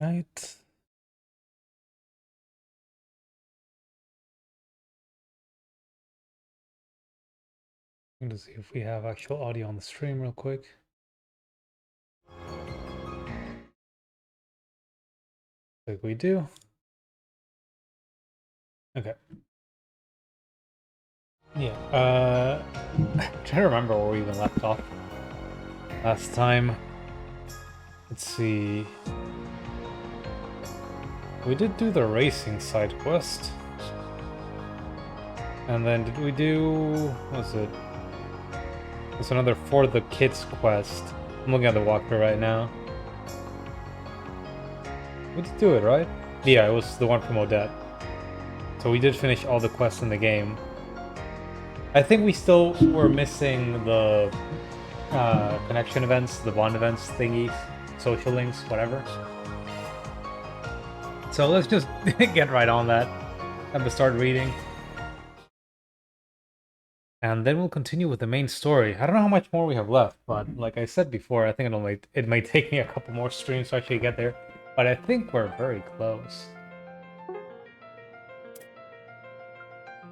Right. I'm gonna see if we have actual audio on the stream real quick. Like we do. Okay. Yeah. I'm trying to remember where we even left off last time. Let's see. We did do the racing side quest. And then did we do... what was it? There's another For the Kids quest. I'm looking at the walkthrough right now. We did do it, right? Yeah, it was the one from Odette. So we did finish all the quests in the game. I think we still were missing the connection events, the bond events thingies, social links, whatever. So let's just get right on that and start reading. And then we'll continue with the main story. I don't know how much more we have left, but like I said before, I think it might take me a couple more streams to actually get there. But I think we're very close.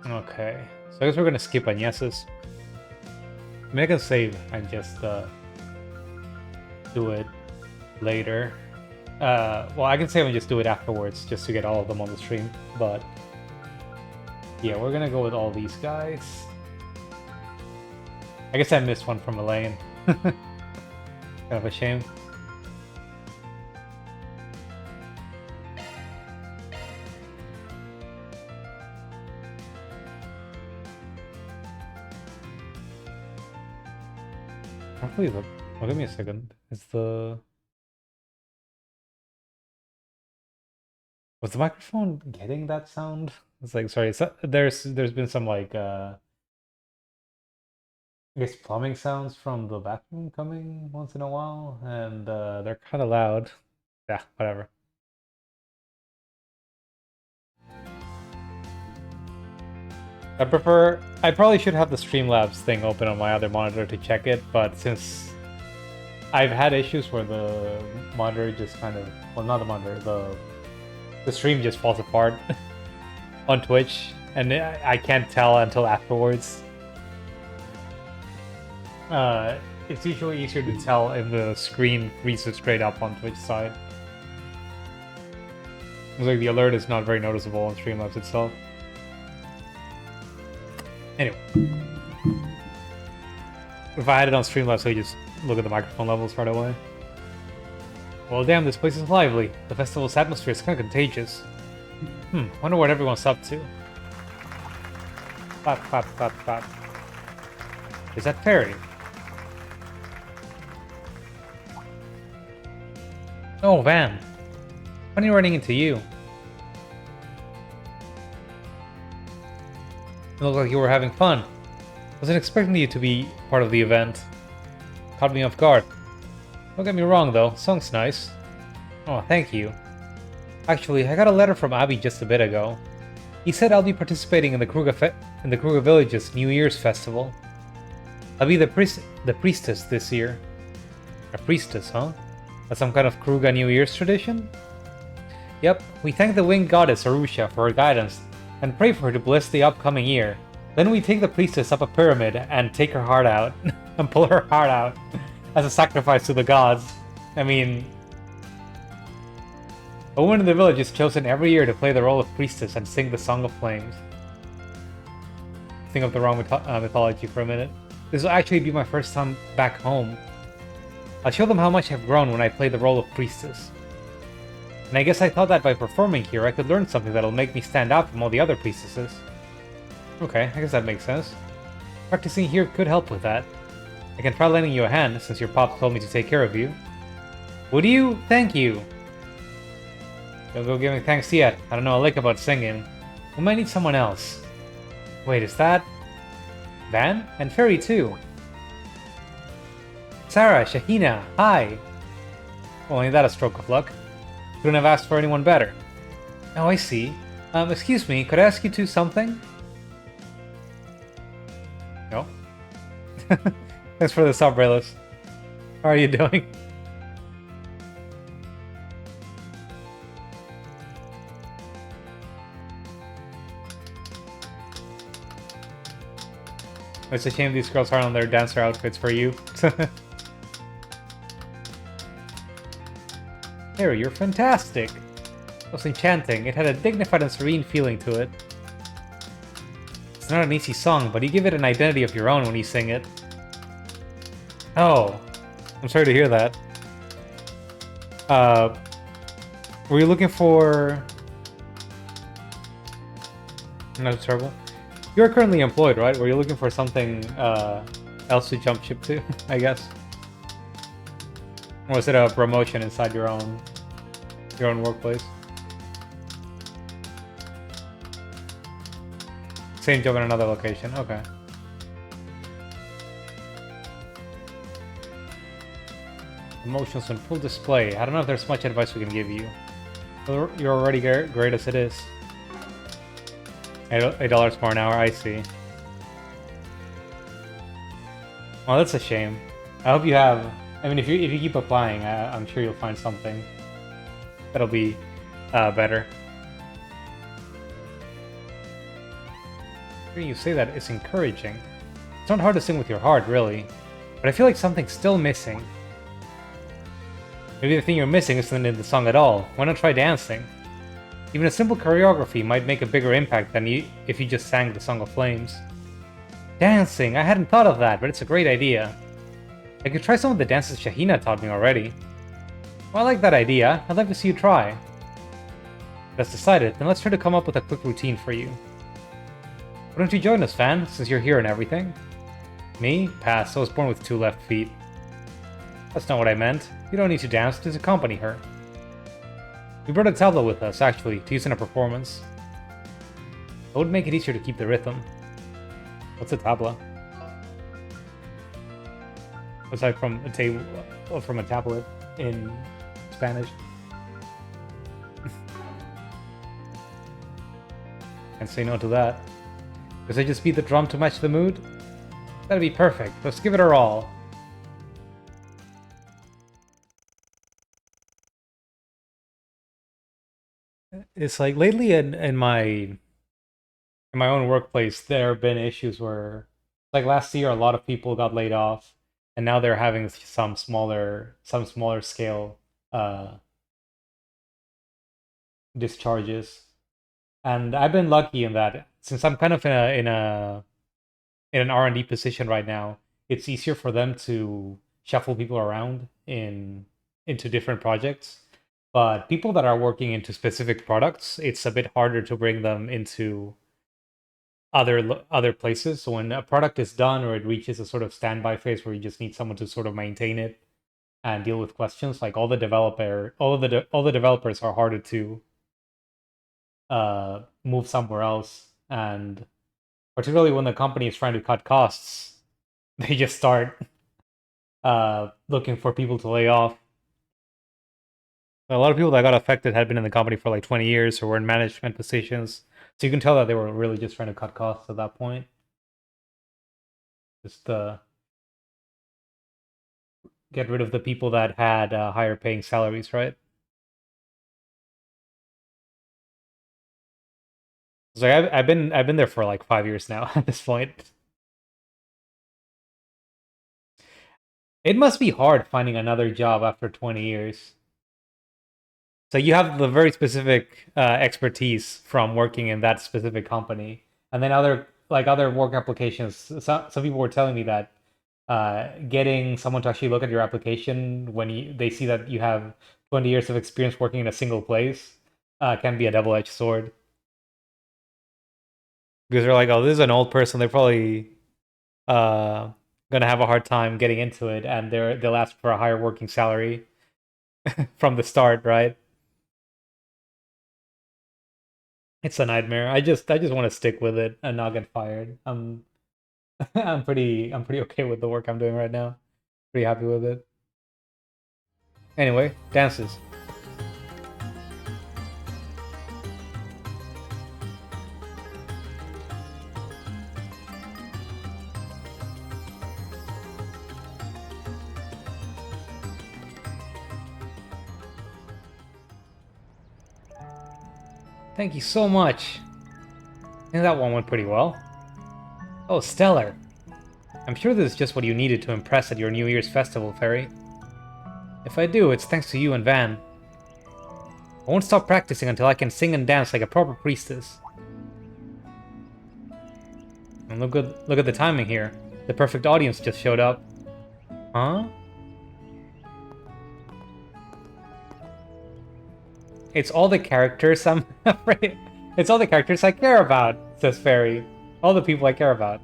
Okay, so I guess we're gonna skip Agnes's. I mean, I can save and just do it later. Well, I can save and just do it afterwards, just to get all of them on the stream. But yeah, we're gonna go with all these guys. I guess I missed one from Elaine. Kind of a shame. Hopefully, well, give me a second. Is the... was the microphone getting that sound? It's like, sorry, there's been some like I guess plumbing sounds from the bathroom coming once in a while, and they're kind of loud. Yeah, whatever. I probably should have the Streamlabs thing open on my other monitor to check it, but since I've had issues where the monitor just kind of, well, not the monitor, the stream just falls apart on Twitch, and I can't tell until afterwards. It's usually easier to tell if the screen resets straight up on Twitch side. It's like the alert is not very noticeable on Streamlabs itself. Anyway. If I had it on Streamlabs, I would just look at the microphone levels right away. Well, damn, this place is lively. The festival's atmosphere is kind of contagious. Wonder what everyone's up to. Clap, clap, clap, clap. Is that Fairy? Oh, Van. Funny running into you. It looked like you were having fun. Wasn't expecting you to be part of the event. Caught me off guard. Don't get me wrong though, song's nice. Oh, thank you. Actually, I got a letter from Abby just a bit ago. He said I'll be participating in the Kruger Village's New Year's festival. I'll be the priestess this year. A priestess, huh? That's some kind of Kruger New Year's tradition? Yep, we thank the winged goddess Arusha for her guidance and pray for her to bless the upcoming year. Then we take the priestess up a pyramid and take her heart out, and pull her heart out as a sacrifice to the gods. I mean, a woman in the village is chosen every year to play the role of priestess and sing the Song of Flames. Think of the wrong mythology for a minute. This will actually be my first time back home. I'll show them how much I've grown when I play the role of priestess. And I guess I thought that by performing here, I could learn something that'll make me stand out from all the other priestesses. Okay, I guess that makes sense. Practicing here could help with that. I can try lending you a hand, since your pops told me to take care of you. Would you? Thank you! Don't go giving thanks yet. I don't know a lick about singing. We might need someone else. Wait, is that... Van? And Fairy too. Sarah, Shahina, hi! Well, ain't that a stroke of luck? Couldn't have asked for anyone better. Oh, I see. Excuse me, could I ask you two something? No? Thanks for the sub, Raylis. How are you doing? It's a shame these girls aren't on their dancer outfits for you. Harry, you're fantastic! It was enchanting. It had a dignified and serene feeling to it. It's not an easy song, but you give it an identity of your own when you sing it. Oh, I'm sorry to hear that. Were you looking for... No, terrible. You're currently employed, right? Were you looking for something else to jump ship to, I guess? Or was it a promotion inside your own workplace? Same job in another location, okay. Emotions on full display. I don't know if there's much advice we can give you. You're already great as it is. $8 more an hour, I see. Well, that's a shame. I hope you have... I mean, if you keep applying, I'm sure you'll find something that'll be better. Hearing you say that is encouraging. It's not hard to sing with your heart, really. But I feel like something's still missing. Maybe the thing you're missing isn't in the song at all. Why not try dancing? Even a simple choreography might make a bigger impact than if you just sang the Song of Flames. Dancing! I hadn't thought of that, but it's a great idea. I could try some of the dances Shahina taught me already. Well, I like that idea. I'd like to see you try. That's decided, then let's try to come up with a quick routine for you. Why don't you join us, Fan, since you're here and everything? Me? Pass, I was born with 2 left feet. That's not what I meant. You don't need to dance, just accompany her. We brought a tabla with us, actually, to use in a performance. It would make it easier to keep the rhythm. What's a tabla? Aside from a table, or from a tablet in Spanish. Can't say no to that. Does I just beat the drum to match the mood? That'd be perfect. Let's give it our all. It's like lately in my own workplace, there have been issues where, like last year, a lot of people got laid off, and now they're having some smaller scale discharges. And I've been lucky in that, since I'm kind of in an R&D position right now, it's easier for them to shuffle people around into different projects. But people that are working into specific products, it's a bit harder to bring them into other places. So when a product is done or it reaches a sort of standby phase where you just need someone to sort of maintain it and deal with questions, like all the developers are harder to move somewhere else, and particularly when the company is trying to cut costs, they just start looking for people to lay off. A lot of people that got affected had been in the company for like 20 years or were in management positions. So you can tell that they were really just trying to cut costs at that point. Just get rid of the people that had higher paying salaries, right? So I've been there for like 5 years now at this point. It must be hard finding another job after 20 years. So you have the very specific expertise from working in that specific company, and then other work applications. Some people were telling me that getting someone to actually look at your application when they see that you have 20 years of experience working in a single place can be a double-edged sword. Because they're like, oh, this is an old person. They're probably gonna have a hard time getting into it, and they'll ask for a higher working salary from the start, right? It's a nightmare. I just want to stick with it and not get fired. I'm pretty okay with the work I'm doing right now. Pretty happy with it. Anyway, dances. Thank you so much. I think that one went pretty well. Oh, stellar. I'm sure this is just what you needed to impress at your New Year's festival, Fairy. If I do, it's thanks to you and Van. I won't stop practicing until I can sing and dance like a proper priestess. And look at the timing here. The perfect audience just showed up. Huh? It's all the characters I'm afraid. It's all the characters I care about, says Fairy. All the people I care about.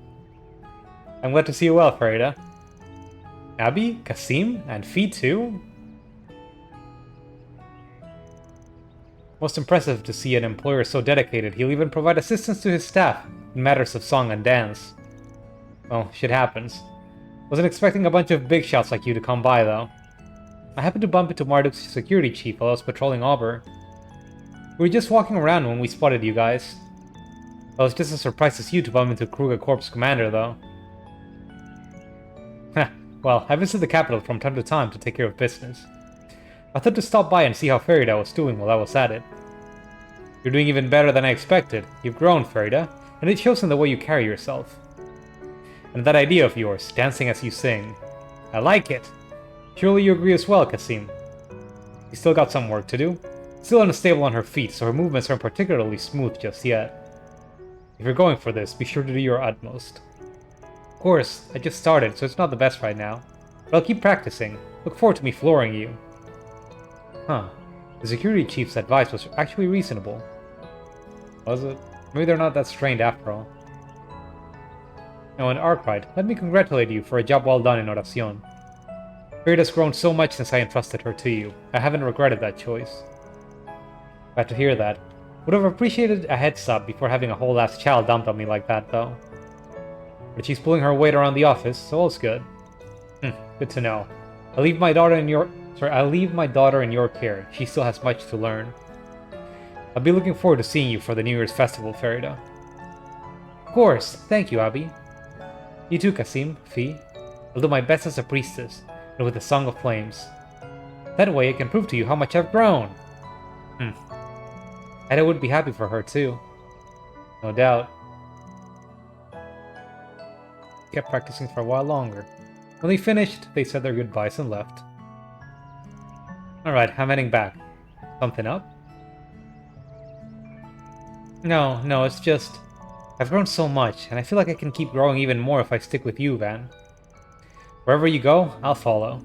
I'm glad to see you well, Farida. Abby, Kasim, and Fee too? Most impressive to see an employer so dedicated. He'll even provide assistance to his staff in matters of song and dance. Well, shit happens. Wasn't expecting a bunch of big shots like you to come by, though. I happened to bump into Marduk's security chief while I was patrolling Auber. We were just walking around when we spotted you guys. I was just as surprised as you to bump into Kruger Corps commander, though. Heh, well, I visit the capital from time to time to take care of business. I thought to stop by and see how Farida was doing while I was at it. You're doing even better than I expected. You've grown, Farida, and it shows in the way you carry yourself. And that idea of yours, dancing as you sing. I like it! Surely you agree as well, Kasim. You still got some work to do. Still unstable on her feet, so her movements aren't particularly smooth just yet. If you're going for this, be sure to do your utmost. Of course, I just started, so it's not the best right now. But I'll keep practicing. Look forward to me flooring you. Huh. The security chief's advice was actually reasonable. Was it? Maybe they're not that strained after all. Now, in Arkwright, let me congratulate you for a job well done in Oracion. Farida's grown so much since I entrusted her to you. I haven't regretted that choice. Glad to hear that. Would have appreciated a heads up before having a whole ass child dumped on me like that, though. But she's pulling her weight around the office, so all's good. Good to know. I'll leave my daughter in your care. She still has much to learn. I'll be looking forward to seeing you for the New Year's festival, Farida. Of course, thank you, Abby. You too, Kasim, Fee. I'll do my best as a priestess, and with the Song of Flames. That way I can prove to you how much I've grown. And I would be happy for her too. No doubt. Kept practicing for a while longer. When they finished, they said their goodbyes and left. Alright, I'm heading back. Something up? No, it's just... I've grown so much, and I feel like I can keep growing even more if I stick with you, Van. Wherever you go, I'll follow.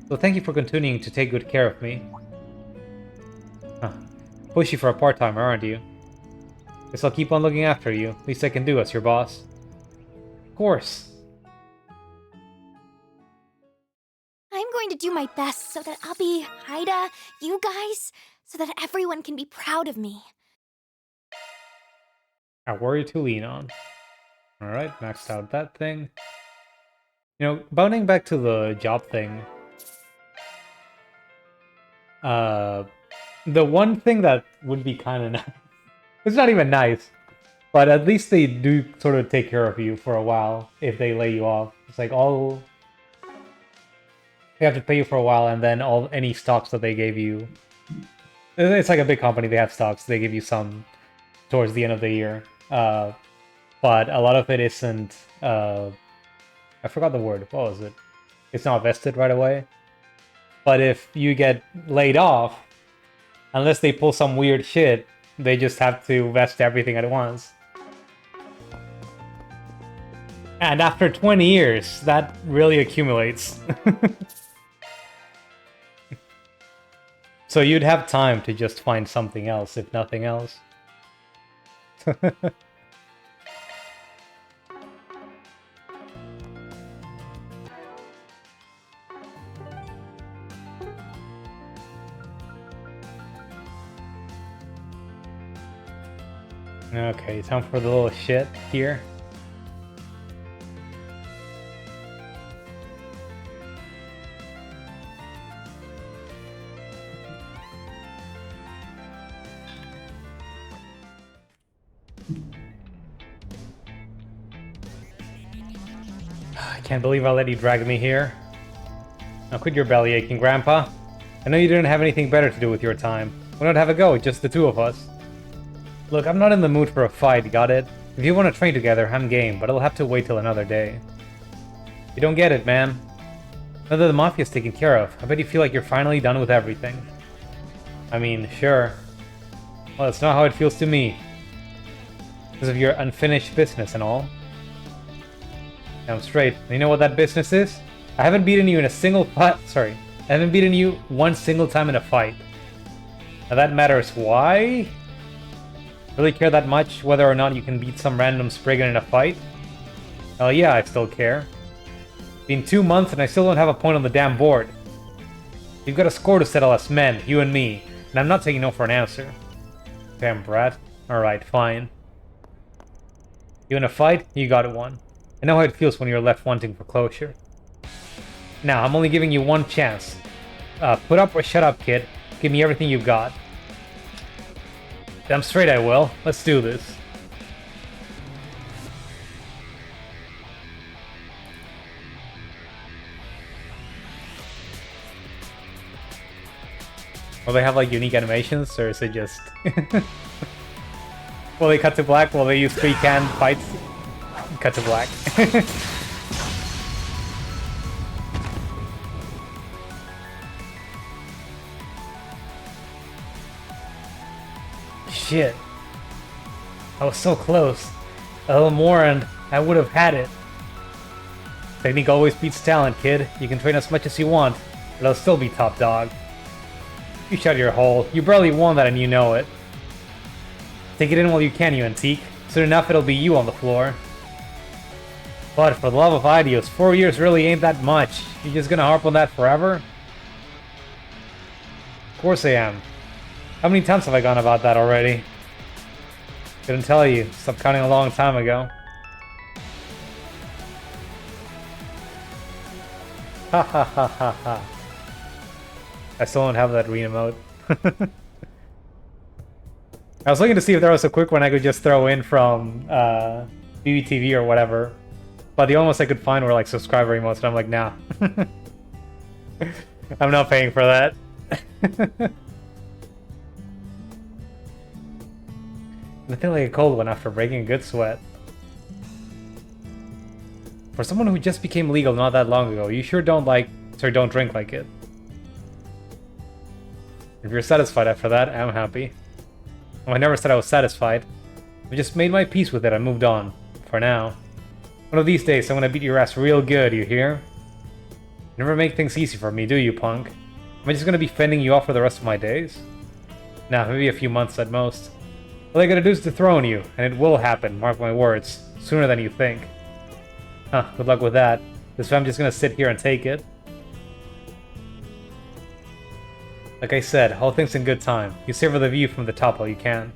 So thank you for continuing to take good care of me. Huh. Pushy for a part-timer, aren't you? Guess I'll keep on looking after you. Least I can do as your boss. Of course. I'm going to do my best so that Abby, Haida, you guys, so that everyone can be proud of me. A warrior to lean on. Alright, maxed out that thing. You know, bounding back to the job thing. The one thing that would be kind of nice. It's not even nice. But at least they do sort of take care of you for a while if they lay you off. It's like all... They have to pay you for a while and then any stocks that they gave you... It's like a big company, they have stocks. They give you some towards the end of the year. But a lot of it isn't... I forgot the word. What was it? It's not vested right away. But if you get laid off, unless they pull some weird shit, they just have to vest everything at once. And after 20 years, that really accumulates. So you'd have time to just find something else, if nothing else. Okay, time for the little shit here. I can't believe I let you drag me here. Now quit your belly aching, Grandpa. I know you didn't have anything better to do with your time. Why not have a go, just the two of us? Look, I'm not in the mood for a fight, got it? If you want to train together, I'm game, but it'll have to wait till another day. You don't get it, man. Now that the Mafia's taken care of, I bet you feel like you're finally done with everything. I mean, sure. Well, that's not how it feels to me. Because of your unfinished business and all. I'm straight. And you know what that business is? I haven't beaten you in a single fight. Sorry. I haven't beaten you one single time in a fight. Now that matters. Why? Really care that much whether or not you can beat some random Spriggan in a fight? Hell yeah, I still care. Been 2 months and I still don't have a point on the damn board. You've got a score to settle as men, you and me, and I'm not taking no for an answer. Damn brat. Alright, fine. You in a fight? You got one. I know how it feels when you're left wanting for closure. Now, I'm only giving you one chance. Put up or shut up, kid. Give me everything you've got. Damn straight I will. Let's do this. Will they have like unique animations, or is it just... Will they cut to black while they use 3-can fights? Cut to black. Shit. I was so close. A little more and I would have had it. Technique always beats talent, kid. You can train as much as you want, but I'll still be top dog. You shut your hole. You barely won that and you know it. Take it in while you can, you antique. Soon enough it'll be you on the floor. But for the love of ideas, 4 years really ain't that much. You just gonna harp on that forever? Of course I am. How many times have I gone about that already? Couldn't tell you. Stopped counting a long time ago. Ha ha ha ha ha. I still don't have that re-emote. I was looking to see if there was a quick one I could just throw in from BBTV or whatever. But the only ones I could find were like subscriber emotes, and I'm like, nah. I'm not paying for that. I feel like a cold one after breaking a good sweat. For someone who just became legal not that long ago, you sure don't don't drink like it. If you're satisfied after that, I'm happy. Well, I never said I was satisfied. I just made my peace with it and moved on. For now. One of these days, I'm gonna beat your ass real good, you hear? You never make things easy for me, do you, punk? Am I just gonna be fending you off for the rest of my days? Nah, maybe a few months at most. All I gotta do is dethrone you, and it will happen, mark my words. Sooner than you think. Huh, good luck with that. This time I'm just gonna sit here and take it. Like I said, all things in good time. You savor the view from the top while you can.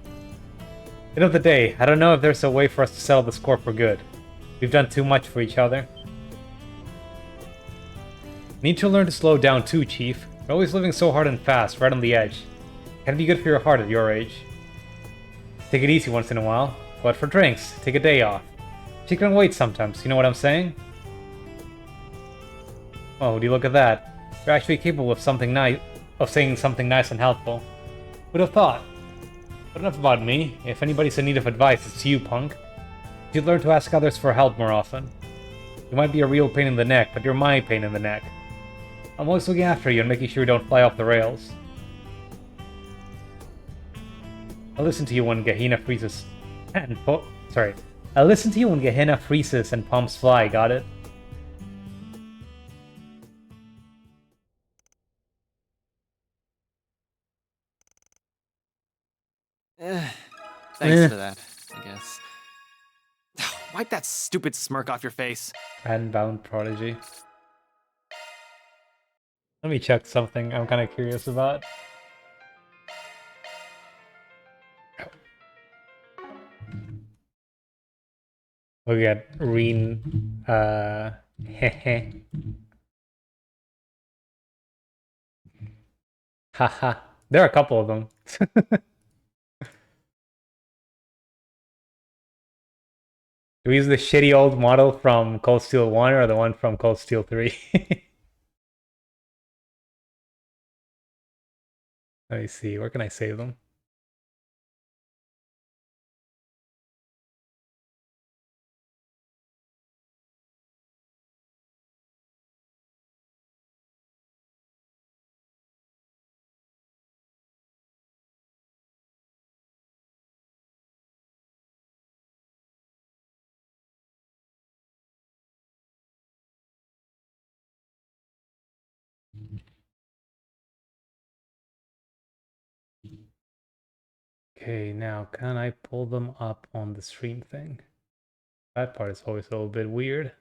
End of the day, I don't know if there's a way for us to settle the score for good. We've done too much for each other. Need to learn to slow down too, Chief. You're always living so hard and fast, right on the edge. Can't be good for your heart at your age. Take it easy once in a while. Go out for drinks. Take a day off. Chicken and wait sometimes, you know what I'm saying? Oh, would you look at that? You're actually capable of saying something nice and helpful. Would have thought. But enough about me. If anybody's in need of advice, it's you, punk. You should learn to ask others for help more often. You might be a real pain in the neck, but you're my pain in the neck. I'm always looking after you and making sure you don't fly off the rails. I'll listen to you when Gehenna freezes and I'll listen to you when Gehenna freezes and palms fly, got it? Thanks for that, I guess. Wipe that stupid smirk off your face. Handbound prodigy. Let me check something I'm kind of curious about. Look at Reen. Hehe. Haha. There are a couple of them. Do we use the shitty old model from Cold Steel 1 or the one from Cold Steel 3? Let me see. Where can I save them? Okay, now can I pull them up on the stream thing? That part is always a little bit weird.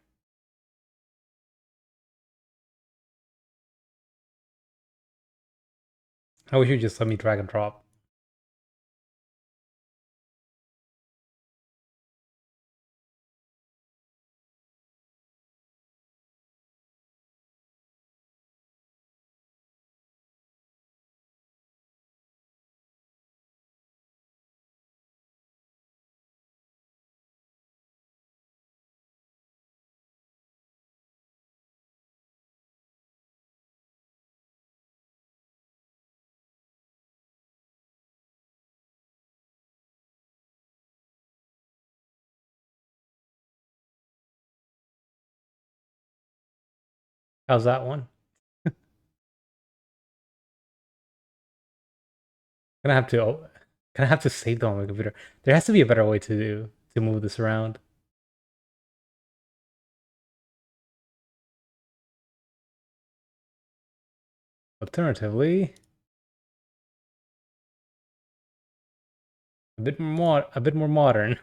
I wish you just let me drag and drop. How's that one? Gonna have to gonna have to save them on my computer. There has to be a better way to move this around. Alternatively, a bit more modern.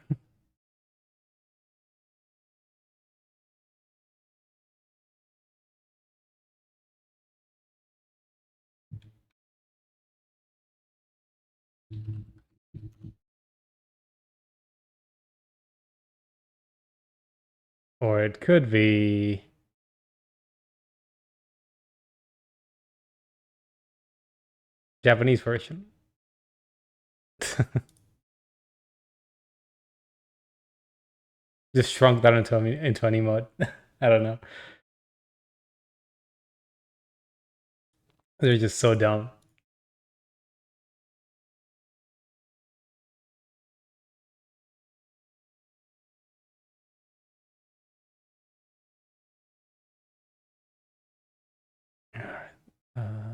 Or it could be Japanese version. Just shrunk down into any mode. I don't know. They're just so dumb. Alright.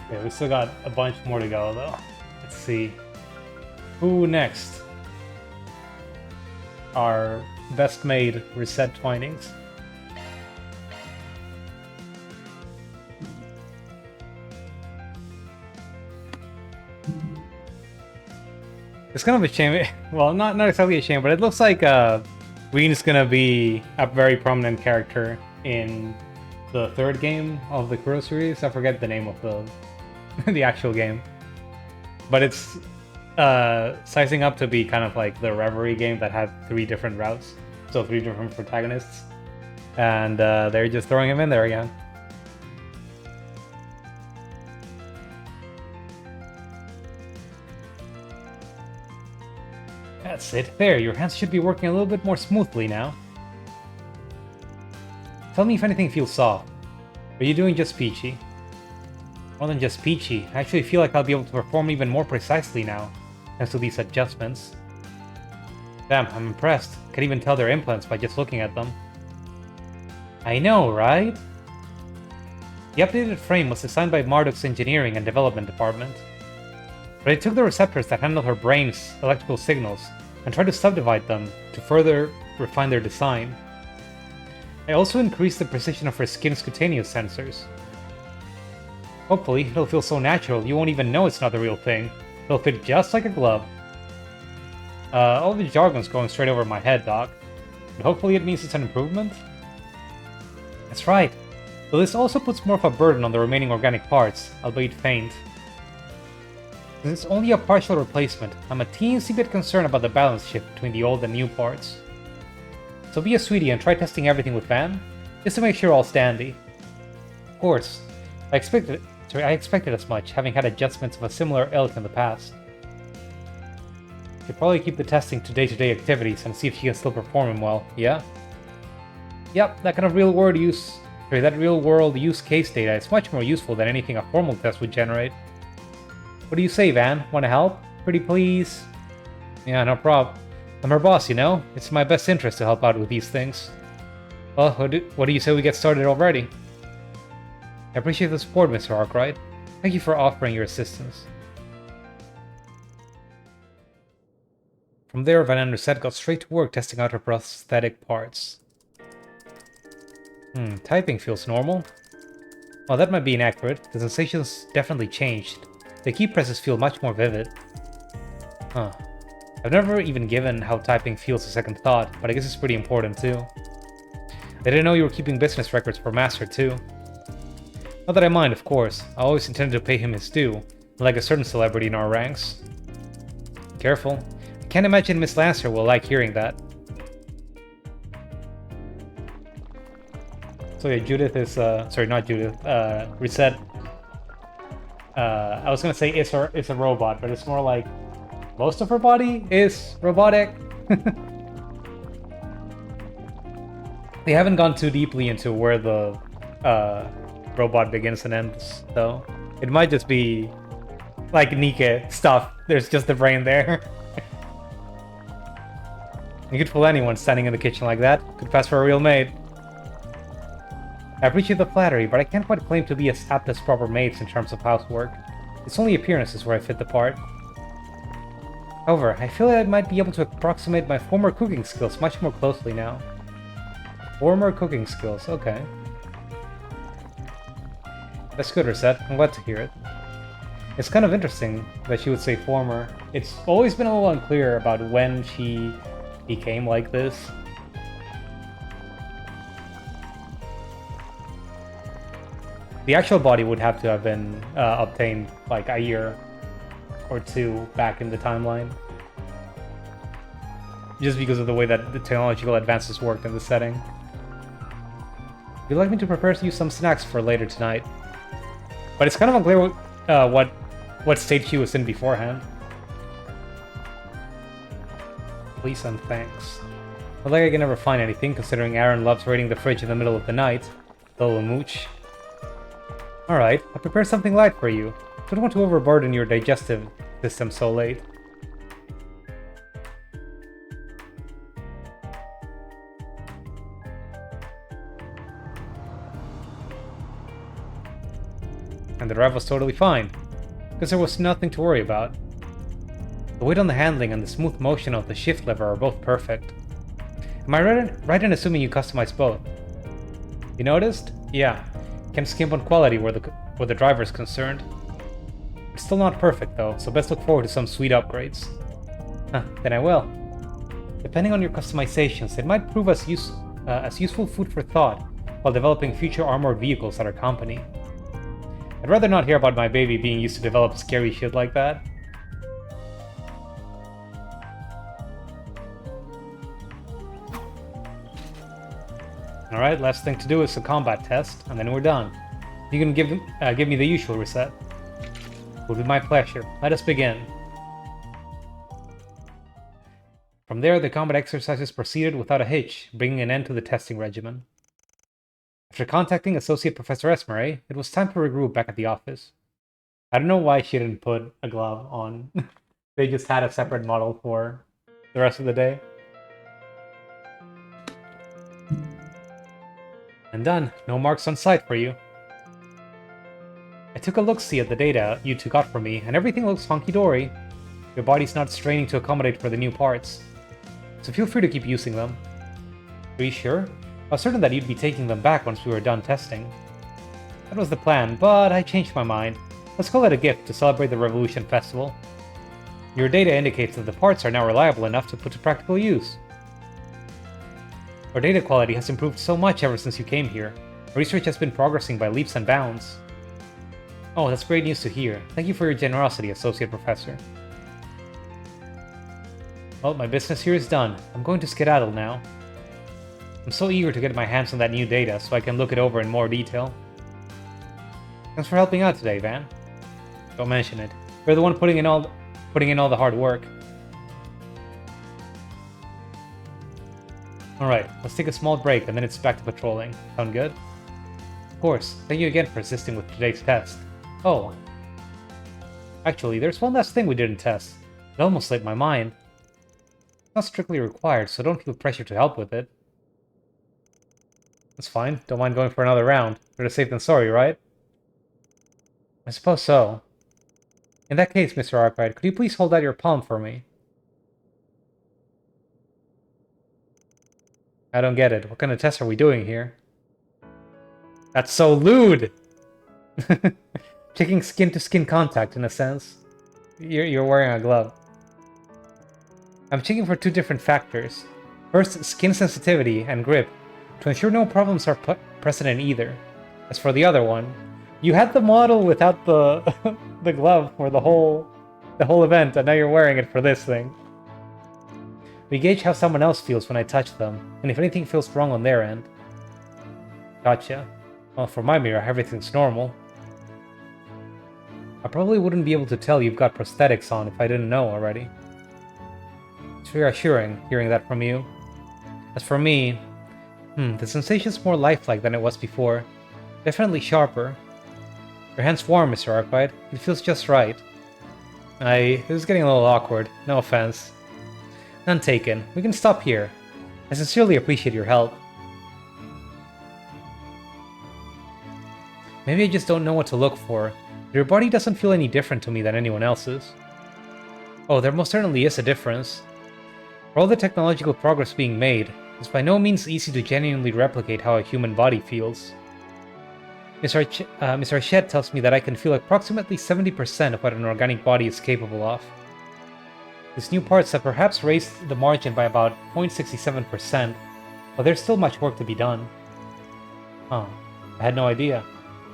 Okay, we still got a bunch more to go though. Let's see. Who next? Our best made reset twinings. It's kind of a shame. Well, not exactly a shame, but it looks like Green's gonna be a very prominent character in the third game of the Kuro series. I forget the name of the the actual game, but it's sizing up to be kind of like the Reverie game that had 3 different routes, so 3 different protagonists, and they're just throwing him in there again. That's it. There, your hands should be working a little bit more smoothly now. Tell me if anything feels soft. Are you doing just peachy? More than just peachy, I actually feel like I'll be able to perform even more precisely now, thanks to these adjustments. Damn, I'm impressed. Can even tell they're implants by just looking at them. I know, right? The updated frame was designed by Marduk's engineering and development department. But I took the receptors that handle her brain's electrical signals and tried to subdivide them to further refine their design. I also increased the precision of her skin's cutaneous sensors. Hopefully, it'll feel so natural you won't even know it's not the real thing. It'll fit just like a glove. All the jargon's going straight over my head, Doc. But hopefully it means it's an improvement? That's right. Though this also puts more of a burden on the remaining organic parts, albeit faint. Since it's only a partial replacement, I'm a teensy bit concerned about the balance shift between the old and new parts. So be a sweetie and try testing everything with Van, just to make sure all's dandy. Of course, I expected as much, having had adjustments of a similar ilk in the past. Should probably keep the testing to day-to-day activities and see if she can still perform them well, yeah? Yep, that kind of real-world use case data is much more useful than anything a formal test would generate. What do you say, Van? Wanna help? Pretty please? Yeah, no prob. I'm her boss, you know? It's in my best interest to help out with these things. Well, what do you say we get started already? I appreciate the support, Mr. Arkwright. Thank you for offering your assistance. From there, Van Anderset got straight to work testing out her prosthetic parts. Typing feels normal. Well, that might be inaccurate. The sensations definitely changed. The key presses feel much more vivid. Huh. I've never even given how typing feels a second thought, but I guess it's pretty important too. I didn't know you were keeping business records for Master too. Not that I mind, of course. I always intended to pay him his due, like a certain celebrity in our ranks. Careful. I can't imagine Miss Lancer will like hearing that. So yeah, Judith is, sorry, not Judith, Reset. I was gonna say is a robot, but it's more like most of her body is robotic. They haven't gone too deeply into where the robot begins and ends, though. It might just be like Nika stuff. There's just the brain there. You could fool anyone standing in the kitchen like that. Could pass for a real maid. I appreciate the flattery, but I can't quite claim to be as apt as proper maids in terms of housework. It's only appearances where I fit the part. However, I feel I might be able to approximate my former cooking skills much more closely now. Former cooking skills, okay. That's good, Reset. I'm glad to hear it. It's kind of interesting that she would say former. It's always been a little unclear about when she became like this. The actual body would have to have been obtained like a year or two back in the timeline. Just because of the way that the technological advances worked in the setting. Would you like me to prepare you some snacks for later tonight? But it's kind of unclear what state she was in beforehand. Please and thanks. Not like I can never find anything, considering Aaron loves raiding the fridge in the middle of the night. Little mooch. Alright, I prepared something light for you. Don't want to overburden your digestive system so late. And the drive was totally fine, because there was nothing to worry about. The weight on the handling and the smooth motion of the shift lever are both perfect. Am I right in assuming you customized both? You noticed? Yeah. Can't skimp on quality where the driver is concerned. It's still not perfect though, so best look forward to some sweet upgrades. Then I will. Depending on your customizations, it might prove as useful food for thought while developing future armored vehicles at our company. I'd rather not hear about my baby being used to develop scary shit like that. Alright, last thing to do is a combat test, and then we're done. You can give me the usual Reset. It would be my pleasure. Let us begin. From there, the combat exercises proceeded without a hitch, bringing an end to the testing regimen. After contacting Associate Professor Esmeray, it was time to regroup back at the office. I don't know why she didn't put a glove on. They just had a separate model for the rest of the day. And done. No marks on sight for you. I took a look-see at the data you two got from me, and everything looks hunky-dory. Your body's not straining to accommodate for the new parts. So feel free to keep using them. Are you sure? I was certain that you'd be taking them back once we were done testing. That was the plan, but I changed my mind. Let's call it a gift to celebrate the Revolution Festival. Your data indicates that the parts are now reliable enough to put to practical use. Our data quality has improved so much ever since you came here. Our research has been progressing by leaps and bounds. Oh, that's great news to hear. Thank you for your generosity, Associate Professor. Well, my business here is done. I'm going to skedaddle now. I'm so eager to get my hands on that new data so I can look it over in more detail. Thanks for helping out today, Van. Don't mention it. You're the one putting in all the hard work. Alright, let's take a small break and then it's back to patrolling. Sound good? Of course. Thank you again for assisting with today's test. Oh. Actually, there's one last thing we didn't test. It almost slipped my mind. It's not strictly required, so don't feel pressure to help with it. That's fine. Don't mind going for another round. Better safe than sorry, right? I suppose so. In that case, Mr. Arkwright, could you please hold out your palm for me? I don't get it. What kind of test are we doing here? That's so lewd! Checking skin-to-skin contact, in a sense. You're wearing a glove. I'm checking for two different factors. First, skin sensitivity and grip, to ensure no problems are present in either. As for the other one, you had the model without the the glove for the whole event, and now you're wearing it for this thing. We gauge how someone else feels when I touch them, and if anything feels wrong on their end. Gotcha. Well, for my mirror, everything's normal. I probably wouldn't be able to tell you've got prosthetics on if I didn't know already. It's reassuring, hearing that from you. As for me, the sensation's more lifelike than it was before. Definitely sharper. Your hand's warm, Mr. Arkwright. It feels just right. This is getting a little awkward. No offense. None taken. We can stop here. I sincerely appreciate your help. Maybe I just don't know what to look for. Your body doesn't feel any different to me than anyone else's. Oh, there most certainly is a difference. For all the technological progress being made, it's by no means easy to genuinely replicate how a human body feels. Mr. Archette tells me that I can feel approximately 70% of what an organic body is capable of. These new parts have perhaps raised the margin by about 0.67%, but there's still much work to be done. Huh, I had no idea.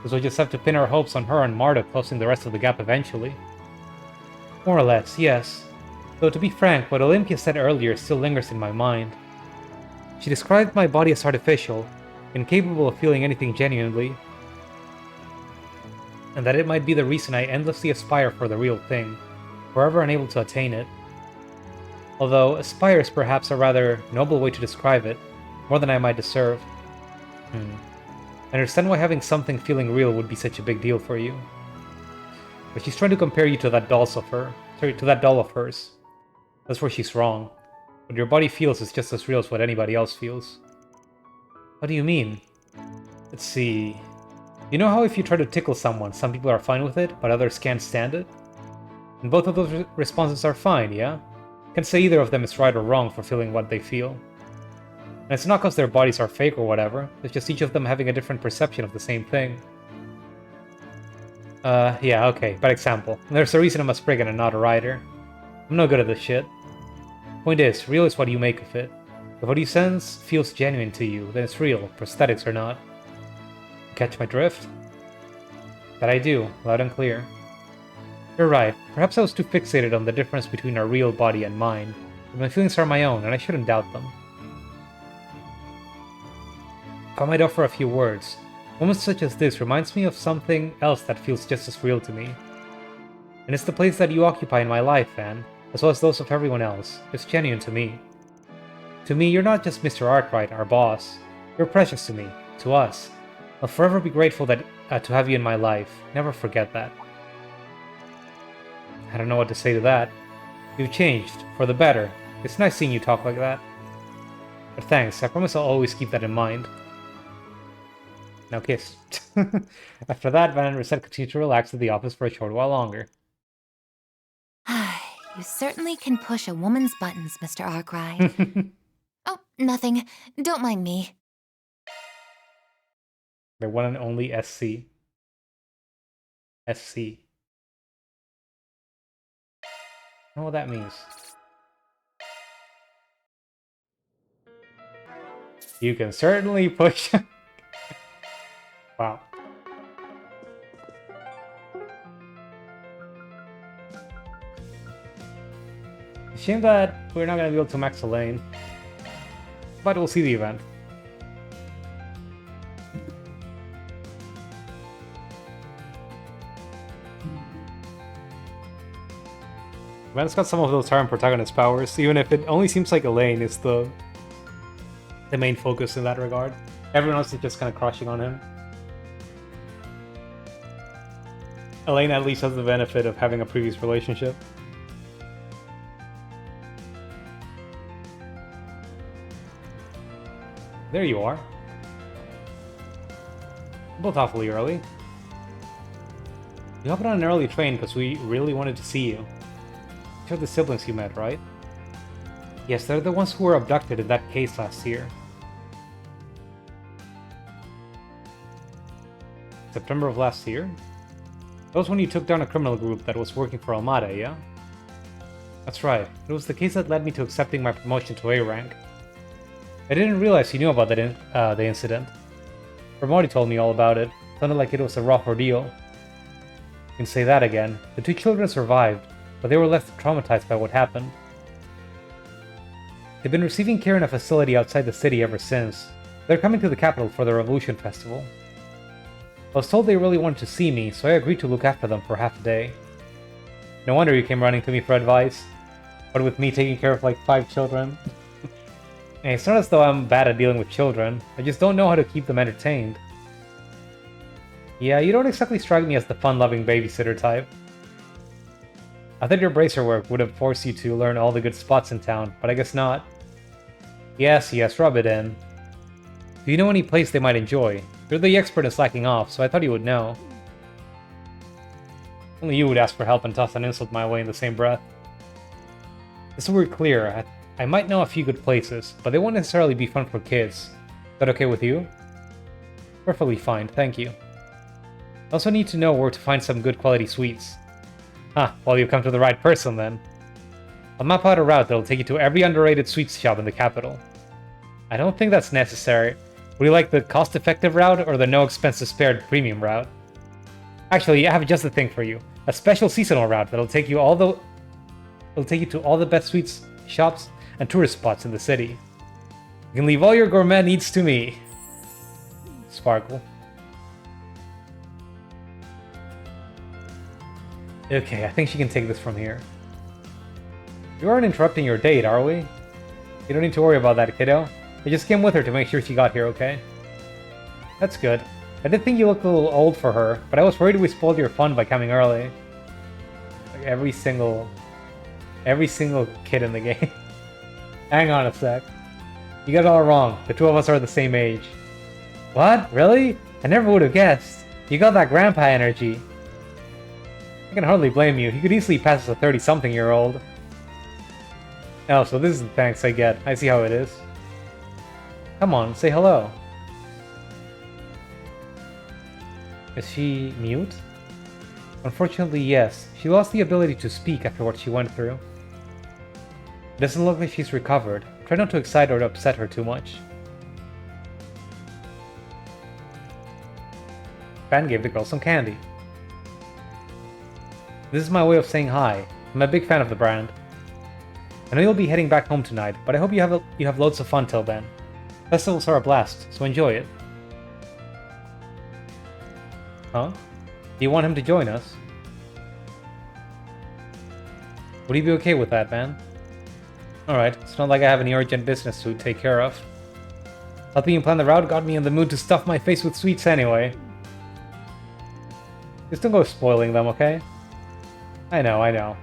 Guess we'll just have to pin our hopes on her and Marta closing the rest of the gap eventually. More or less, yes. Though to be frank, what Olympia said earlier still lingers in my mind. She described my body as artificial, incapable of feeling anything genuinely, and that it might be the reason I endlessly aspire for the real thing, forever unable to attain it. Although aspire is perhaps a rather noble way to describe it, more than I might deserve. I understand why having something feeling real would be such a big deal for you. But she's trying to compare you to that doll of hers. That's where she's wrong. What your body feels is just as real as what anybody else feels. What do you mean? Let's see... You know how if you try to tickle someone, some people are fine with it, but others can't stand it? And both of those responses are fine, yeah? Can't say either of them is right or wrong for feeling what they feel. And it's not because their bodies are fake or whatever, it's just each of them having a different perception of the same thing. Yeah, okay, bad example. There's a reason I'm a Spriggan and not a rider. I'm no good at this shit. Point is, real is what you make of it. If what you sense feels genuine to you, then it's real, prosthetics or not. Catch my drift? That I do, loud and clear. You're right, perhaps I was too fixated on the difference between our real body and mine, but my feelings are my own, and I shouldn't doubt them. If I might offer a few words, moments such as this reminds me of something else that feels just as real to me. And it's the place that you occupy in my life, Anne, as well as those of everyone else. It's genuine to me. To me, you're not just Mr. Arkwright, our boss. You're precious to me, to us. I'll forever be grateful that to have you in my life. Never forget that. I don't know what to say to that. You've changed, for the better. It's nice seeing you talk like that. But thanks, I promise I'll always keep that in mind. Now kiss. After that, Van and Reset continued to relax at the office for a short while longer. You certainly can push a woman's buttons, Mr. Arkwright. Oh, nothing. Don't mind me. The one and only SC. SC. I don't know what that means. You can certainly push... Wow. Shame that we're not going to be able to max Elaine. But we'll see the event. Van's got some of those Tyrant protagonist powers, even if it only seems like Elaine is the main focus in that regard. Everyone else is just kind of crushing on him. Elaine at least has the benefit of having a previous relationship. There you are. Both awfully early. You hopped on an early train because we really wanted to see you. You're the siblings you met, right? Yes, they're the ones who were abducted in that case last year. September of last year? That was when you took down a criminal group that was working for Almada, yeah? That's right. It was the case that led me to accepting my promotion to A rank. I didn't realize you knew about the incident. Ramodi told me all about it. Sounded like it was a rough ordeal. You can say that again. The two children survived, but they were left traumatized by what happened. They've been receiving care in a facility outside the city ever since. They're coming to the capital for the Revolution Festival. I was told they really wanted to see me, so I agreed to look after them for half a day. No wonder you came running to me for advice. But with me taking care of like 5 children. Hey, it's not as though I'm bad at dealing with children. I just don't know how to keep them entertained. Yeah, you don't exactly strike me as the fun-loving babysitter type. I thought your bracer work would have forced you to learn all the good spots in town, but I guess not. Yes, rub it in. Do you know any place they might enjoy? You're the expert in slacking off, so I thought you would know. Only you would ask for help and toss an insult my way in the same breath. Just so we're clear, I might know a few good places, but they won't necessarily be fun for kids. Is that okay with you? Perfectly fine, thank you. I also need to know where to find some good quality sweets. Well, you've come to the right person then. I'll map out a route that'll take you to every underrated sweets shop in the capital. I don't think that's necessary. Would you like the cost-effective route or the no-expenses-spared premium route? Actually, I have just the thing for you. A special seasonal route that'll take you to all the best sweets shops and tourist spots in the city. You can leave all your gourmet needs to me. Sparkle. Okay, I think she can take this from here. You aren't interrupting your date, are we? You don't need to worry about that, kiddo. I just came with her to make sure she got here, okay? That's good. I did think you looked a little old for her, but I was worried we spoiled your fun by coming early. Like every single kid in the game. Hang on a sec. You got it all wrong. The two of us are the same age. What? Really? I never would have guessed. You got that grandpa energy. I can hardly blame you. You could easily pass as a 30-something-year-old. Oh, so this is the thanks I get. I see how it is. Come on, say hello. Is she mute? Unfortunately, yes. She lost the ability to speak after what she went through. It doesn't look like she's recovered. Try not to excite or to upset her too much. Fan gave the girl some candy. This is my way of saying hi. I'm a big fan of the brand. I know you'll be heading back home tonight, but I hope you have loads of fun till then. Festivals are a blast, so enjoy it. Huh? Do you want him to join us? Would he be okay with that, man? Alright, it's not like I have any urgent business to take care of. Helping you plan the route got me in the mood to stuff my face with sweets anyway. Just don't go spoiling them, okay? I know.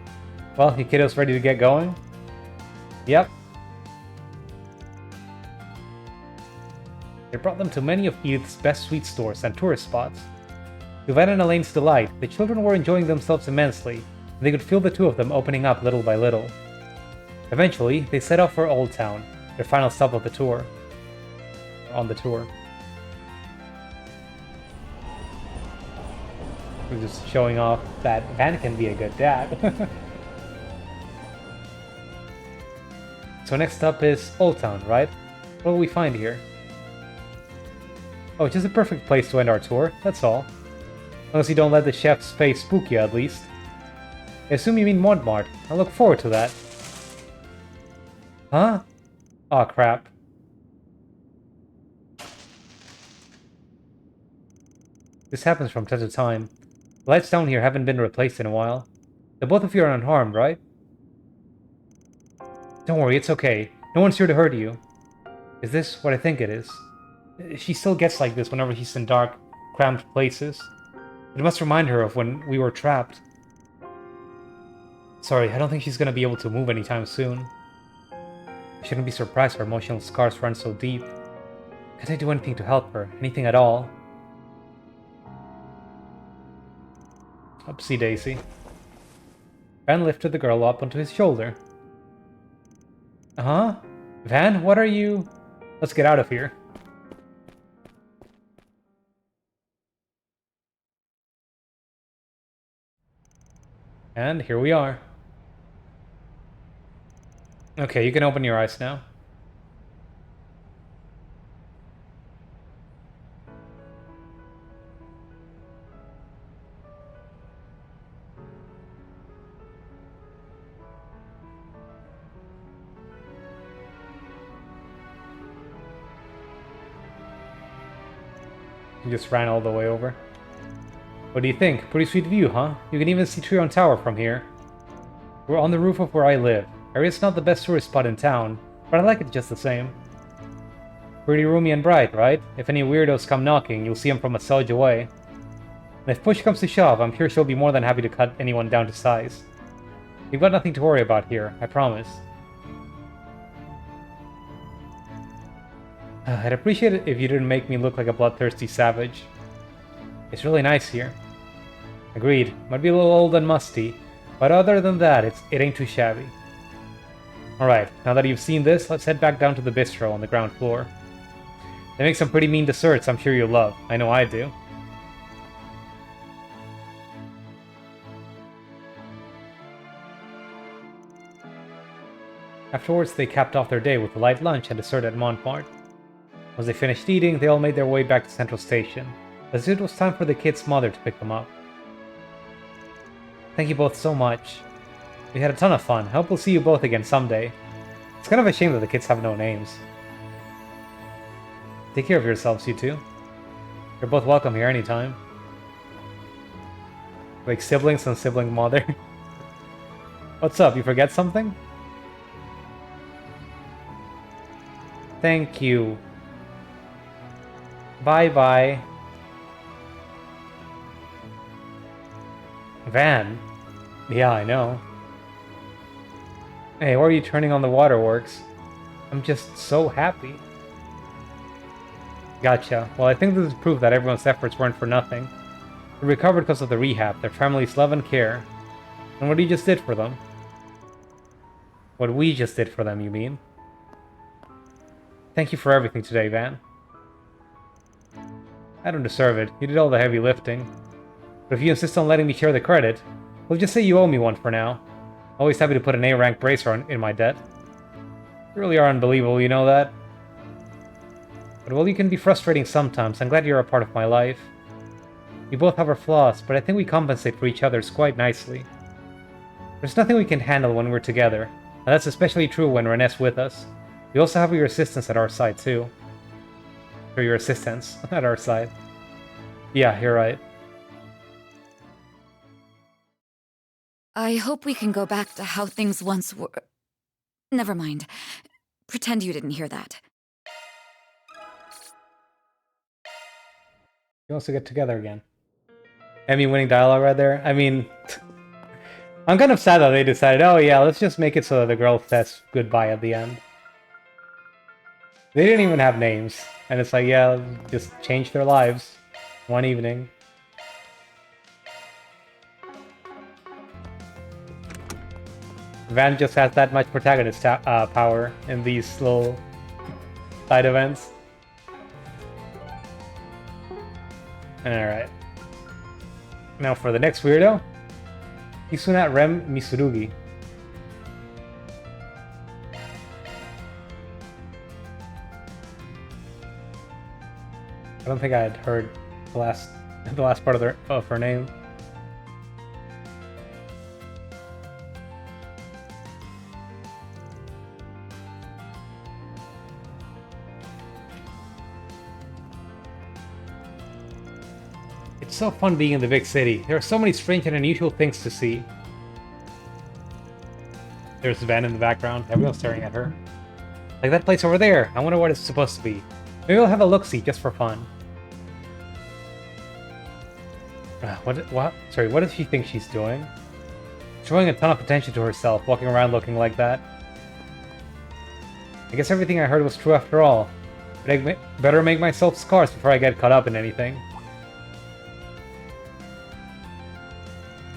Well, you kiddos ready to get going? Yep. They brought them to many of Edith's best sweet stores and tourist spots. To Van and Elaine's delight, the children were enjoying themselves immensely, and they could feel the two of them opening up little by little. Eventually, they set off for Old Town, their final stop of the tour. On the tour. We're just showing off that Van can be a good dad. So next up is Old Town, right? What will we find here? Oh, just a perfect place to end our tour, that's all. Unless you don't let the chef's face spook you, at least. I assume you mean Montmartre. I look forward to that. Huh? Aw, crap. This happens from time to time. The lights down here haven't been replaced in a while. The both of you are unharmed, right? Don't worry, it's okay. No one's here to hurt you. Is this what I think it is? She still gets like this whenever she's in dark, cramped places. It must remind her of when we were trapped. Sorry, I don't think she's gonna be able to move anytime soon. I shouldn't be surprised her emotional scars run so deep. Can't I do anything to help her? Anything at all? Upsy daisy. Van lifted the girl up onto his shoulder. Huh? Van, what are you... Let's get out of here. And here we are. Okay, you can open your eyes now. You just ran all the way over. What do you think? Pretty sweet view, huh? You can even see Trion Tower from here. We're on the roof of where I live. Area's not the best tourist spot in town, but I like it just the same. Pretty roomy and bright, right? If any weirdos come knocking, you'll see them from a sage away. And if push comes to shove, I'm sure she'll be more than happy to cut anyone down to size. You've got nothing to worry about here, I promise. I'd appreciate it if you didn't make me look like a bloodthirsty savage. It's really nice here. Agreed. Might be a little old and musty, but other than that, it ain't too shabby. Alright, now that you've seen this, let's head back down to the bistro on the ground floor. They make some pretty mean desserts I'm sure you'll love. I know I do. Afterwards, they capped off their day with a light lunch and dessert at Montmartre. Once they finished eating, they all made their way back to Central Station, as it was time for the kid's mother to pick them up. Thank you both so much. We had a ton of fun. I hope we'll see you both again someday. It's kind of a shame that the kids have no names. Take care of yourselves, you two. You're both welcome here anytime. Like siblings and sibling mother. What's up? You forget something? Thank you. Bye-bye. Van? Yeah, I know. Hey, why are you turning on the waterworks? I'm just so happy. Gotcha. Well, I think this is proof that everyone's efforts weren't for nothing. They recovered because of the rehab, their family's love and care. And what you just did for them. What we just did for them, you mean? Thank you for everything today, Van. I don't deserve it. You did all the heavy lifting. But if you insist on letting me share the credit, we'll just say you owe me one for now. Always happy to put an A-rank bracer in my debt. You really are unbelievable, you know that? But well, you can be frustrating sometimes. I'm glad you're a part of my life. We both have our flaws, but I think we compensate for each other's quite nicely. There's nothing we can handle when we're together, and that's especially true when Renee's with us. We also have your assistants at our side, too. Or your assistants at our side. Yeah, you're right. I hope we can go back to how things once were. Never mind. Pretend you didn't hear that. He wants to get together again. Emmy-winning dialogue right there. I mean, I'm kind of sad that they decided, oh yeah, let's just make it so that the girl says goodbye at the end. They didn't even have names. And it's like, yeah, just change their lives. One evening. Van just has that much protagonist power in these little side events. Alright. Now for the next weirdo. Kisuna Rem Misurugi. I don't think I had heard the last part of her name. It's so fun being in the big city. There are so many strange and unusual things to see. There's Van in the background. Everyone's staring at her. Like that place over there. I wonder what it's supposed to be. Maybe we'll have a look-see just for fun. What? Sorry, what does she think she's doing? Showing a ton of attention to herself, walking around looking like that. I guess everything I heard was true after all. But I better make myself scarce before I get caught up in anything.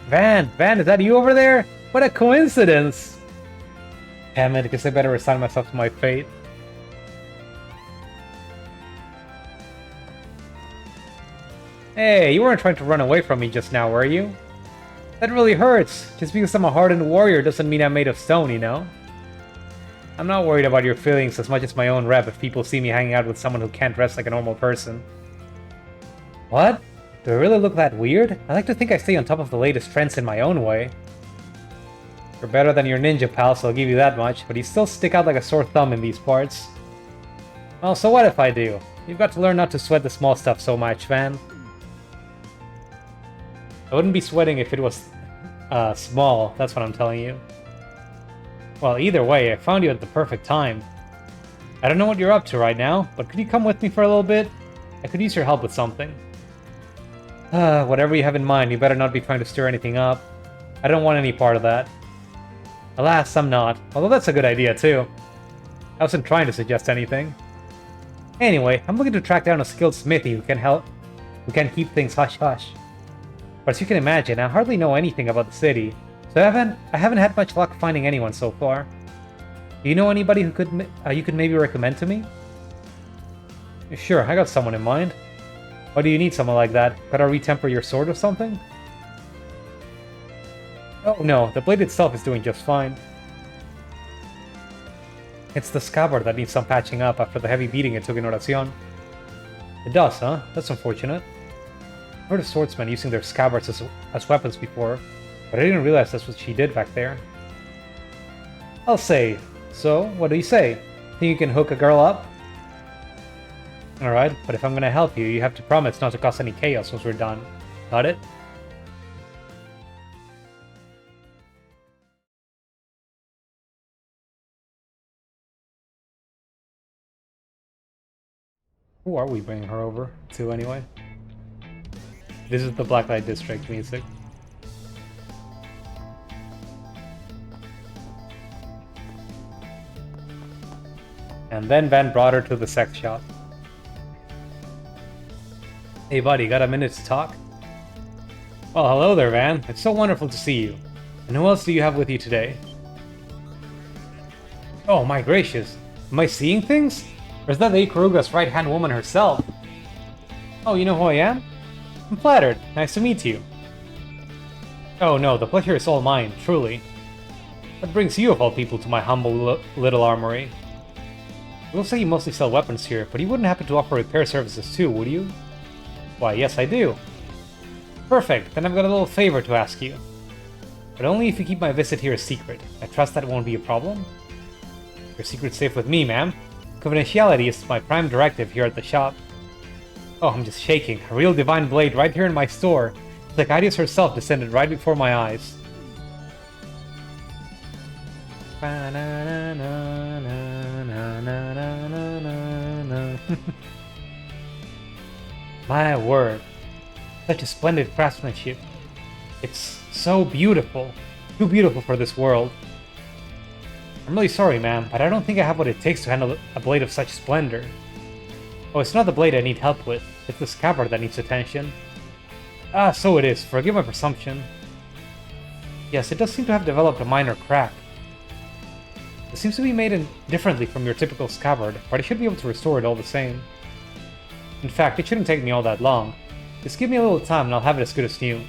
Van, is that you over there? What a coincidence! Damn it, I guess I better resign myself to my fate. Hey, you weren't trying to run away from me just now, were you? That really hurts. Just because I'm a hardened warrior doesn't mean I'm made of stone, you know? I'm not worried about your feelings as much as my own rep if people see me hanging out with someone who can't dress like a normal person. What? Do I really look that weird? I like to think I stay on top of the latest trends in my own way. You're better than your ninja pal, so I'll give you that much, but you still stick out like a sore thumb in these parts. Well, so what if I do? You've got to learn not to sweat the small stuff so much, man. I wouldn't be sweating if it was small, that's what I'm telling you. Well, either way, I found you at the perfect time. I don't know what you're up to right now, but could you come with me for a little bit? I could use your help with something. Whatever you have in mind, you better not be trying to stir anything up. I don't want any part of that. Alas, I'm not. Although that's a good idea, too. I wasn't trying to suggest anything. Anyway, I'm looking to track down a skilled smithy who can keep things hush-hush. But as you can imagine, I hardly know anything about the city, so I haven't had much luck finding anyone so far. Do you know anybody who you could maybe recommend to me? Sure, I got someone in mind. Why do you need someone like that? Gotta retemper your sword or something? Oh no, the blade itself is doing just fine. It's the scabbard that needs some patching up after the heavy beating it took in Oración. It does, huh? That's unfortunate. I've heard of swordsmen using their scabbards as weapons before, but I didn't realize that's what she did back there. I'll say. So, what do you say? Think you can hook a girl up? Alright, but if I'm gonna help you, you have to promise not to cause any chaos once we're done. Got it? Who are we bringing her over to, anyway? This is the Blacklight District music. And then Van brought her to the sex shop. Hey buddy, got a minute to talk? Well, hello there, Van. It's so wonderful to see you. And who else do you have with you today? Oh my gracious. Am I seeing things? Or is that Ikaruga's right-hand woman herself? Oh, you know who I am? I'm flattered. Nice to meet you. Oh no, the pleasure is all mine, truly. What brings you of all people to my humble little armory? It looks like you mostly sell weapons here, but you wouldn't happen to offer repair services too, would you? Why, yes I do. Perfect, then I've got a little favor to ask you. But only if you keep my visit here a secret. I trust that won't be a problem? Your secret's safe with me, ma'am. Confidentiality is my prime directive here at the shop. Oh, I'm just shaking. A real divine blade right here in my store. It's like Ideas herself descended right before my eyes. My word. Such a splendid craftsmanship. It's so beautiful. Too beautiful for this world. I'm really sorry, ma'am, but I don't think I have what it takes to handle a blade of such splendor. Oh, it's not the blade I need help with. It's the scabbard that needs attention. Ah, so it is. Forgive my presumption. Yes, it does seem to have developed a minor crack. It seems to be made differently from your typical scabbard, but I should be able to restore it all the same. In fact, it shouldn't take me all that long. Just give me a little time and I'll have it as good as new.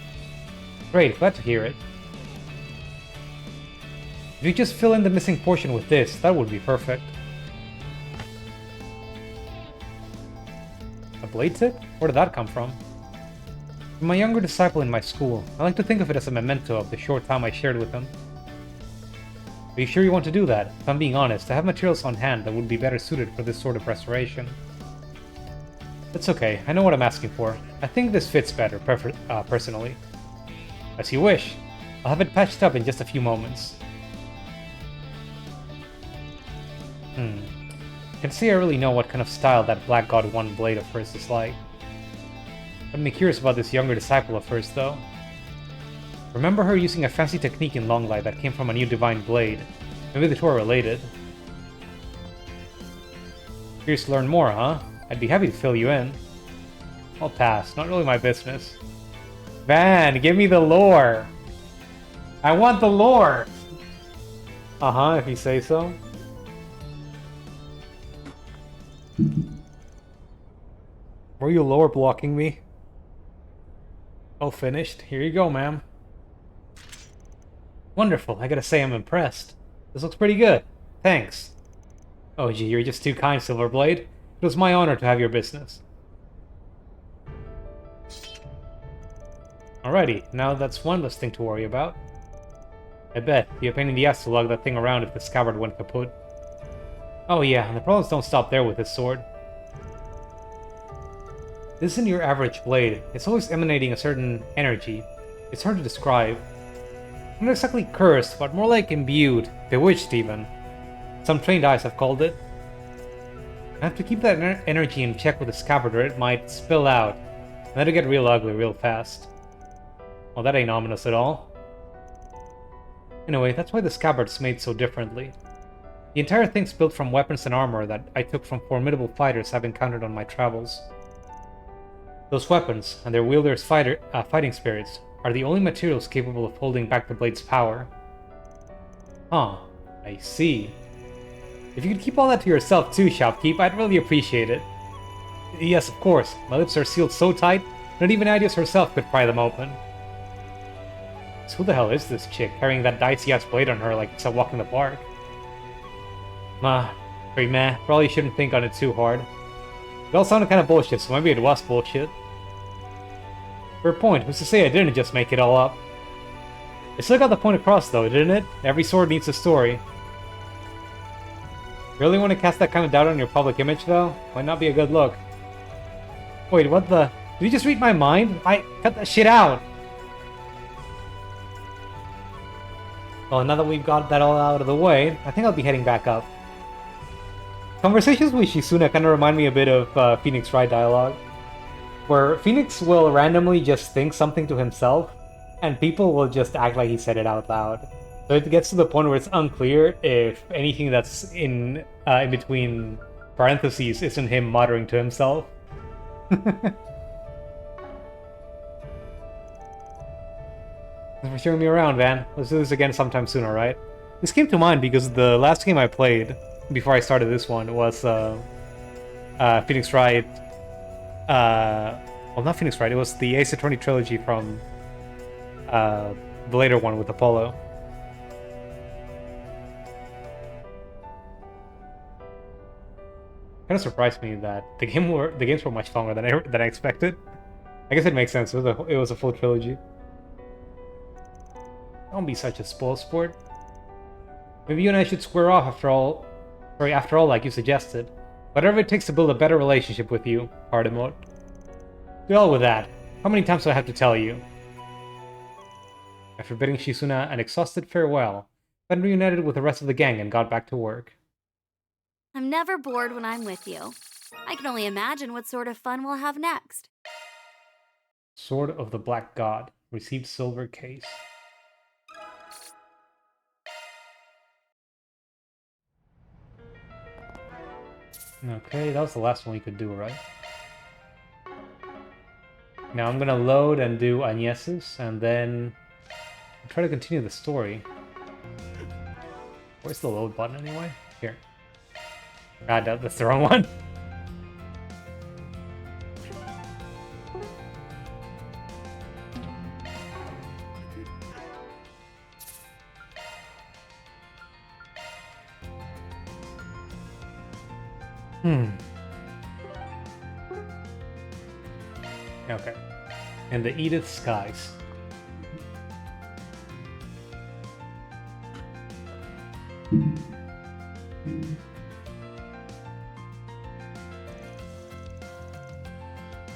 Great, glad to hear it. If you just fill in the missing portion with this, that would be perfect. A blade tip? Where did that come from? From my younger disciple in my school. I like to think of it as a memento of the short time I shared with him. Are you sure you want to do that? If I'm being honest, I have materials on hand that would be better suited for this sort of restoration. It's okay, I know what I'm asking for. I think this fits better, personally. As you wish. I'll have it patched up in just a few moments. I can see I really know what kind of style that Black God 1 blade of hers is like. I'd be curious about this younger disciple of hers, though. Remember her using a fancy technique in Longlight that came from a new divine blade. Maybe the two are related. Curious to learn more, huh? I'd be happy to fill you in. I'll pass, not really my business. Van, give me the lore! I want the lore! Uh-huh, if you say so. Were you lore blocking me? Oh, finished? Here you go, ma'am. Wonderful, I gotta say I'm impressed. This looks pretty good. Thanks. Oh gee, you're just too kind, Silverblade. It was my honor to have your business. Alrighty, now that's one less thing to worry about. I bet. Be a pain in the ass to lug that thing around if the scabbard went kaput. Oh yeah, and the problems don't stop there with this sword. This isn't your average blade. It's always emanating a certain energy. It's hard to describe. Not exactly cursed, but more like imbued, bewitched even. Some trained eyes have called it. I have to keep that energy in check with the scabbard or it might spill out, and that'll get real ugly real fast. Well, that ain't ominous at all. Anyway, that's why the scabbard's made so differently. The entire thing's built from weapons and armor that I took from formidable fighters I've encountered on my travels. Those weapons, and their wielders' fighting spirits, are the only materials capable of holding back the blade's power. Huh, I see. If you could keep all that to yourself too, Shopkeep, I'd really appreciate it. Yes, of course. My lips are sealed so tight, not even Adios herself could pry them open. So who the hell is this chick, carrying that dicey-ass blade on her like it's a walk in the park? Very meh. Probably shouldn't think on it too hard. It all sounded kind of bullshit, so maybe it was bullshit. Fair point. Who's to say I didn't just make it all up? It still got the point across though, didn't it? Every sword needs a story. Really want to cast that kind of doubt on your public image though? Might not be a good look. Wait, what the? Did you just read my mind? Cut that shit out! Well, now that we've got that all out of the way, I think I'll be heading back up. Conversations with Shizuna kind of remind me a bit of Phoenix Wright dialogue, where Phoenix will randomly just think something to himself, and people will just act like he said it out loud. So it gets to the point where it's unclear if anything that's in between parentheses isn't him muttering to himself. Thanks for showing me around, Van. Let's do this again sometime soon, alright? This came to mind because the last game I played, before I started this one, was Phoenix Wright. Well, not Phoenix Wright, it was the Ace Attorney trilogy from the later one with Apollo. Kind of surprised me that the games were much longer than I expected. I guess it makes sense. It was a full trilogy. Don't be such a spoil sport. Maybe you and I should square off after all, like you suggested. Whatever it takes to build a better relationship with you, hard emote. Do all with that. How many times do I have to tell you? After bidding Shizuna an exhausted farewell, Ben reunited with the rest of the gang and got back to work. I'm never bored when I'm with you. I can only imagine what sort of fun we'll have next. Sword of the Black God. Received silver case. Okay, that was the last one we could do, right? Now I'm gonna load and do Agnes's, and then try to continue the story. Where's the load button anyway? Here. God, that's the wrong one. Okay. And the Edith Skies.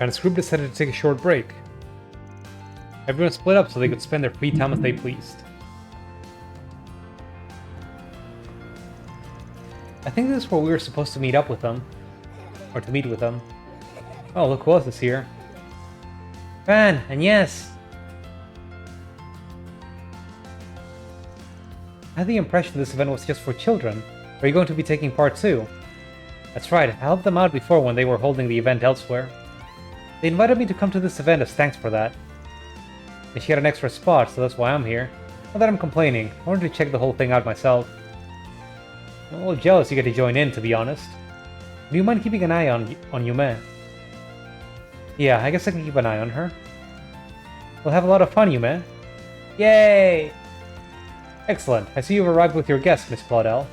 And this group decided to take a short break. Everyone split up so they could spend their free time as they pleased. I think this is where we were supposed to meet up with them. Or to meet with them. Oh, look who else is here. Van, and yes! I had the impression this event was just for children. Are you going to be taking part too? That's right, I helped them out before when they were holding the event elsewhere. They invited me to come to this event as thanks for that. And she had an extra spot, so that's why I'm here. Not that I'm complaining, I wanted to check the whole thing out myself. I'm a little jealous you get to join in, to be honest. Do you mind keeping an eye on Yume? Yeah, I guess I can keep an eye on her. We'll have a lot of fun, Yume. Yay! Excellent. I see you've arrived with your guest, Miss Claudel.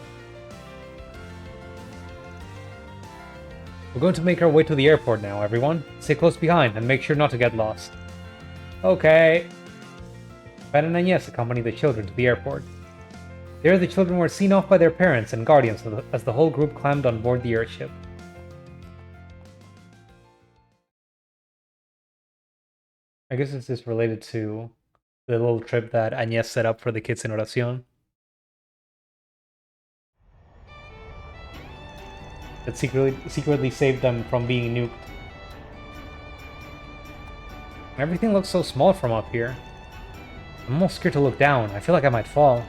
We're going to make our way to the airport now, everyone. Stay close behind and make sure not to get lost. Okay. Ben and Agnes accompany the children to the airport. There, the children were seen off by their parents and guardians as the whole group climbed on board the airship. I guess this is related to the little trip that Agnes set up for the kids in Oración. That secretly saved them from being nuked. Everything looks so small from up here. I'm almost scared to look down. I feel like I might fall.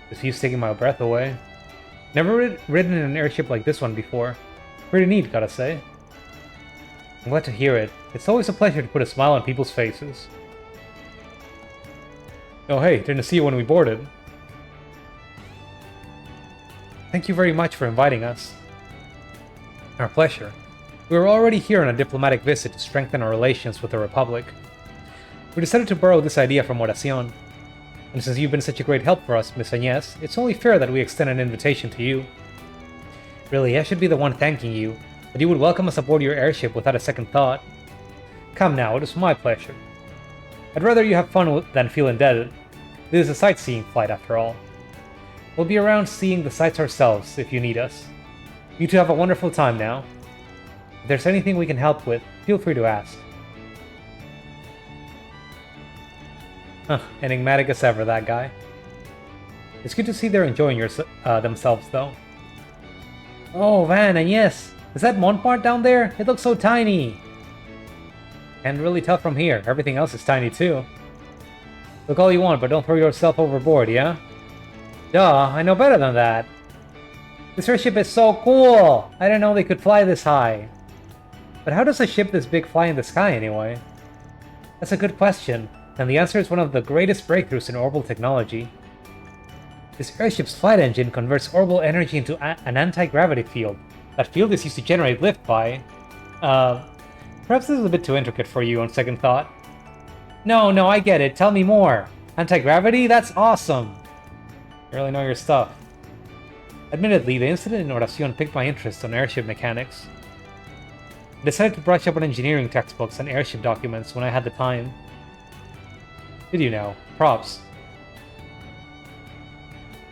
This view's taking my breath away. Never ridden in an airship like this one before. Pretty neat, gotta say. I'm glad to hear it. It's always a pleasure to put a smile on people's faces. Oh hey, didn't see you when we boarded. Thank you very much for inviting us. Our pleasure. We were already here on a diplomatic visit to strengthen our relations with the Republic. We decided to borrow this idea from Oración. And since you've been such a great help for us, Miss Agnes, it's only fair that we extend an invitation to you. Really, I should be the one thanking you, but you would welcome us aboard your airship without a second thought. Come now, it is my pleasure. I'd rather you have fun than feel indebted. This is a sightseeing flight, after all. We'll be around seeing the sights ourselves if you need us. You two have a wonderful time now. If there's anything we can help with, feel free to ask. Enigmatic as ever, that guy. It's good to see they're enjoying themselves, though. Oh, Van, and yes! Is that Montmartre down there? It looks so tiny! Can't really tell from here. Everything else is tiny, too. Look all you want, but don't throw yourself overboard, yeah? Duh, I know better than that. This airship is so cool! I didn't know they could fly this high. But how does a ship this big fly in the sky, anyway? That's a good question. And the answer is one of the greatest breakthroughs in orbital technology. This airship's flight engine converts orbital energy into an anti-gravity field. That field is used to generate lift by... perhaps this is a bit too intricate for you on second thought. No, I get it. Tell me more. Anti-gravity? That's awesome. You really know your stuff. Admittedly, the incident in Oración piqued my interest on airship mechanics. I decided to brush up on engineering textbooks and airship documents when I had the time. Did you know? Props.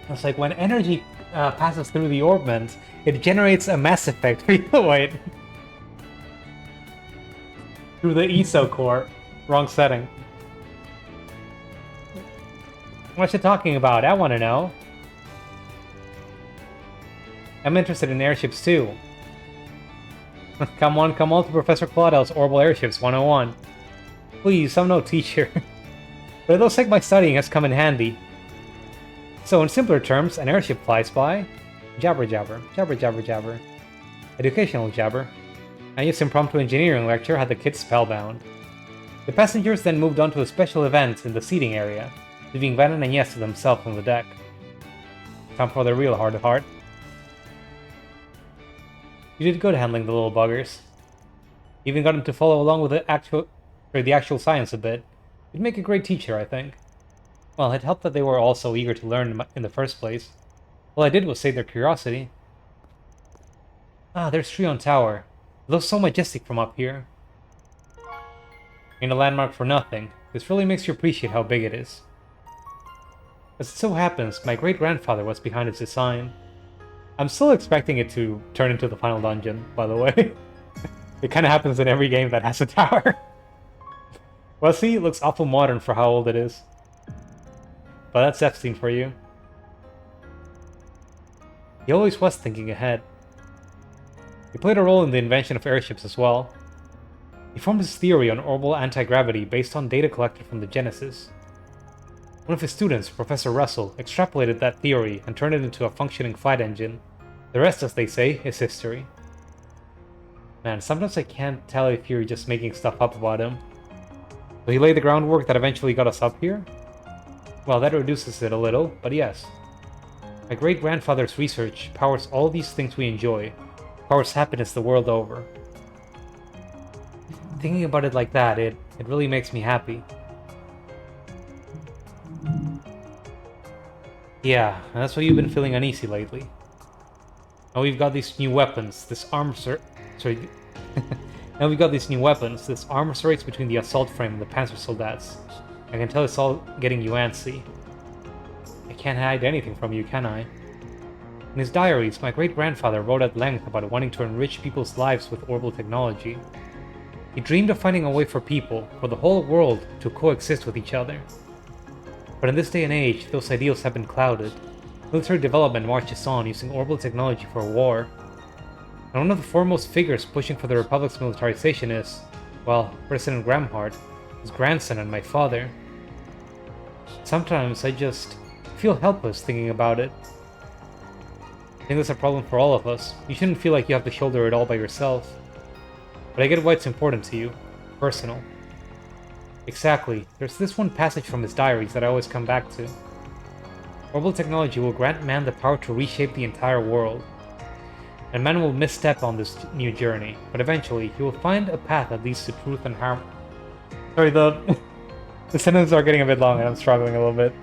It's like when energy passes through the orbment, it generates a mass effect. Wait. Through the ESO core. Wrong setting. What's you talking about? I want to know. I'm interested in airships too. Come on to Professor Claudel's Orbital Airships 101. Please, I'm no teacher. But it looks like my studying has come in handy. So in simpler terms, an airship flies by. Jabber jabber, jabber jabber jabber. Educational jabber. Anya's impromptu engineering lecture had the kids spellbound. The passengers then moved on to a special event in the seating area, leaving Van and Agnes to themselves on the deck. Time for the real heart-to-heart. You did good handling the little buggers. You even got them to follow along with the actual science a bit. You'd make a great teacher, I think. Well, it helped that they were all so eager to learn in the first place. All I did was save their curiosity. Ah, there's Trion Tower. It looks so majestic from up here. Ain't a landmark for nothing. This really makes you appreciate how big it is. As it so happens, my great-grandfather was behind its design. I'm still expecting it to turn into the final dungeon, by the way. It kinda happens in every game that has a tower. Well, see, it looks awful modern for how old it is. But that's Epstein for you. He always was thinking ahead. He played a role in the invention of airships as well. He formed his theory on orbital anti-gravity based on data collected from the Genesis. One of his students, Professor Russell, extrapolated that theory and turned it into a functioning flight engine. The rest, as they say, is history. Man, sometimes I can't tell if you're just making stuff up about him. So he laid the groundwork that eventually got us up here? Well, that reduces it a little, but yes. My great-grandfather's research powers all these things we enjoy. Powers happiness the world over. Thinking about it like that, it really makes me happy. Yeah, and that's why you've been feeling uneasy lately. Now we've got these new weapons, this sorry. Now we've got these new weapons, this arms race between the assault frame and the panzer soldats. I can tell it's all getting you antsy. I can't hide anything from you, can I? In his diaries, my great-grandfather wrote at length about wanting to enrich people's lives with orbital technology. He dreamed of finding a way for people, for the whole world, to coexist with each other. But in this day and age, those ideals have been clouded. Military development marches on using orbital technology for war. And one of the foremost figures pushing for the Republic's militarization is, well, President Gramhart, his grandson and my father. Sometimes I just feel helpless thinking about it. I think that's a problem for all of us. You shouldn't feel like you have to shoulder it all by yourself. But I get why it's important to you. Personal. Exactly. There's this one passage from his diaries that I always come back to. Orbital technology will grant man the power to reshape the entire world. And man will misstep on this new journey, but eventually he will find a path that leads to truth and harmony. Sorry, the sentences are getting a bit long and I'm struggling a little bit.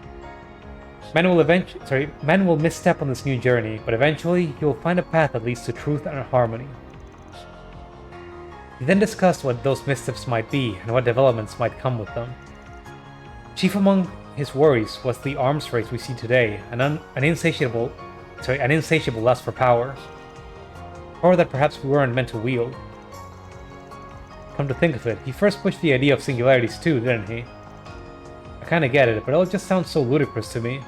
Men will misstep on this new journey, but eventually he will find a path that leads to truth and harmony. He then discussed what those missteps might be and what developments might come with them. Chief among his worries was the arms race we see today, an insatiable lust for power. Power that perhaps we weren't meant to wield. Come to think of it, he first pushed the idea of singularities too, didn't he? I kinda get it, but it all just sounds so ludicrous to me.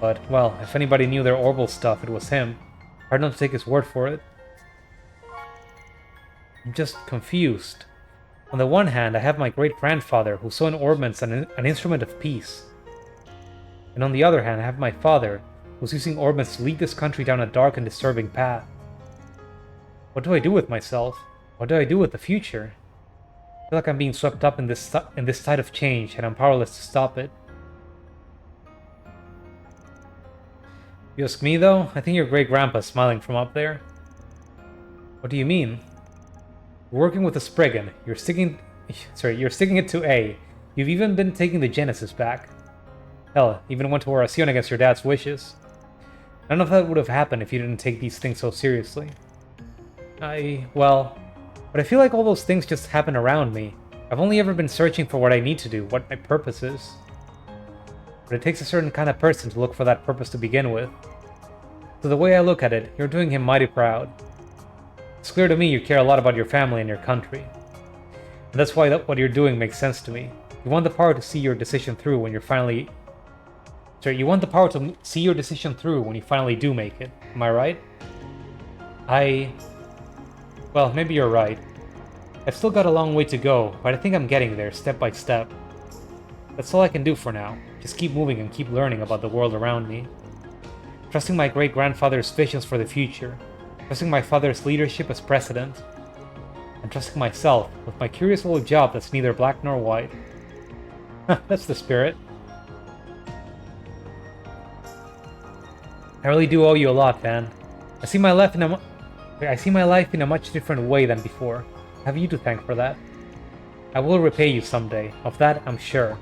But, well, if anybody knew their orbital stuff, it was him. Hard not to take his word for it. I'm just confused. On the one hand, I have my great-grandfather, who saw in orbments an instrument of peace. And on the other hand, I have my father, who's using orbments to lead this country down a dark and disturbing path. What do I do with myself? What do I do with the future? I feel like I'm being swept up in this tide of change, and I'm powerless to stop it. You ask me, though? I think your great-grandpa's smiling from up there. What do you mean? You're working with a Spriggan. You're sticking it to A. You've even been taking the Genesis back. Hell, even went to Oracion against your dad's wishes. None of that would have happened if you didn't take these things so seriously. But I feel like all those things just happen around me. I've only ever been searching for what I need to do, what my purpose is. But it takes a certain kind of person to look for that purpose to begin with. So the way I look at it, you're doing him mighty proud. It's clear to me you care a lot about your family and your country. And that's why what you're doing makes sense to me. You want the power to see your decision through when you finally do make it. Am I right? Well, maybe you're right. I've still got a long way to go, but I think I'm getting there, step by step. That's all I can do for now. Just keep moving and keep learning about the world around me. Trusting my great-grandfather's visions for the future. Trusting my father's leadership as president. And trusting myself with my curious little job that's neither black nor white. That's the spirit. I really do owe you a lot, man. I see my life in a much different way than before. I have you to thank for that. I will repay you someday. Of that, I'm sure.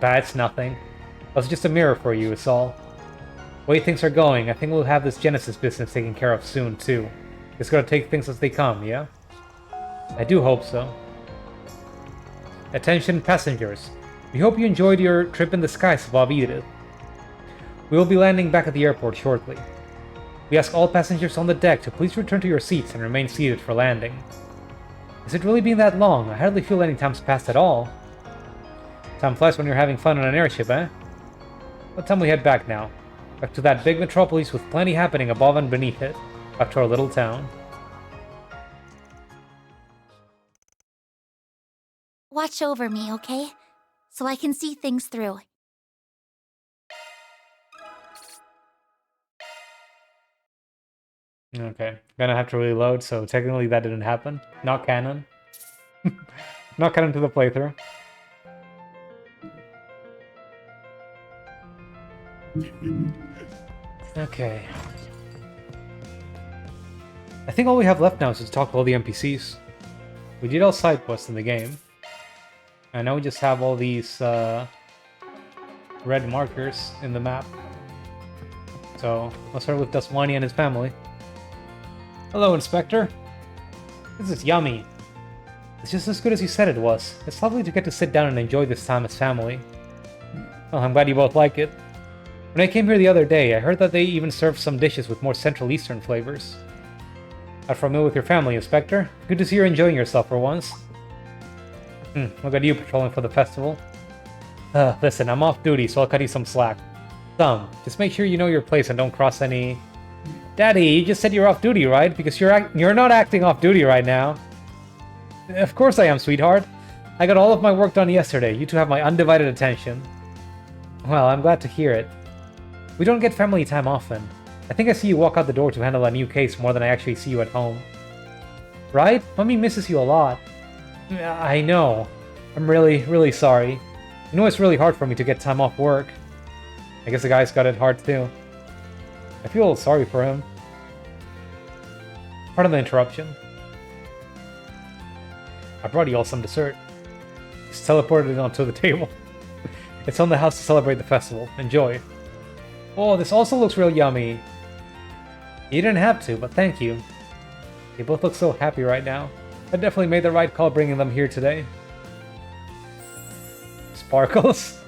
Bah, it's nothing. I was just a mirror for you, is all. The way things are going, I think we'll have this Genesis business taken care of soon, too. Just gotta take things as they come, yeah? I do hope so. Attention passengers. We hope you enjoyed your trip in the skies above Edith. We will be landing back at the airport shortly. We ask all passengers on the deck to please return to your seats and remain seated for landing. Has it really been that long? I hardly feel any time's passed at all. Time flies when you're having fun on an airship, eh? What time we head back now? Back to that big metropolis with plenty happening above and beneath it. Back to our little town. Watch over me, okay? So I can see things through. Okay, gonna have to reload, so technically that didn't happen. Not canon. Not canon to the playthrough. Okay. I think all we have left now is to talk to all the NPCs. We did all side quests in the game. And now we just have all these red markers in the map. So, let's start with Daswani and his family. Hello, Inspector. This is yummy. It's just as good as you said it was. It's lovely to get to sit down and enjoy this time as family. Well, I'm glad you both like it. When I came here the other day, I heard that they even served some dishes with more Central Eastern flavors. Out for a meal with your family, Inspector? Good to see you're enjoying yourself for once. Look at you patrolling for the festival. Listen, I'm off duty, so I'll cut you some slack. Just make sure you know your place and don't cross any... Daddy, you just said you're off duty, right? Because you're not acting off duty right now. Of course I am, sweetheart. I got all of my work done yesterday. You two have my undivided attention. Well, I'm glad to hear it. We don't get family time often. I think I see you walk out the door to handle a new case more than I actually see you at home. Right? Mommy misses you a lot. I know. I'm really, really sorry. You know it's really hard for me to get time off work. I guess the guy's got it hard too. I feel sorry for him. Pardon the interruption. I brought you all some dessert. Just teleported it onto the table. It's on the house to celebrate the festival. Enjoy. Oh, this also looks real yummy. You didn't have to, but thank you. They both look so happy right now. I definitely made the right call bringing them here today. Sparkles?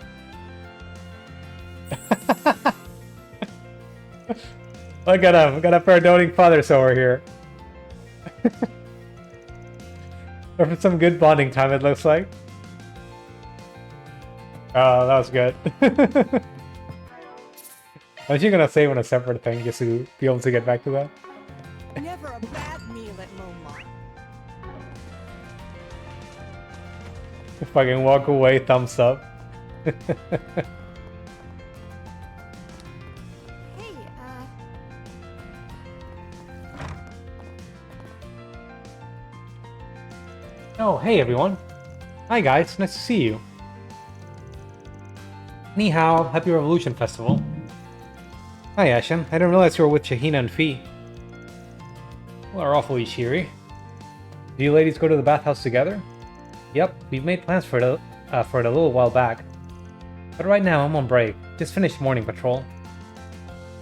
Look at him. We got a pair of doting fathers over here. Or for some good bonding time, it looks like. Oh, that was good. Aren't you gonna save on a separate thing just to be able to get back to that? Never a bad meal at Momar. Fucking walk away, thumbs up. Hey, Oh, hey everyone. Hi guys, nice to see you. Ni hao, happy Revolution Festival. Hi Ashen, I didn't realize you were with Shahina and Fee. Well, are awfully cheery. Do you ladies go to the bathhouse together? Yep, we've made plans for it a little while back. But right now I'm on break, just finished morning patrol.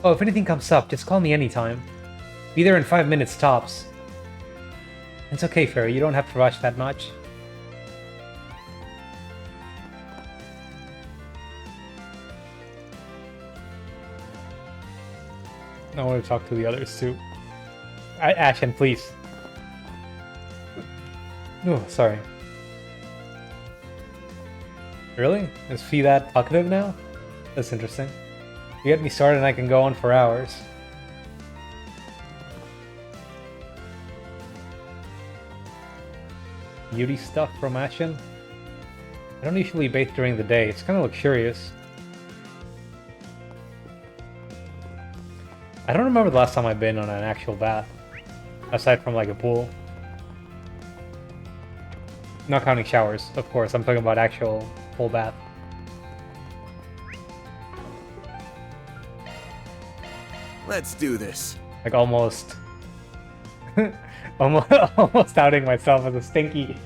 Oh, if anything comes up, just call me anytime. Be there in 5 minutes tops. It's okay, Fairy, you don't have to rush that much. I want to talk to the others too. Ashen, please. Oh, sorry. Really? Is Fee that talkative now? That's interesting. You get me started and I can go on for hours. Beauty stuff from Ashen? I don't usually bathe during the day. It's kind of luxurious. I don't remember the last time I've been on an actual bath. Aside from like a pool. Not counting showers, of course. I'm talking about actual full bath. Let's do this. Like almost... almost outing myself as a stinky...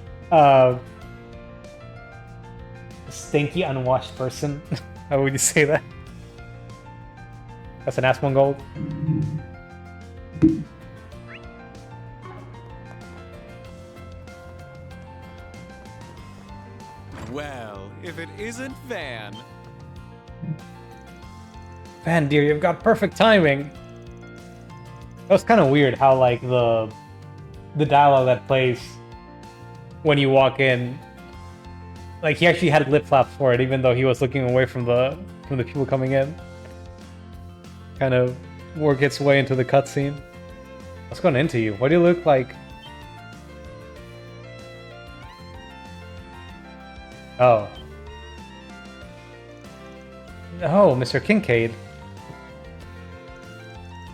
stinky, unwashed person. How would you say that? That's an Asmongold. Well, if it isn't Van. Van, dear, you've got perfect timing. That was kind of weird how, like, the dialogue that plays when you walk in, like, he actually had lip flaps for it, even though he was looking away from the people coming in. Kind of work its way into the cutscene. What's going into you? What do you look like? Oh. Oh, Mr. Kincaid.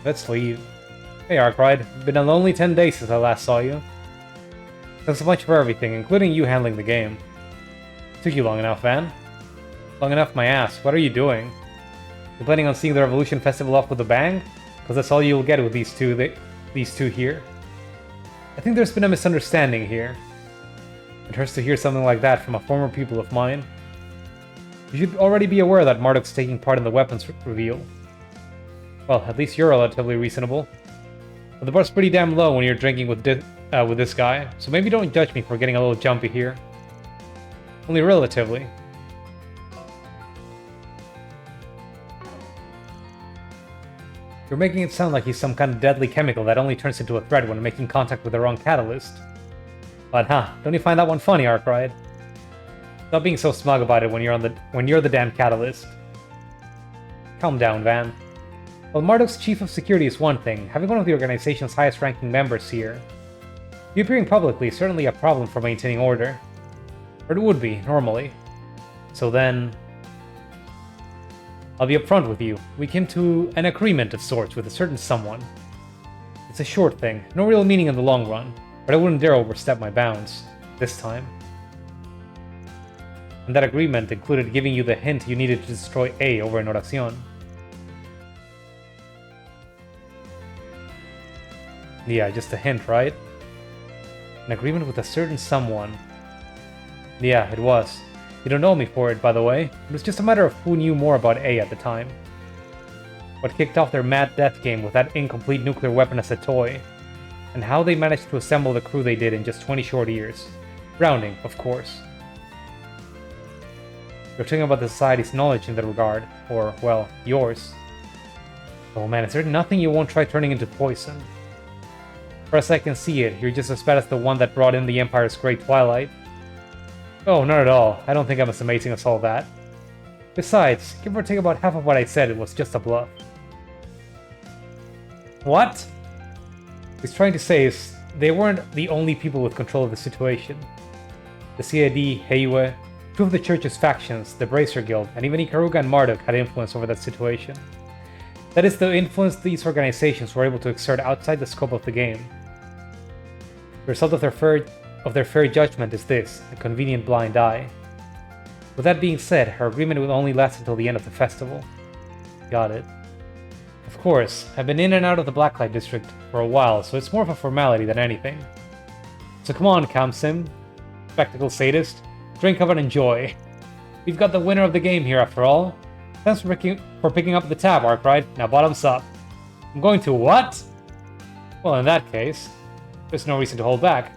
Let's leave. Hey, Arkwright. Been a lonely 10 days since I last saw you. Thanks so much for everything, including you handling the game. Took you long enough, Van. Long enough, my ass. What are you doing? You planning on seeing the Revolution Festival off with a bang? Because that's all you'll get with these two here. I think there's been a misunderstanding here. It hurts to hear something like that from a former pupil of mine. You should already be aware that Marduk's taking part in the weapons reveal. Well, at least you're relatively reasonable. But the bar's pretty damn low when you're drinking with this guy, so maybe don't judge me for getting a little jumpy here. Only relatively. You're making it sound like he's some kind of deadly chemical that only turns into a threat when making contact with the wrong catalyst. But don't you find that one funny, Arkwright? Stop being so smug about it when you're the damn catalyst. Calm down, Van. Well, Marduk's chief of security is one thing. Having one of the organization's highest-ranking members here, you appearing publicly is certainly a problem for maintaining order. Or it would be, normally. So then, I'll be upfront with you. We came to an agreement of sorts with a certain someone. It's a short thing, no real meaning in the long run, but I wouldn't dare overstep my bounds. This time. And that agreement included giving you the hint you needed to destroy A over in Oración. Yeah, just a hint, right? An agreement with a certain someone. Yeah, it was. You don't know me for it, by the way. It was just a matter of who knew more about A at the time. What kicked off their mad death game with that incomplete nuclear weapon as a toy. And how they managed to assemble the crew they did in just 20 short years. Rounding, of course. You're talking about the society's knowledge in that regard. Or, well, yours. Oh man, is there nothing you won't try turning into poison? For as I can see it, you're just as bad as the one that brought in the Empire's Great Twilight. Oh, not at all. I don't think I'm as amazing as all that. Besides, give or take about half of what I said, it was just a bluff. What? What he's trying to say is, they weren't the only people with control of the situation. The CID, Heiwe, two of the church's factions, the Bracer Guild, and even Ikaruga and Marduk had influence over that situation. That is, the influence these organizations were able to exert outside the scope of the game. The result of their fair judgment is this, a convenient blind eye. With that being said, her agreement will only last until the end of the festival. Got it. Of course, I've been in and out of the Blacklight District for a while, so it's more of a formality than anything. So come on, Kamsim, spectacle sadist, drink up and enjoy. We've got the winner of the game here after all. Thanks for picking up the tab, Arkwright. Now bottoms up. I'm going to what? Well, in that case, there's no reason to hold back.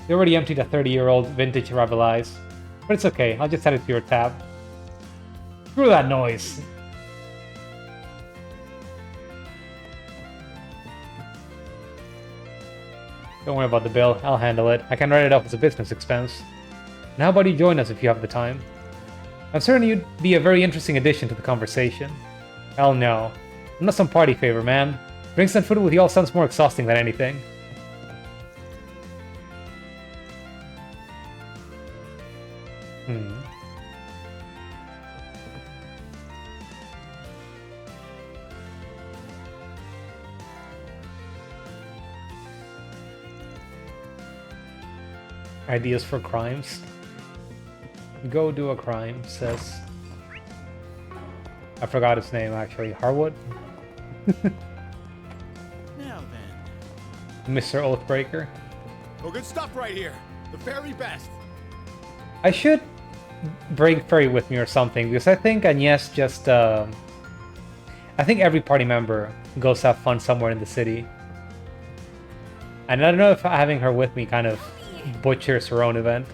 They already emptied a 30-year-old vintage Ravelize. But it's okay, I'll just add it to your tab. Screw that noise! Don't worry about the bill, I'll handle it. I can write it off as a business expense. And how about you join us if you have the time? I'm certain you'd be a very interesting addition to the conversation. Hell no. I'm not some party favor, man. Drinks and food with y'all sounds more exhausting than anything. Ideas for crimes? Go do a crime, says... I forgot his name, actually. Harwood? Now then. Mr. Oathbreaker. Oh, good stuff right here. The very best. I should bring Ferry with me or something, because I think Agnes just... I think every party member goes have fun somewhere in the city. And I don't know if having her with me kind of butchers her own event.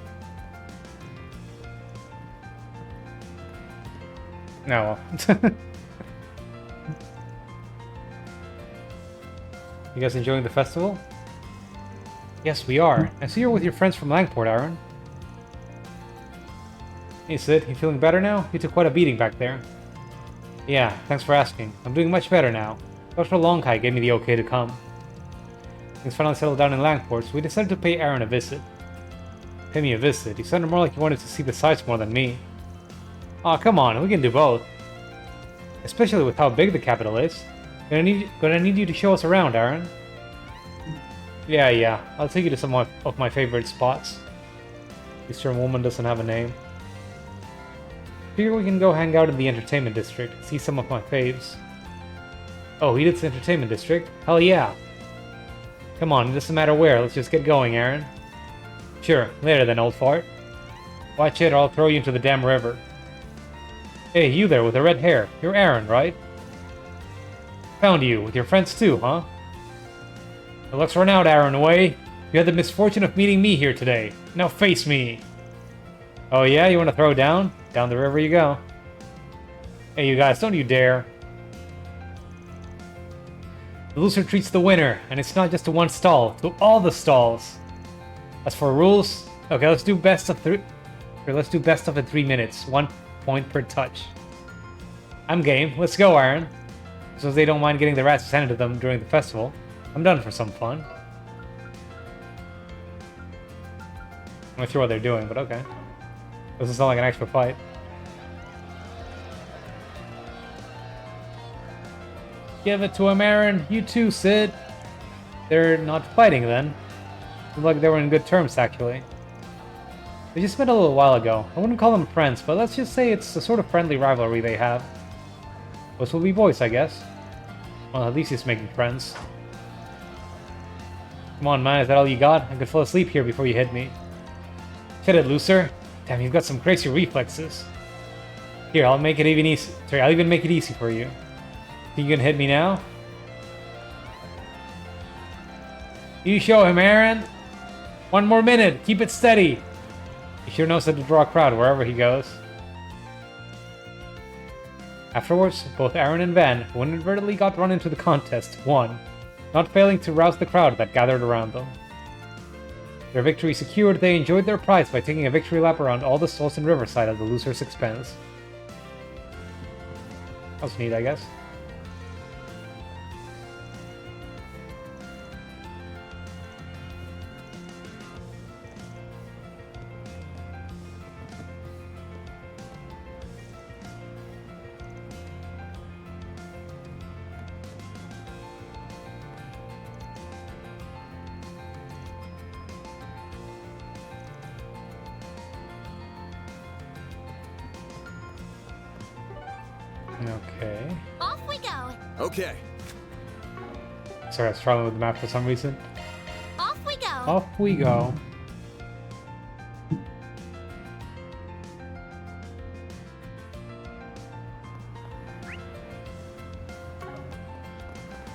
No, well. You guys enjoying the festival? Yes, we are. I see you're with your friends from Langport, Aaron. Hey Sid, you feeling better now? You took quite a beating back there. Yeah, thanks for asking. I'm doing much better now. Dr. Longhai gave me the okay to come. Things finally settled down in Langport, so we decided to pay Aaron a visit. Pay me a visit? You sounded more like you wanted to see the sights more than me. Aw, come on, we can do both. Especially with how big the capital is. Gonna need you to show us around, Aaron. Yeah, I'll take you to some of my favorite spots. This certain woman doesn't have a name. Figure we can go hang out in the entertainment district, see some of my faves. Oh, Edith's entertainment district? Hell yeah! Come on, it doesn't matter where, let's just get going, Aaron. Sure, later then, old fart. Watch it or I'll throw you into the damn river. Hey, you there with the red hair. You're Aaron, right? Found you, with your friends too, huh? Well, let's run out, Aaron, away. You had the misfortune of meeting me here today. Now face me. Oh yeah, you want to throw down? Down the river you go. Hey, you guys, don't you dare. The loser treats the winner, and it's not just to one stall, to all the stalls. As for rules, okay, let's do best of three. Here, let's do best of in 3 minutes. 1 point per touch. I'm game. Let's go, Aaron. So they don't mind getting their asses handed to them during the festival. I'm done for some fun. I'm not sure what they're doing, but okay. Doesn't sound like an actual fight. Give it to him, Aaron. You too, Sid. They're not fighting then. Looked like they were in good terms, actually. They just met a little while ago. I wouldn't call them friends, but let's just say it's the sort of friendly rivalry they have. Those will be boys, I guess. Well, at least he's making friends. Come on, man, is that all you got? I could fall asleep here before you hit me. Hit it, loser. Damn, you've got some crazy reflexes. Here, I'll make it even easy. Sorry, I'll even make it easy for you. Think you can hit me now? You show him, Aaron. 1 more minute. Keep it steady. He sure knows how to draw a crowd wherever he goes. Afterwards, both Aaron and Van, who inadvertently got run into the contest, won, not failing to rouse the crowd that gathered around them. Their victory secured, they enjoyed their prize by taking a victory lap around all the stalls in Riverside at the loser's expense. That was neat, I guess. Okay. Off we go. Okay. Sorry, I was struggling with the map for some reason. Off we go. Off we go.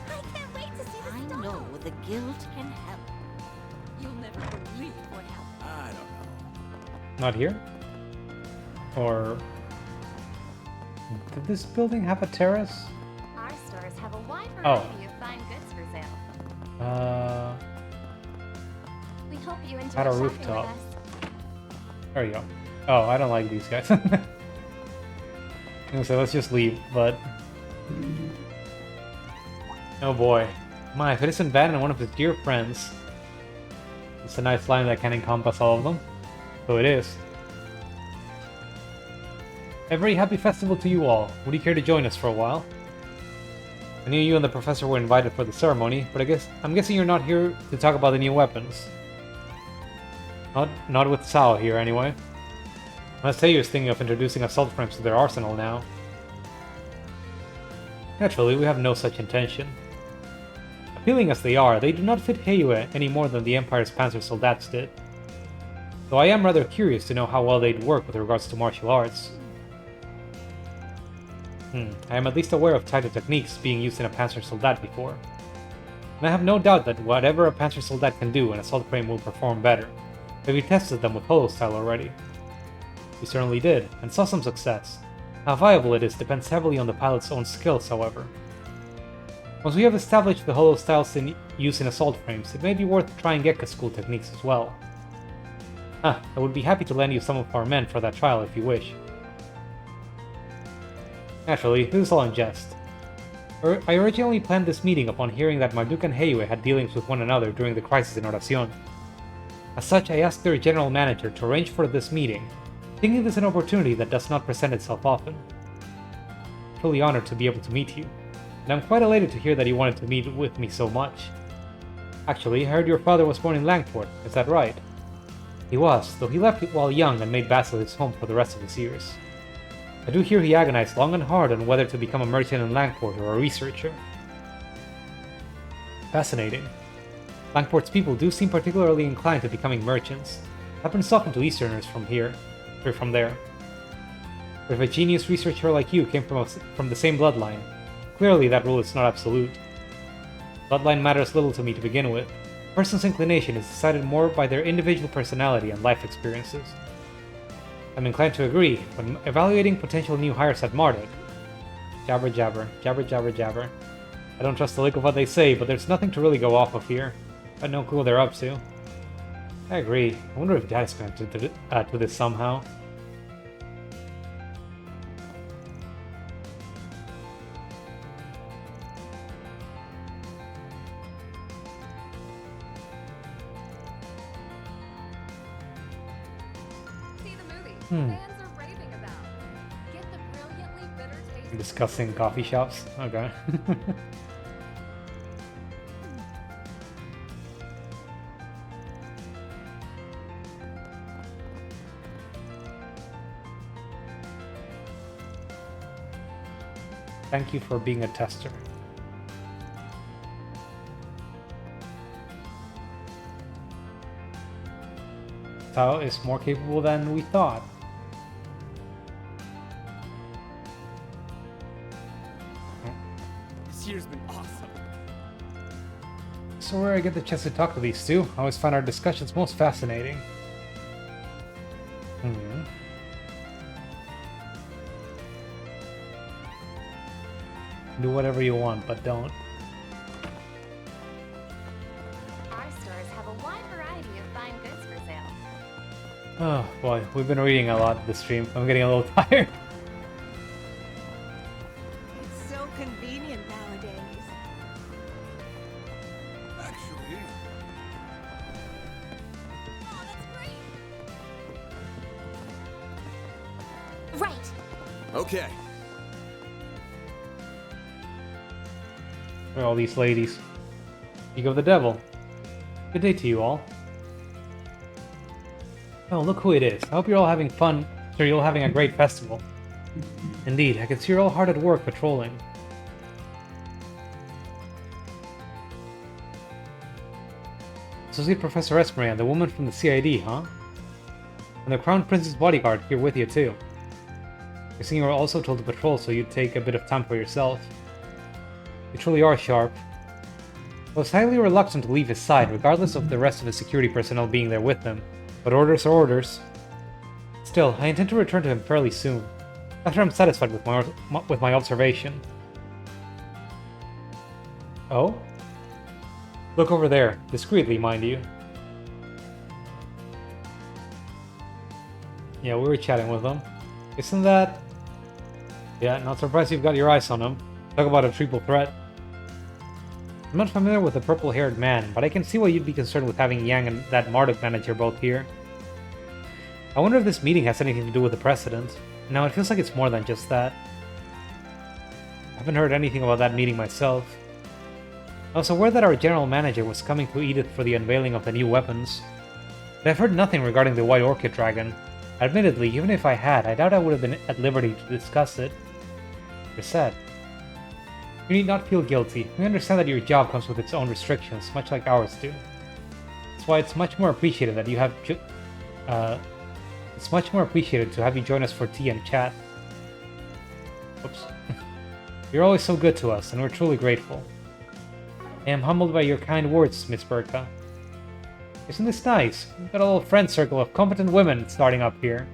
I can't wait to see the I stall. know the guild can help. You'll never believe what happened. I don't know. Not here? Or... Did this building have a terrace? Our stores have a wide Oh. variety of fine goods for sale. We hope you enjoy At a shopping rooftop. with us. There you go. Oh, I don't like these guys. So let's just leave, but... Oh boy. My, if it isn't Van and one of his dear friends. It's a nice line that can encompass all of them. So it is. A very happy festival to you all. Would you care to join us for a while? I knew you and the professor were invited for the ceremony, but I'm guessing you're not here to talk about the new weapons. Not with Sao here, anyway. Anastasia is thinking of introducing assault frames to their arsenal now. Naturally, we have no such intention. Appealing as they are, they do not fit Heiyue any more than the Empire's Panzer Soldats did. Though I am rather curious to know how well they'd work with regards to martial arts. I am at least aware of tighter techniques being used in a Panzer Soldat before. And I have no doubt that whatever a Panzer Soldat can do, an assault frame will perform better. We tested them with Holostyle already. We certainly did, and saw some success. How viable it is depends heavily on the pilot's own skills, however. Once we have established the Holostyles in use in assault frames, it may be worth trying Gekka school techniques as well. I would be happy to lend you some of our men for that trial if you wish. Naturally, this is all in jest. I originally planned this meeting upon hearing that Marduk and Heiyue had dealings with one another during the crisis in Oracion. As such, I asked their general manager to arrange for this meeting, thinking this an opportunity that does not present itself often. I'm truly honored to be able to meet you, and I'm quite elated to hear that you wanted to meet with me so much. Actually, I heard your father was born in Langport, is that right? He was, though he left while young and made Basel his home for the rest of his years. I do hear he agonized long and hard on whether to become a merchant in Langport or a researcher. Fascinating. Langport's people do seem particularly inclined to becoming merchants. I've been talking to Easterners from there. But if a genius researcher like you came from the same bloodline, clearly that rule is not absolute. Bloodline matters little to me to begin with. A person's inclination is decided more by their individual personality and life experiences. I'm inclined to agree when evaluating potential new hires at Marduk. Jabber jabber, jabber jabber jabber. I don't trust a lick of what they say, but there's nothing to really go off of here. I have no clue what they're up to. I agree. I wonder if Dad is connected to this somehow. See the movie. Hmm. Fans are raving about. Get the brilliantly bitter taste. Discussing coffee shops? Okay. Thank you for being a tester. Tao is more capable than we thought. This year's been awesome. So where I get the chance to talk to these two, I always find our discussions most fascinating. Do whatever you want, but don't. Our stores have a wide variety of fine goods for sale. Oh boy, we've been reading a lot this stream. I'm getting a little tired. It's so convenient nowadays. Actually, Oh, that's great. Right. Okay. Where are all these ladies? Speak of the devil. Good day to you all. Oh, look who it is. I hope you're all having fun. Sure, you're all having a great festival. Indeed, I can see you're all hard at work patrolling. Associate Professor Esmeralda, the woman from the CID, huh? And the Crown Prince's bodyguard here with you too. Guessing you were also told to patrol so you'd take a bit of time for yourself. You truly are sharp. I was highly reluctant to leave his side, regardless of the rest of his security personnel being there with them, but orders are orders. Still, I intend to return to him fairly soon, after I'm satisfied with my observation. Oh? Look over there, discreetly, mind you. Yeah, we were chatting with him. Isn't that... Yeah, not surprised you've got your eyes on him. Talk about a triple threat. I'm not familiar with the purple-haired man, but I can see why you'd be concerned with having Yang and that Marduk manager both here. I wonder if this meeting has anything to do with the precedent. Now, it feels like it's more than just that. I haven't heard anything about that meeting myself. I was aware that our general manager was coming to Edith for the unveiling of the new weapons, but I've heard nothing regarding the White Orchid Dragon. Admittedly, even if I had, I doubt I would have been at liberty to discuss it. You're sad. You need not feel guilty. We understand that your job comes with its own restrictions, much like ours do. That's why it's much more appreciated that you have it's much more appreciated to have you join us for tea and chat. Oops. You're always so good to us, and we're truly grateful. I am humbled by your kind words, Miss Burka. Isn't this nice? We've got a little friend circle of competent women starting up here.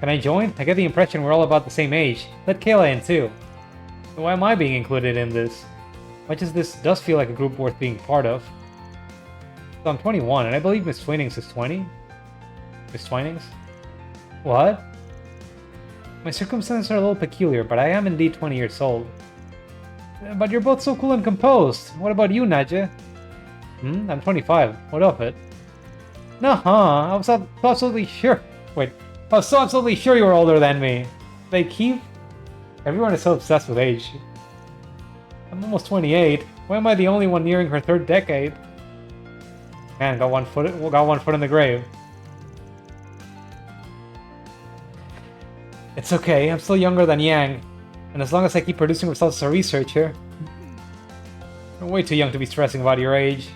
Can I join? I get the impression we're all about the same age. Let Kayla in too. Why am I being included in this? Much as this does feel like a group worth being part of. So I'm 21, and I believe Miss Twinings is 20? Miss Twinings? What? My circumstances are a little peculiar, but I am indeed 20 years old. But you're both so cool and composed. What about you, Nadja? I'm 25. What of it? Nuh-huh, I was absolutely sure. Wait, I was so absolutely sure you were older than me. They keep... Everyone is so obsessed with age. I'm almost 28. Why am I the only one nearing her third decade? Man, got one foot in the grave. It's okay, I'm still younger than Yang. And as long as I keep producing results as a researcher... You're way too young to be stressing about your age.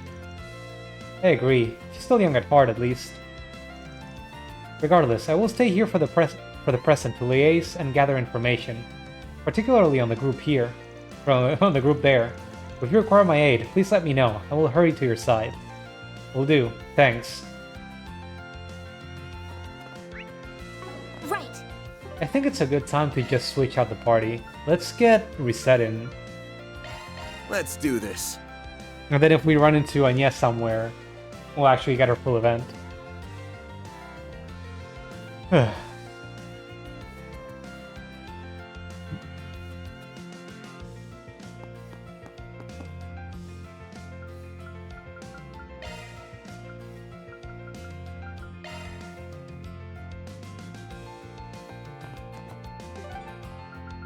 I agree. She's still young at heart, at least. Regardless, I will stay here for the for the present to liaise and gather information, particularly on the group here, on the group there. If you require my aid, please let me know. I will hurry to your side. Will do. Thanks. Right. I think it's a good time to just switch out the party. Let's get Reset in. Let's do this. And then if we run into Agnes somewhere, we'll actually get our full event.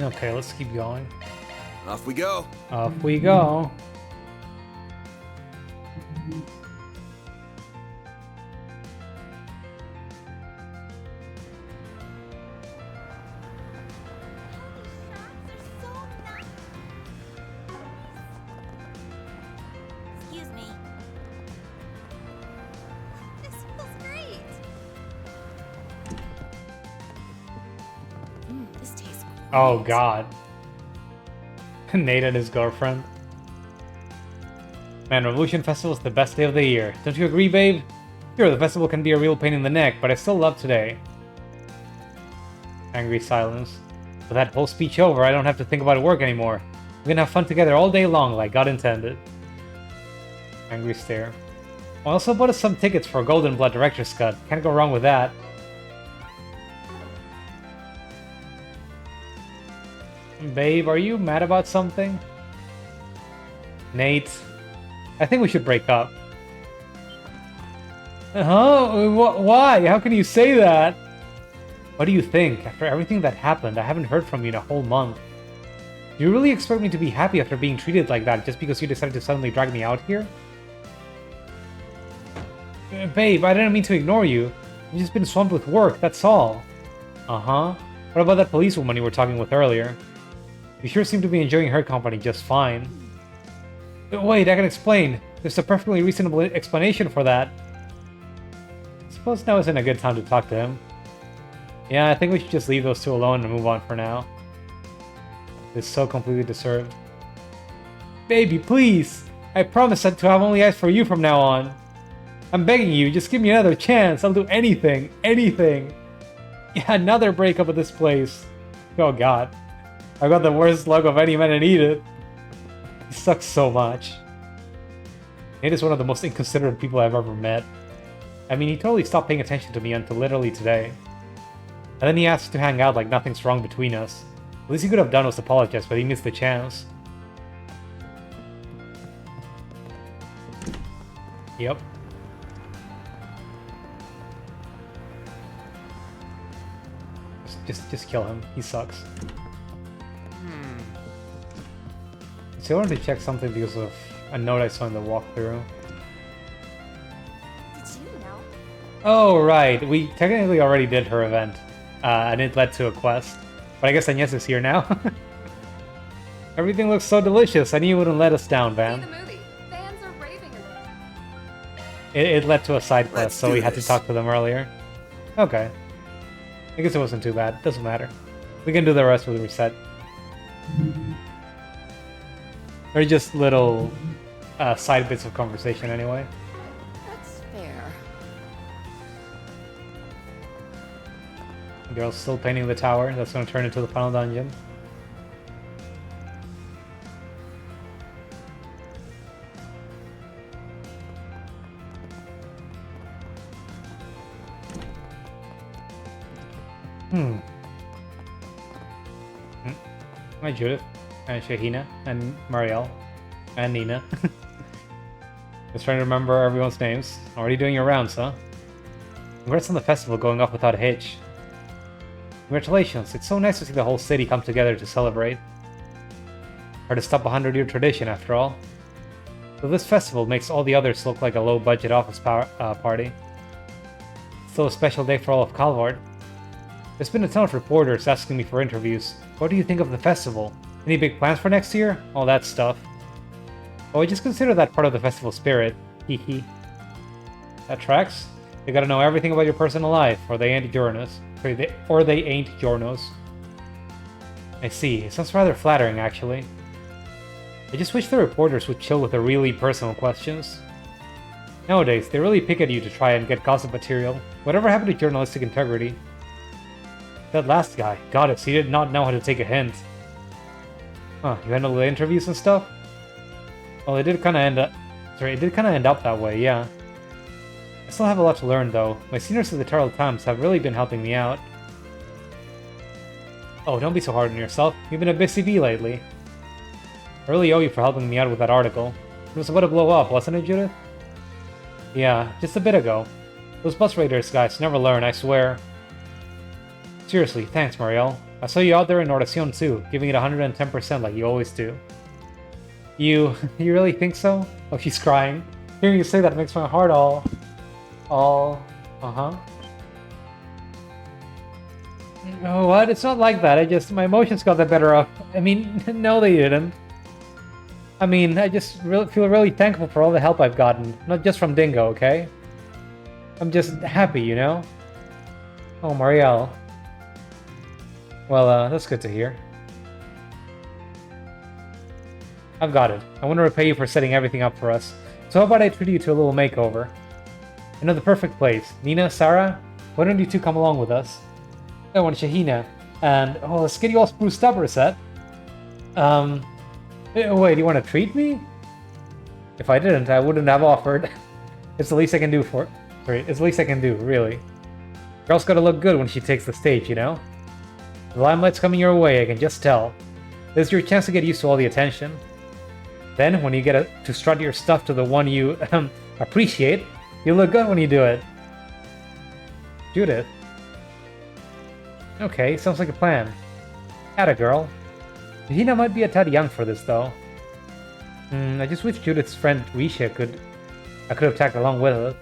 Okay, let's keep going. Off we go. Off we go. Excuse me. This feels great. This tastes great. Oh god. Nate and his girlfriend. Man, Revolution Festival is the best day of the year. Don't you agree, babe? Sure, the festival can be a real pain in the neck, but I still love today. Angry silence. With that whole speech over, I don't have to think about work anymore. We're gonna have fun together all day long, like God intended. Angry stare. I also bought us some tickets for Golden Blood Director's Cut. Can't go wrong with that. Babe, are you mad about something? Nate, I think we should break up. Huh? Why? How can you say that? What do you think? After everything that happened, I haven't heard from you in a whole month. Do you really expect me to be happy after being treated like that just because you decided to suddenly drag me out here? Babe, I didn't mean to ignore you. I've just been swamped with work, that's all. Uh-huh. What about that policewoman you were talking with earlier? You sure seem to be enjoying her company just fine. Wait, I can explain. There's a perfectly reasonable explanation for that. I suppose now isn't a good time to talk to him. Yeah, I think we should just leave those two alone and move on for now. It's so completely deserved. Baby, please! I promise to have only eyes for you from now on. I'm begging you, just give me another chance. I'll do anything. Anything. Yeah, another breakup at this place. Oh god. I got the worst luck of any man in Edith. He sucks so much. Nate is one of the most inconsiderate people I've ever met. I mean, he totally stopped paying attention to me until literally today. And then he asked to hang out like nothing's wrong between us. The least he could have done was apologize, but he missed the chance. Yep. Just kill him. He sucks. So I wanted to check something because of a note I saw in the walkthrough. Did you know? Oh, right. We technically already did her event. And it led to a quest. But I guess Agnes is here now. Everything looks so delicious. I knew you wouldn't let us down, See Van. the movie. Fans are raving about It led to a side quest, Let's so do we had to this. talk to them earlier. Okay. I guess it wasn't too bad. Doesn't matter. We can do the rest with Reset. They're just little side bits of conversation anyway. That's fair. Girl's still painting the tower. That's going to turn into the final dungeon. Hi, Judith. And Shahina. And Marielle. And Nina. Just trying to remember everyone's names. Already doing your rounds, huh? Congrats on the festival going off without a hitch. Congratulations. It's so nice to see the whole city come together to celebrate. Hard to stop a 100-year tradition, after all. So this festival makes all the others look like a low-budget office party. Still a special day for all of Calvard. There's been a ton of reporters asking me for interviews. What do you think of the festival? Any big plans for next year? All that stuff. Oh, I just consider that part of the festival spirit. Hee. That tracks. They gotta know everything about your personal life, or they ain't join us. Sorry, or they ain't Giornos. I see. It sounds rather flattering, actually. I just wish the reporters would chill with the really personal questions. Nowadays, they really pick at you to try and get gossip material. Whatever happened to journalistic integrity? That last guy, goddess, he did not know how to take a hint. Huh, you handled the interviews and stuff? Well, it did kind of end up... Sorry, it did kind of end up that way, yeah. I still have a lot to learn, though. My seniors at the Herald Times have really been helping me out. Oh, don't be so hard on yourself. You've been a busy bee lately. I really owe you for helping me out with that article. It was about to blow up, wasn't it, Judith? Yeah, just a bit ago. Those bus raiders guys never learn, I swear. Seriously, thanks, Marielle. I saw you out there in Nordacion too, giving it 110% like you always do. You really think so? Oh, she's crying. Hearing you say that makes my heart all... uh-huh. Oh, what? It's not like that. My emotions got the better of... I mean, no they didn't. I mean, I just feel really thankful for all the help I've gotten. Not just from Dingo, okay? I'm just happy, you know? Oh, Marielle. Well, that's good to hear. I've got it. I want to repay you for setting everything up for us. So how about I treat you to a little makeover? I know the perfect place. Nina, Sarah, why don't you two come along with us? Oh, and Shahina. And, oh, let's get you all spruced up, Reset. Wait, do you want to treat me? If I didn't, I wouldn't have offered. It's the least I can do it's the least I can do, really. Girl's gotta look good when she takes the stage, you know? The limelight's coming your way, I can just tell. This is your chance to get used to all the attention. Then, when you get to strut your stuff to the one you appreciate, you look good when you do it. Judith. Okay, sounds like a plan. Atta girl. Hina might be a tad young for this, though. I just wish Judith's friend Risha I could have tagged along with her.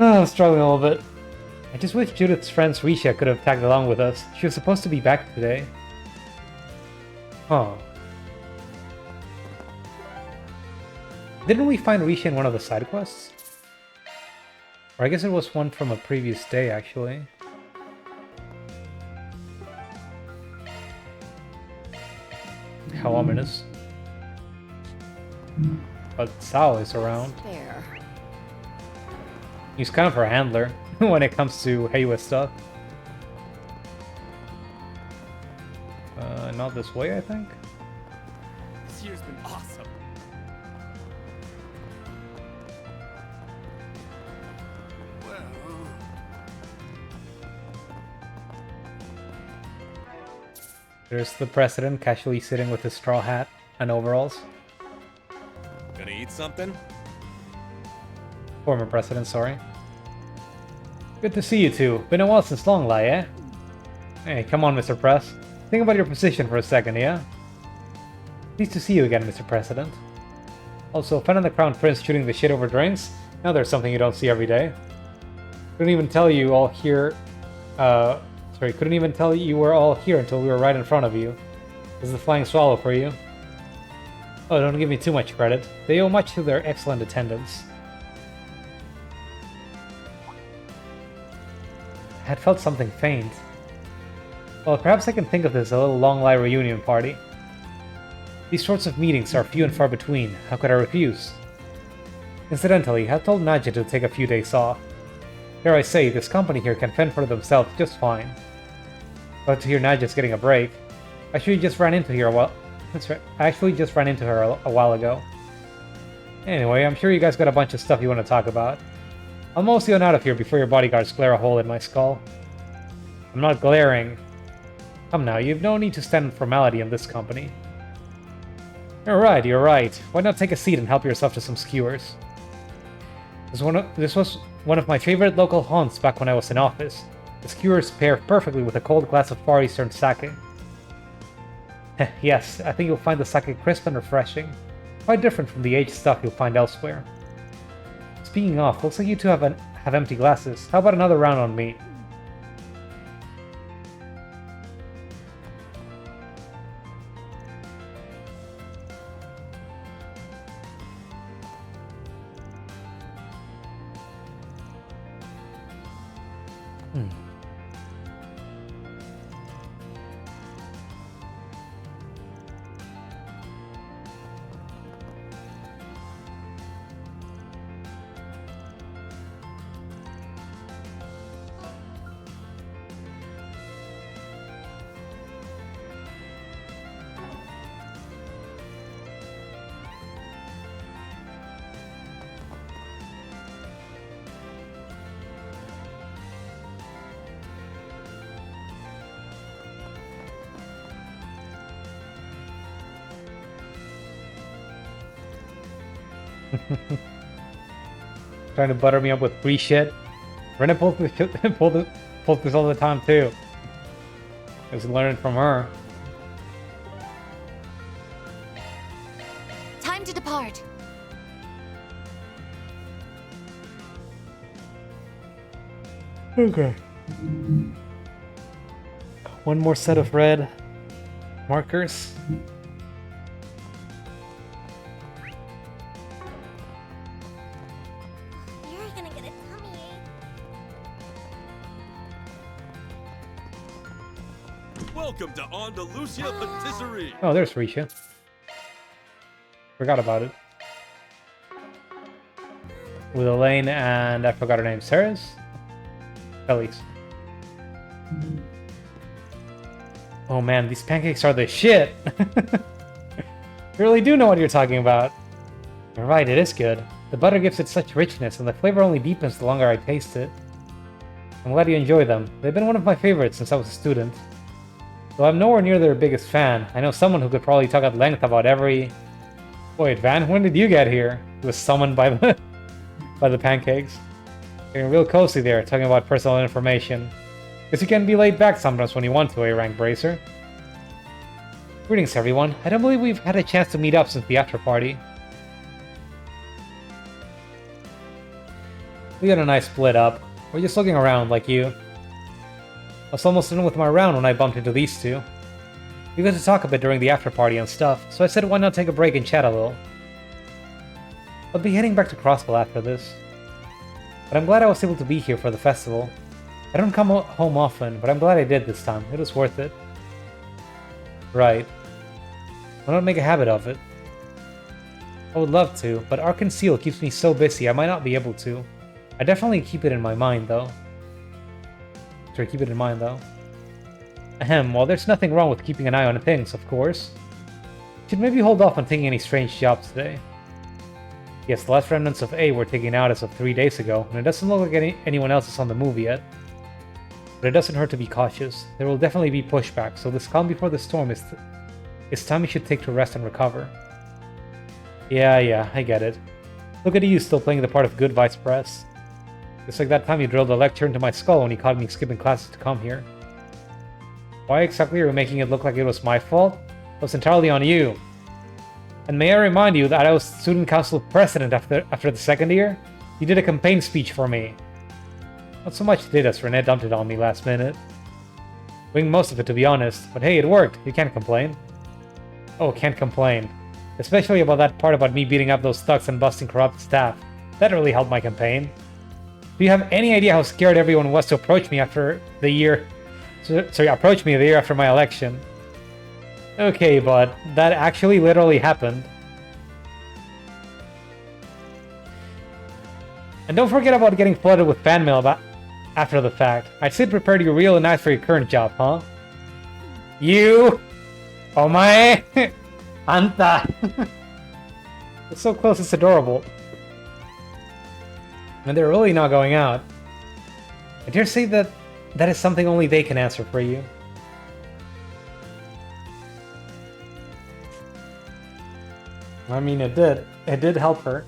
Oh, I'm struggling a little bit. I just wish Judith's friend Risha could have tagged along with us. She was supposed to be back today. Huh. Didn't we find Risha in one of the side quests? Or I guess it was one from a previous day, actually. How ominous. But Sao is around. Fair. He's kind of her handler when it comes to Heiwa stuff. Not this way, I think. This year's been awesome. There's the president casually sitting with his straw hat and overalls. Gonna eat something? Former president, sorry. Good to see you two. Been a while since Long Lai, eh? Hey, come on, Mr. Press. Think about your position for a second, yeah? Pleased to see you again, Mr. President. Also, found the Crown Prince shooting the shit over drinks? Now there's something you don't see every day. Couldn't even tell you all here... couldn't even tell you were all here until we were right in front of you. This is the Flying Swallow for you. Oh, don't give me too much credit. They owe much to their excellent attendance. I had felt something faint. Well, perhaps I can think of this as a little Long Lai reunion party. These sorts of meetings are few and far between. How could I refuse? Incidentally, I told Nadja to take a few days off. Dare I say, this company here can fend for themselves just fine. Glad to hear Nadja's getting a break. I actually just ran into her a while ago. Anyway, I'm sure you guys got a bunch of stuff you want to talk about. I'll mostly on out of here before your bodyguards glare a hole in my skull. I'm not glaring. Come now, you've no need to stand in formality in this company. You're right. Why not take a seat and help yourself to some skewers? This was one of my favorite local haunts back when I was in office. The skewers pair perfectly with a cold glass of Far Eastern sake. Yes, I think you'll find the sake crisp and refreshing. Quite different from the aged stuff you'll find elsewhere. Speaking of, looks like you two have empty glasses. How about another round on me? Trying to butter me up with free shit. Rena pulls this all the time too. Just learning from her. Time to depart. Okay. One more set of red markers. You're gonna get a tummy ache. Welcome to Andalusia Patisserie. Oh, there's Risha. Forgot about it. With Elaine and I forgot her name. Sarah's? Ellie's. Oh man, these pancakes are the shit! You really do know what you're talking about. You're right, it is good. The butter gives it such richness, and the flavor only deepens the longer I taste it. I'm glad you enjoy them. They've been one of my favorites since I was a student. Though I'm nowhere near their biggest fan, I know someone who could probably talk at length about every... Wait, Van, when did you get here? He was summoned by the... by the pancakes. Getting real cozy there, talking about personal information. Guess you can be laid back sometimes when you want to, rank bracer. Greetings, everyone. I don't believe we've had a chance to meet up since the after party. We had a nice split up. We're just looking around like you. I was almost done with my round when I bumped into these two. We got to talk a bit during the after party and stuff, so I said why not take a break and chat a little. I'll be heading back to Crossville after this. But I'm glad I was able to be here for the festival. I don't come home often, but I'm glad I did this time. It was worth it. Right. Why not make a habit of it? I would love to, but Arc and Seal keeps me so busy I might not be able to. I definitely keep it in my mind, though. Sure, keep it in mind, though. Ahem, well, there's nothing wrong with keeping an eye on things, of course. Should maybe hold off on taking any strange jobs today. Yes, the last remnants of A were taken out as of 3 days ago, and it doesn't look like anyone else is on the move yet. But it doesn't hurt to be cautious. There will definitely be pushback, so this calm before the storm is time you should take to rest and recover. Yeah, I get it. Look at you still playing the part of good vice press. Just like that time you drilled a lecture into my skull when you caught me skipping classes to come here. Why exactly are you making it look like it was my fault? It was entirely on you. And may I remind you that I was student council president after the second year? You did a campaign speech for me. Not so much did as Renee dumped it on me last minute. Winged most of it, to be honest, but hey, it worked. You can't complain. Oh, can't complain. Especially about that part about me beating up those thugs and busting corrupt staff. That really helped my campaign. Do you have any idea how scared everyone was to approach me after the year... approach me the year after my election? Okay, but that actually literally happened. And don't forget about getting flooded with fan mail after the fact. I'd say prepared you real nice for your current job, huh? You! Omae! Anta! It's so close, it's adorable. And they're really not going out. I dare say that is something only they can answer for you. I mean, it did. It did help her.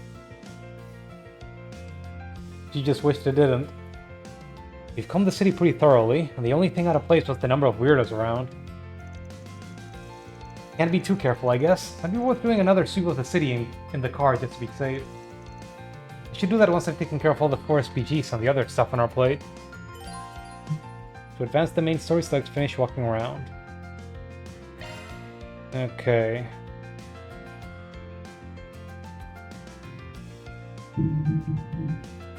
She just wished it didn't. We've combed the city pretty thoroughly, and the only thing out of place was the number of weirdos around. Can't be too careful, I guess. Might be worth doing another sweep of the city in the car just to be safe. I should do that once I've taken care of all the forest PGs and the other stuff on our plate. To advance the main story, so let's finish walking around. Okay.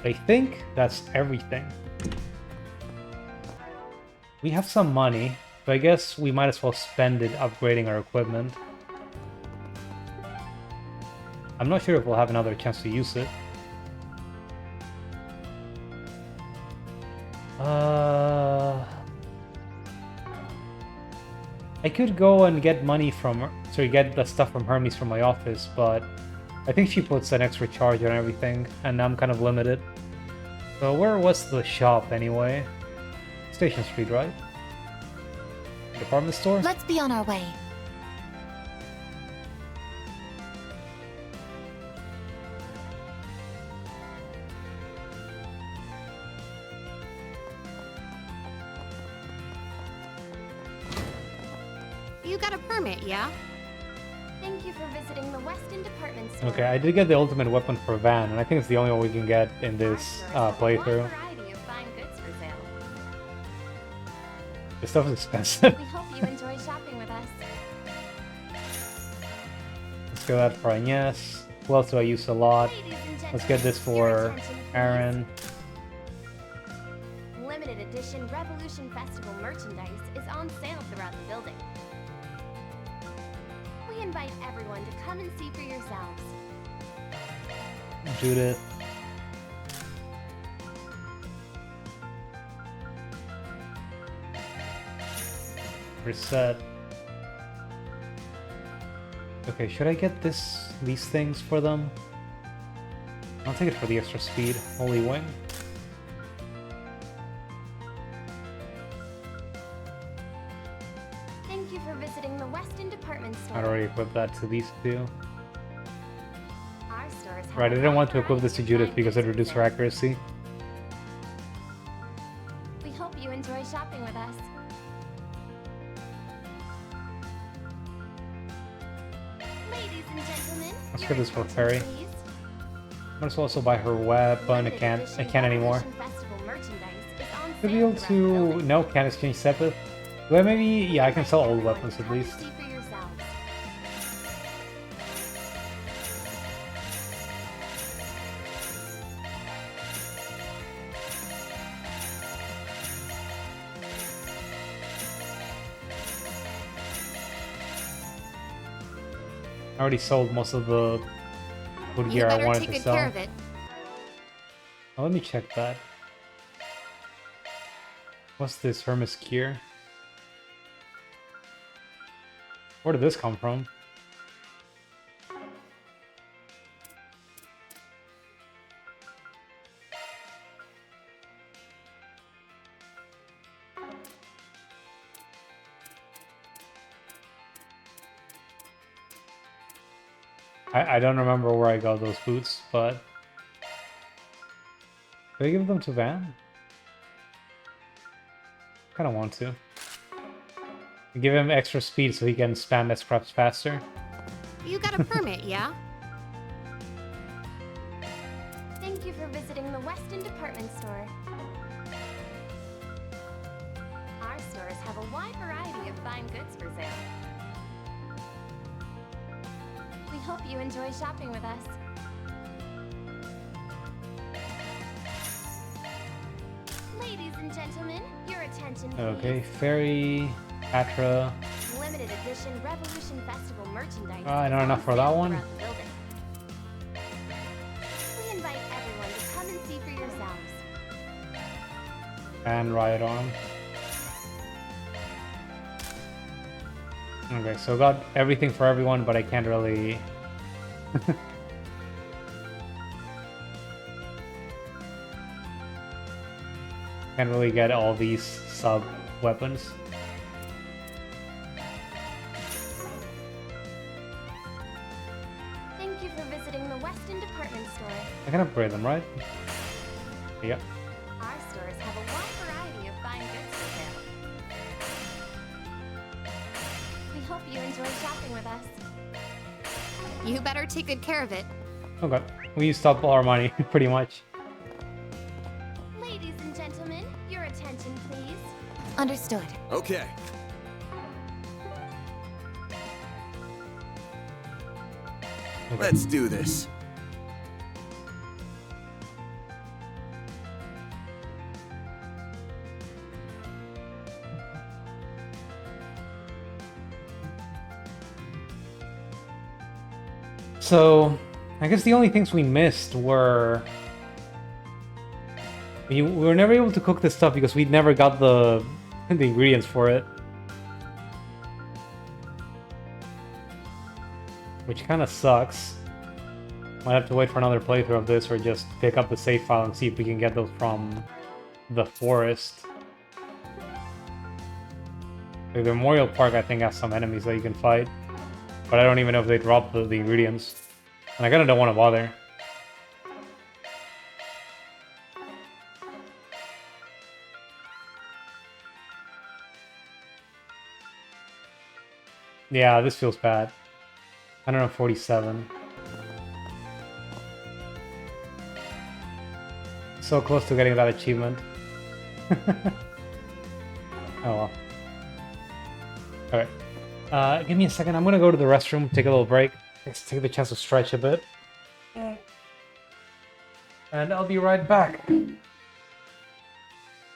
I think that's everything. We have some money, so I guess we might as well spend it upgrading our equipment. I'm not sure if we'll have another chance to use it. I could go and get money from, get the stuff from Hermes from my office, but I think she puts an extra charge on everything, and I'm kind of limited. So where was the shop anyway? Station Street, right? Department store? Let's be on our way. You got a permit, yeah? Thank you for visiting the Weston department store. Okay, I did get the ultimate weapon for Van, and I think it's the only one we can get in this playthrough. Variety of fine goods for sale. This stuff is expensive. We hope you enjoy shopping with us. Let's get that for Agnes. Who else do I use a lot? Ladies and gentlemen, Let's get this your for attention, please. Aaron. Limited edition Revolution Festival merchandise is on sale throughout the building. We invite everyone to come and see for yourselves. Judith. Reset. Okay, should I get these things for them? I'll take it for the extra speed. Holy wing. Thank you for visiting the Weston department store. I'd already equipped that to these two. Our stores have Right, I a didn't want wide to equip this to variety of Judith fine because goods it for reduced her sale. accuracy. We hope you enjoy shopping with us. Ladies and gentlemen, Let's your get this for attention, Ferry. please. Might as well also buy her weapon. I Limited can't edition anymore. Revolution Festival merchandise is on Should be sale able throughout the to... building. No, can't exchange Sepith. Well, maybe... Yeah, I can sell old weapons at Come and least. see for yourselves. I already sold most of the good You gear I better wanted take to good sell. care of it. Oh, let me check that. What's this Hermes gear? Where did this come from? I don't remember where I got those boots, but... Did I give them to Van? Kinda want to. Give him extra speed so he can spam S-Craps faster. You got a permit, yeah? Thank you for visiting the Weston department store. Our stores have a wide variety of fine goods for sale. We hope you enjoy shopping with us. Ladies and gentlemen, your attention, please. Okay, Fairy, Patra. Limited edition Revolution Festival merchandise. I is don't on enough for sale that one. throughout the building. We invite everyone to come and see for yourselves. And Riot Arm. Okay, so got everything for everyone, but I can't really... Can't really get all these sub-weapons. Thank you for visiting the Weston department store. I can upgrade them, right? Yep. Our stores have a wide variety of fine goods for sale. We hope you enjoy shopping with us. You better take good care of it. Okay. We used up all our money, pretty much. Ladies and gentlemen, your attention, please. Understood. Okay. Let's do this. So, I guess the only things we missed were... We were never able to cook this stuff because we never got the ingredients for it. Which kind of sucks. Might have to wait for another playthrough of this or just pick up the save file and see if we can get those from the forest. The Memorial Park, I think, has some enemies that you can fight. But I don't even know if they drop the ingredients. And I kinda don't want to bother. Yeah, this feels bad. 147. So close to getting that achievement. Oh well. Alright. Give me a second. I'm gonna go to the restroom, take a little break. Let's take the chance to stretch a bit. And I'll be right back.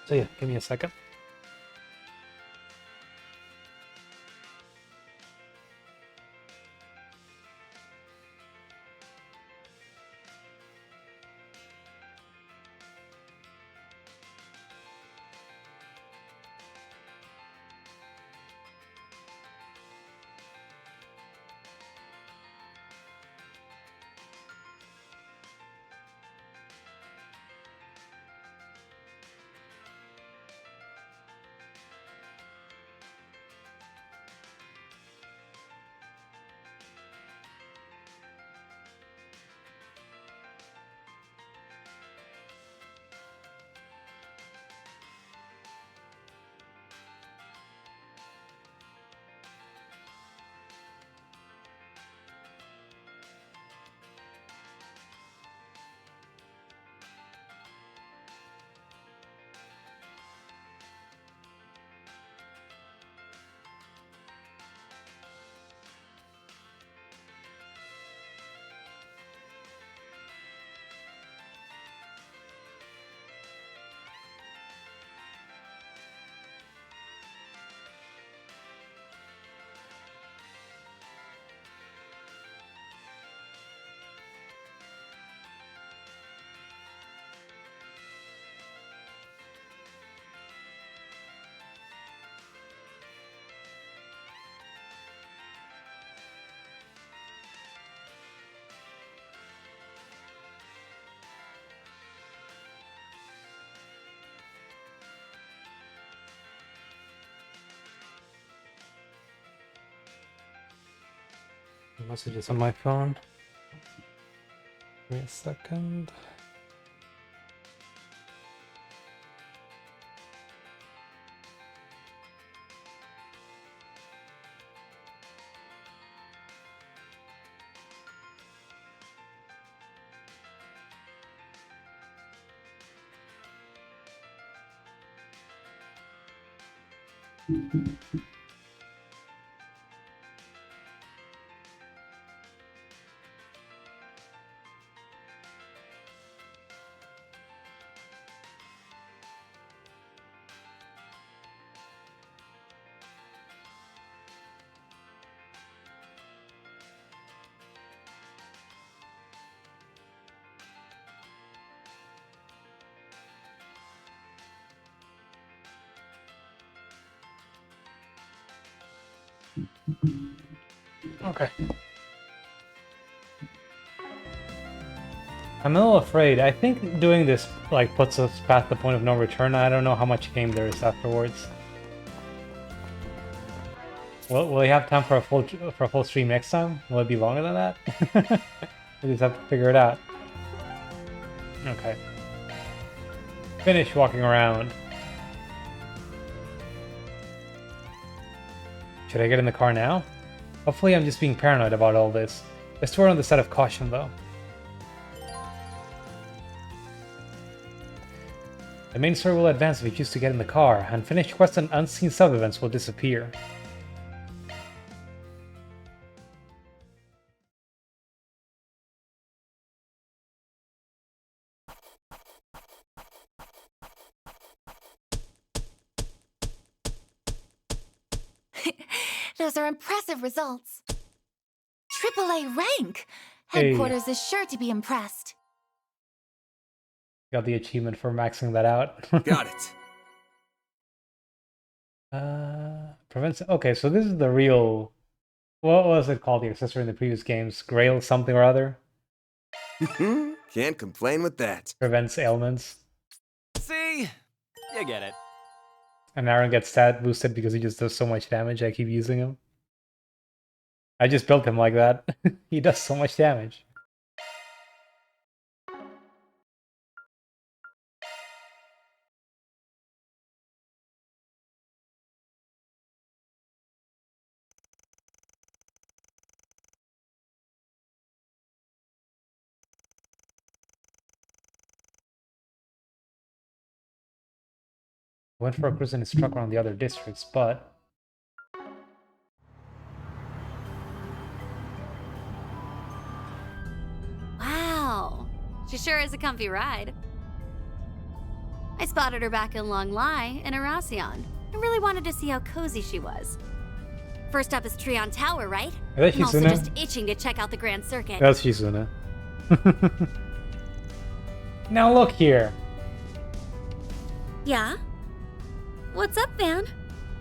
So yeah, give me a second. Messages on my phone. Give me a second. Okay. I'm a little afraid. I think doing this like puts us past the point of no return. I don't know how much game there is afterwards. Will we have time for a full stream next time? Will it be longer than that? We just have to figure it out. Okay. Finish walking around. Should I get in the car now? Hopefully I'm just being paranoid about all this. Let's swear on the side of caution though. The main story will advance if you choose to get in the car. Unfinished quests and unseen sub-events will disappear. Those are impressive results. AAA rank! Hey. Headquarters is sure to be impressed. Got the achievement for maxing that out. Got it. Prevents. Okay, so this is the real. What was it called? The accessory in the previous games, Grail something or other. Can't complain with that. Prevents ailments. See? You get it. And Aaron gets stat boosted because he just does so much damage. I keep using him. I just built him like that. He does so much damage. Went for a cruise and it struck around the other districts, but Wow. She sure is a comfy ride. I spotted her back in Long Lai in Erasion. I really wanted to see how cozy she was. First up is Trion Tower, right? is that I'm also Shizuna? just itching to check out the Grand Circuit. That's Shizuna. Now look here. Yeah? What's up, Van?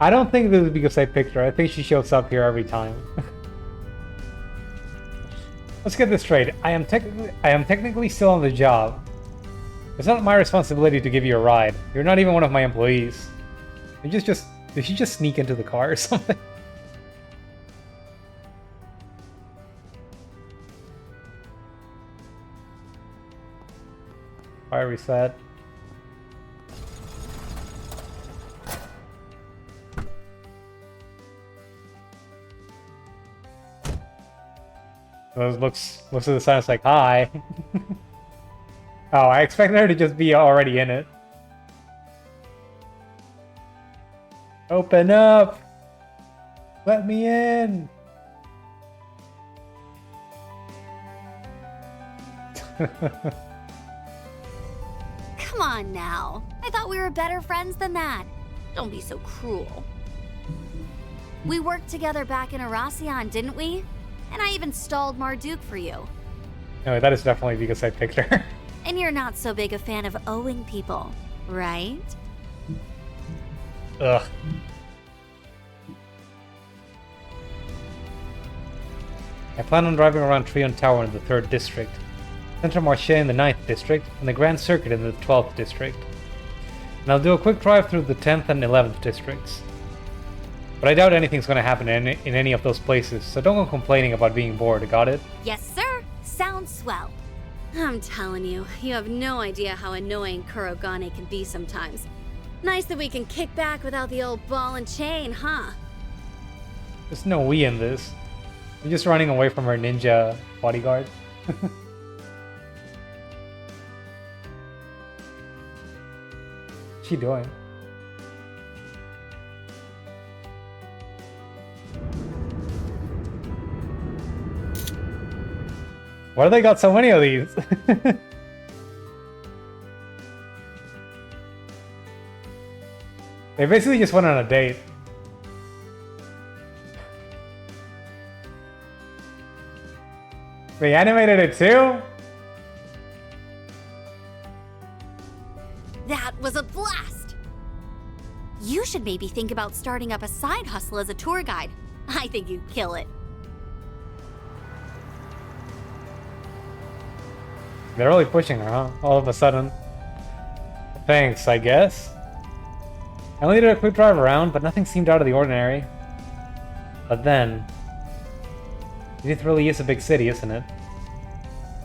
I don't think this is because I picked her. I think she shows up here every time. Let's get this straight. I am technically still on the job. It's not my responsibility to give you a ride. You're not even one of my employees. Did she just sneak into the car or something? Fire reset. Looks at the sign, it's like, hi. Oh, I expected her to just be already in it. Open up! Let me in! Come on now. I thought we were better friends than that. Don't be so cruel. We worked together back in Erasion, didn't we? And I even stalled Marduk for you. No, that is definitely because I picked her. And you're not so big a fan of owing people, right? Ugh. I plan on driving around Trion Tower in the 3rd District, Centre Marché in the 9th District, and the Grand Circuit in the 12th District. And I'll do a quick drive through the 10th and 11th Districts. But I doubt anything's gonna happen in any of those places, so don't go complaining about being bored, got it? Yes, sir. Sounds swell. I'm telling you, you have no idea how annoying Kurogane can be sometimes. Nice that we can kick back without the old ball and chain, huh? There's no we in this. You're just running away from her ninja bodyguard. What's she doing? Why do they got so many of these? They basically just went on a date. They animated it too? That was a blast! You should maybe think about starting up a side hustle as a tour guide. I think you'd kill it. They're really pushing her, huh? All of a sudden. Thanks, I guess. I only did a quick drive around, but nothing seemed out of the ordinary. But then... Edith really is a big city, isn't it?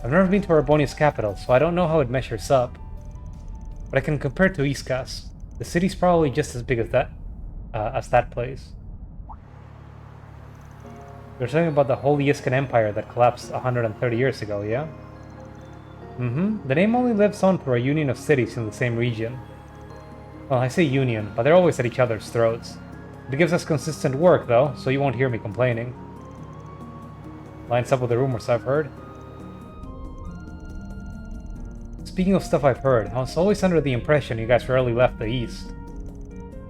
I've never been to Arbonia's capital, so I don't know how it measures up. But I can compare it to Iskas. The city's probably just as big as that place. You're talking about the Holy Iskan Empire that collapsed 130 years ago, yeah? Mm-hmm. The name only lives on through a union of cities in the same region. Well, I say union, but they're always at each other's throats. It gives us consistent work, though, so you won't hear me complaining. Lines up with the rumors I've heard. Speaking of stuff I've heard, I was always under the impression you guys rarely left the East.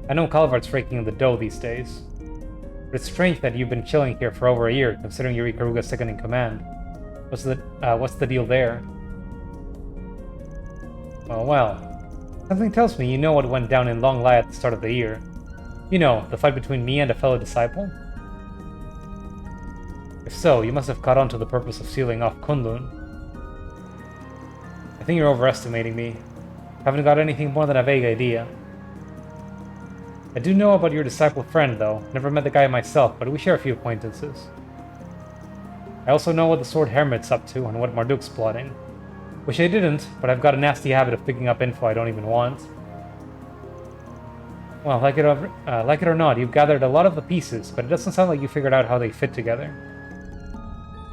I know Calvart's raking in the dough these days. But it's strange that you've been chilling here for over a year, considering you're Ikaruga's second in command. What's the deal there? Well. Something tells me you know what went down in Long Lai at the start of the year. You know, the fight between me and a fellow disciple? If so, you must have caught on to the purpose of sealing off Kunlun. I think you're overestimating me. Haven't got anything more than a vague idea. I do know about your disciple friend, though. Never met the guy myself, but we share a few acquaintances. I also know what the Sword Hermit's up to and what Marduk's plotting. Wish I didn't, but I've got a nasty habit of picking up info I don't even want. Well, like it or not, you've gathered a lot of the pieces, but it doesn't sound like you figured out how they fit together.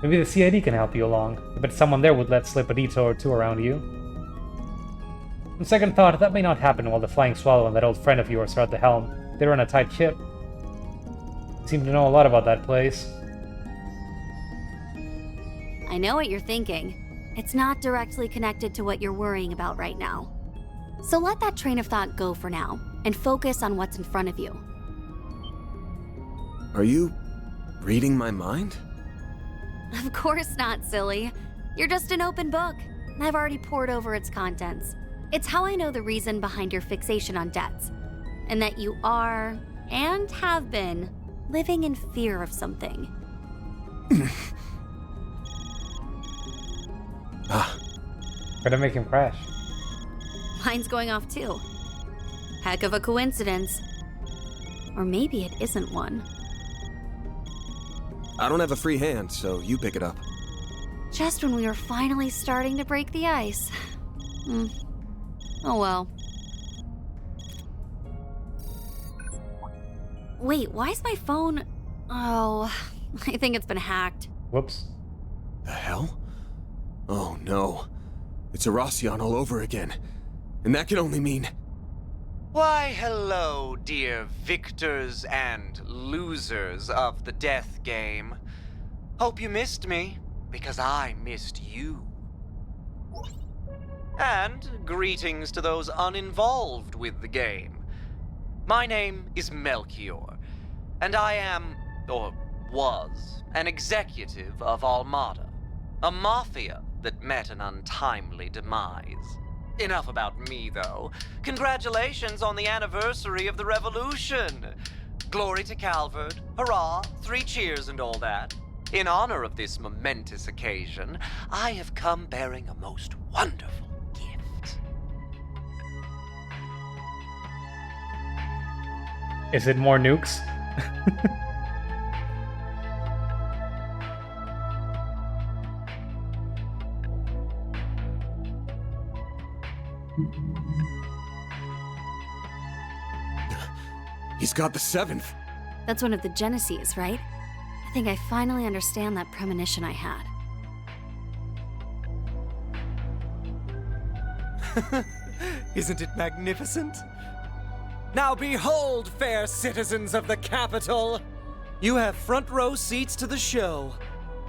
Maybe the CID can help you along. I bet someone there would let slip a detail or two around you. On second thought, that may not happen while the Flying Swallow and that old friend of yours are at the helm. They run a tight ship. You seem to know a lot about that place. I know what you're thinking. It's not directly connected to what you're worrying about right now. So let that train of thought go for now, and focus on what's in front of you. Are you reading my mind? Of course not, silly. You're just an open book. I've already pored over its contents. It's how I know the reason behind your fixation on debts, and that you are, and have been, living in fear of something. Better make him crash. Mine's going off too. Heck of a coincidence. Or maybe it isn't one. I don't have a free hand, so you pick it up. Just when we were finally starting to break the ice. Oh well. Wait, why is my phone... Oh, I think it's been hacked. Whoops. The hell? Oh no. It's Erosian all over again. And that can only mean... Why, hello, dear victors and losers of the death game. Hope you missed me, because I missed you. And greetings to those uninvolved with the game. My name is Melchior, and I am, or was, an executive of Almada, a mafia that met an untimely demise. Enough about me, though. Congratulations on the anniversary of the revolution! Glory to Calvard, hurrah, 3 cheers and all that. In honor of this momentous occasion, I have come bearing a most wonderful gift. Is it more nukes? He's got the 7th. That's one of the Genesees, right? I think I finally understand that premonition I had. Isn't it magnificent? Now behold, fair citizens of the capital! You have front row seats to the show.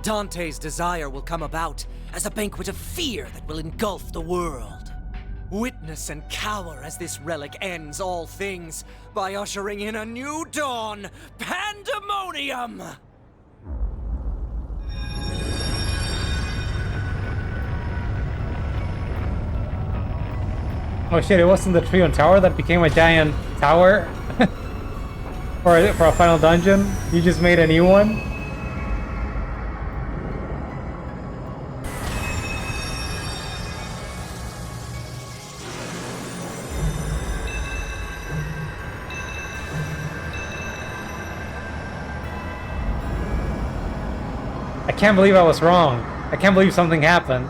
Dante's desire will come about as a banquet of fear that will engulf the world. Witness and cower as this relic ends all things by ushering in a new dawn, pandemonium! Oh shit, it wasn't the Trion Tower that became a giant tower? for a final dungeon? You just made a new one? I can't believe I was wrong. I can't believe something happened.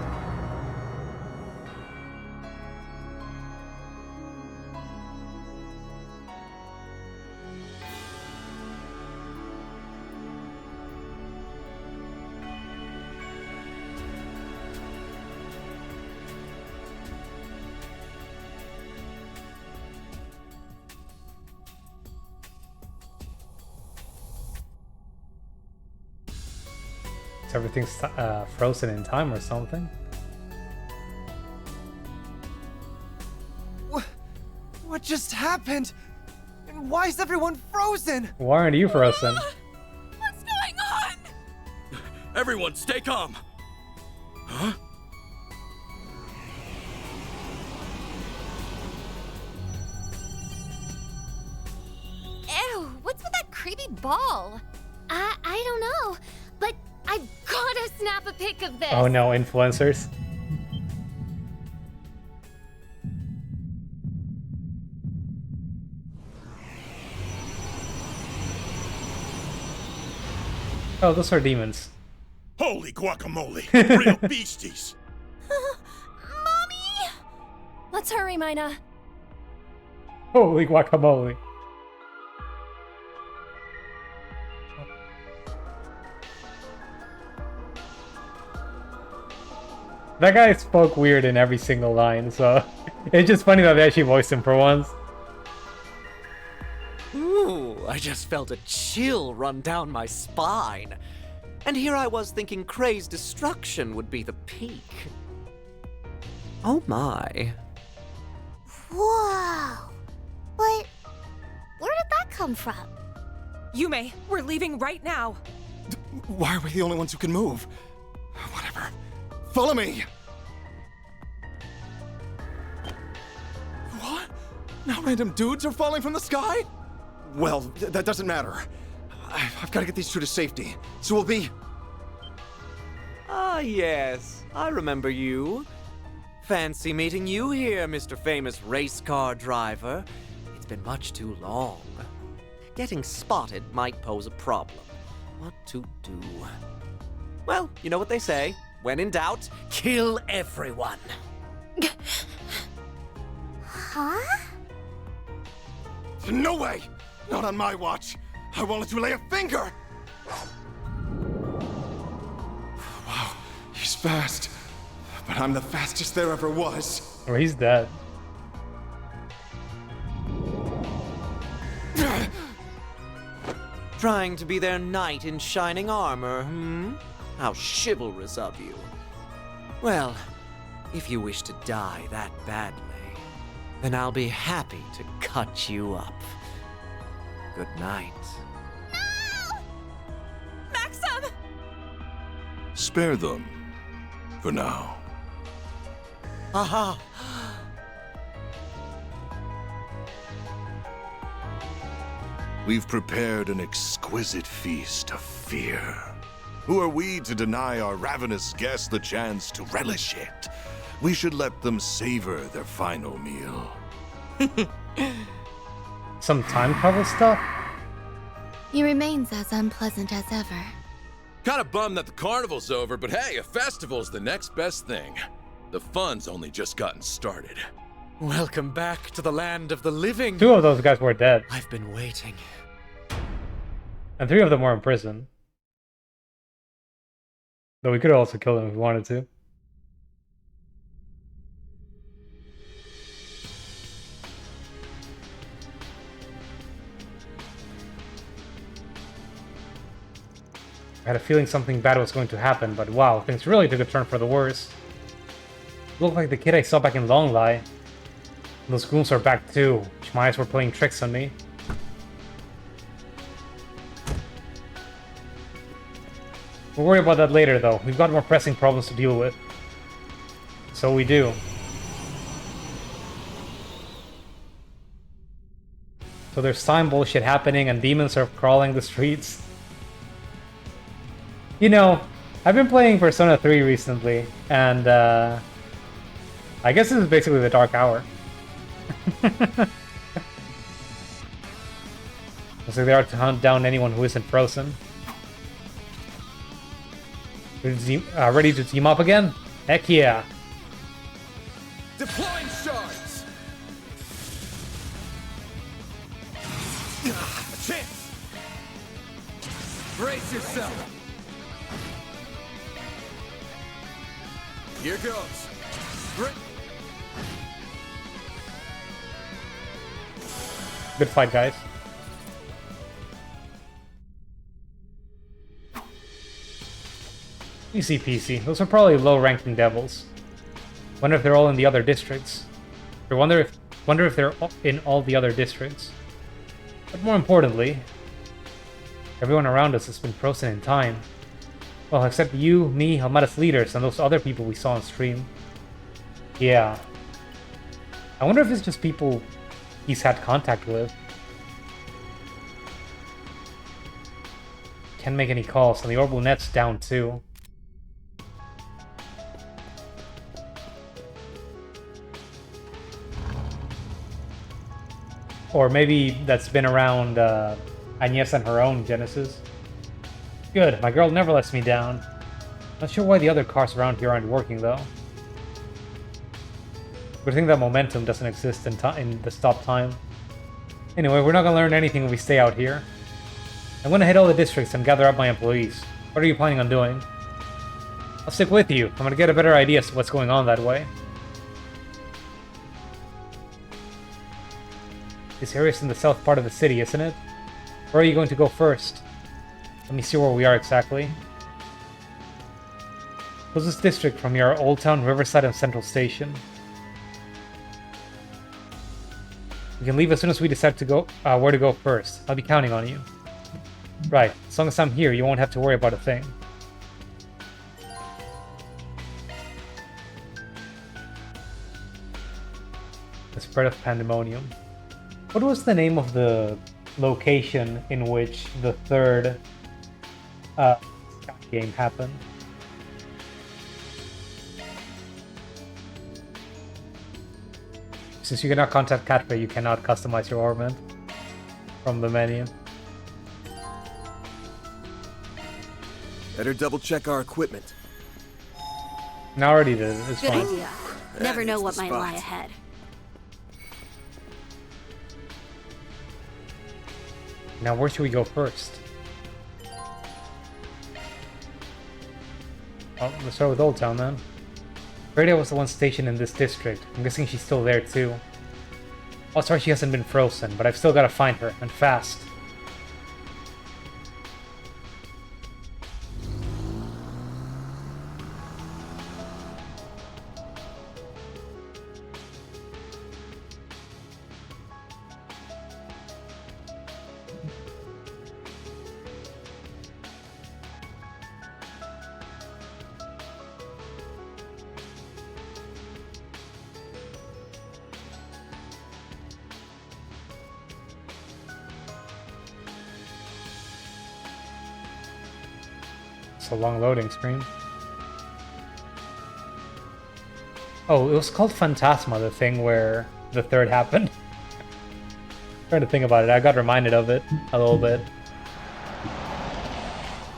Everything's frozen in time or something. What just happened? And why is everyone frozen? Why aren't you frozen? What's going on? Everyone, stay calm. sweet ball. I don't know, but I've gotta snap a pic of this. Oh no, influencers. Oh, those are demons. Holy guacamole! Real beasties! Mommy! Let's hurry, Mina. Holy guacamole. That guy spoke weird in every single line, so it's just funny that they actually voiced him for once. Ooh, I just felt a chill run down my spine. And here I was thinking Kray's destruction would be the peak. Oh my. Whoa! But where did that come from? Yume, we're leaving right now. Why are we the only ones who can move? Whatever. Follow me! What? Now random dudes are falling from the sky? Well, that doesn't matter. I've got to get these two to safety, so we'll be... Ah, yes. I remember you. Fancy meeting you here, Mr. Famous Race Car Driver. It's been much too long. Getting spotted might pose a problem. What to do? Well, you know what they say. When in doubt, kill everyone. Huh? No way! Not on my watch! I won't let you lay a finger! Wow, he's fast. But I'm the fastest there ever was. Oh, he's dead. Trying to be their knight in shining armor, hmm? How chivalrous of you. Well, if you wish to die that badly, then I'll be happy to cut you up. Good night. Maxim! Spare them. For now. Aha! We've prepared an exquisite feast of fear. Who are we to deny our ravenous guests the chance to relish it? We should let them savor their final meal. Some time travel stuff? He remains as unpleasant as ever. Kinda bummed that the carnival's over, but hey, a festival's the next best thing. The fun's only just gotten started. Welcome back to the land of the living. 2 of those guys were dead, I've been waiting. and 3 of them were in prison. Though we could have also killed them if we wanted to. I had a feeling something bad was going to happen, but wow, things really took a turn for the worse. It looked like the kid I saw back in Longlai. Those goons are back too. Shmaias were playing tricks on me. We'll worry about that later though. We've got more pressing problems to deal with. So we do. So there's time bullshit happening and demons are crawling the streets. You know, I've been playing Persona 3 recently, and I guess this is basically the Dark Hour. Looks like they are to hunt down anyone who isn't frozen. Ready to team up again? Heck yeah! Deploying shards! A chance! Brace yourself! Here goes. Good fight, guys. Easy peasy. Those are probably low-ranking devils. Wonder if they're all in the other districts. I wonder if they're in all the other districts. But more importantly, everyone around us has been frozen in time. Well, except you, me, Hamada's leaders, and those other people we saw on stream. Yeah. I wonder if it's just people he's had contact with. Can't make any calls, and the orbital net's down too. Or maybe that's been around Agnes and her own Genesis. Good, my girl never lets me down. Not sure why the other cars around here aren't working though. Good thing that momentum doesn't exist in the stop time. Anyway, we're not gonna learn anything when we stay out here. I'm gonna hit all the districts and gather up my employees. What are you planning on doing? I'll stick with you. I'm gonna get a better idea as to what's going on that way. This area's in the south part of the city, isn't it? Where are you going to go first? Let me see where we are exactly. Closest district from here are Old Town, Riverside, and Central Station. We can leave as soon as we decide to go where to go first. I'll be counting on you. Right, as long as I'm here, you won't have to worry about a thing. The spread of pandemonium. What was the name of the location in which the third game happened? Since you cannot contact Catray, you cannot customize your ornament from the menu. Better double check our equipment. I already did. It's Good fine. idea. Never know what the might spot. lie ahead. Now, where should we go first? Oh, let's start with Old Town then. Freya was the one stationed in this district. I'm guessing she's still there too. Oh, sorry she hasn't been frozen, but I've still got to find her, and fast. It's a long loading screen. Oh, it was called Phantasma, the thing where the third happened. Trying to think about it, I got reminded of it a little bit.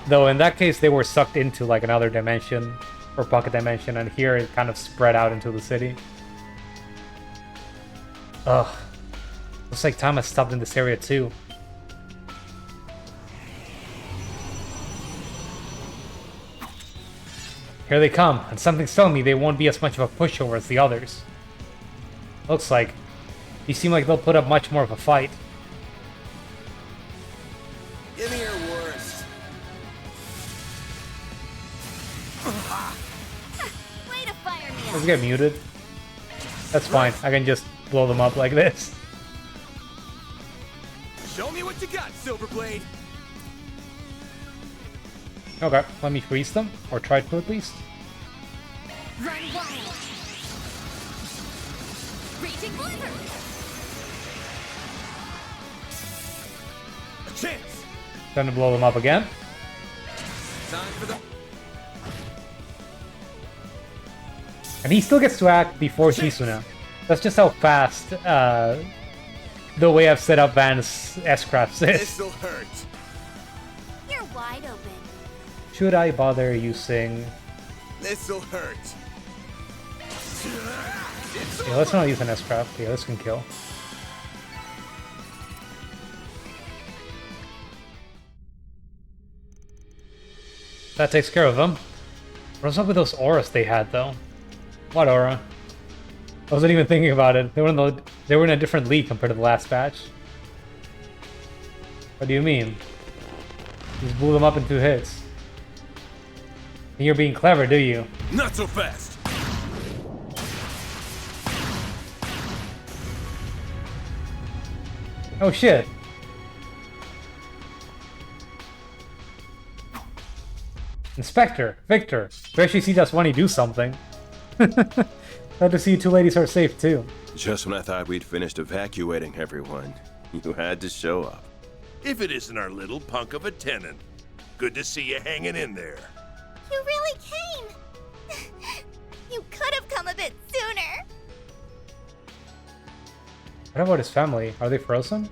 Though in that case, they were sucked into like another dimension, or pocket dimension, and here it kind of spread out into the city. Ugh. Looks like time has stopped in this area too. Here they come, and something's telling me they won't be as much of a pushover as the others. Looks like. They seem like they'll put up much more of a fight. Give me your worst. Way to fire me Let's up. get muted. That's fine, I can just blow them up like this. Show me what you got, Silverblade. Okay, let me freeze them, or try to at least. Run wild. Raging blizzard. A chance. Time to blow them up again. Time for the... And he still gets to act before Shizuna. That's just how fast the way I've set up Van's S-Crafts is. This'll hurt. You're wide open. Should I bother using... This'll hurt. Yeah, let's not use an S-Craft. Yeah, this can kill. That takes care of them. What's up with those auras they had, though? What aura? I wasn't even thinking about it. They were in a different league compared to the last batch. What do you mean? Just blew them up in 2 hits. And you're being clever, do you? Not so fast! Oh shit. Inspector, Victor, we actually see Daswani do something. Glad to see you two ladies are safe too. Just when I thought we'd finished evacuating everyone, you had to show up. If it isn't our little punk of a tenant. Good to see you hanging in there. You really came! You could have come a bit sooner! What about his family? Are they frozen?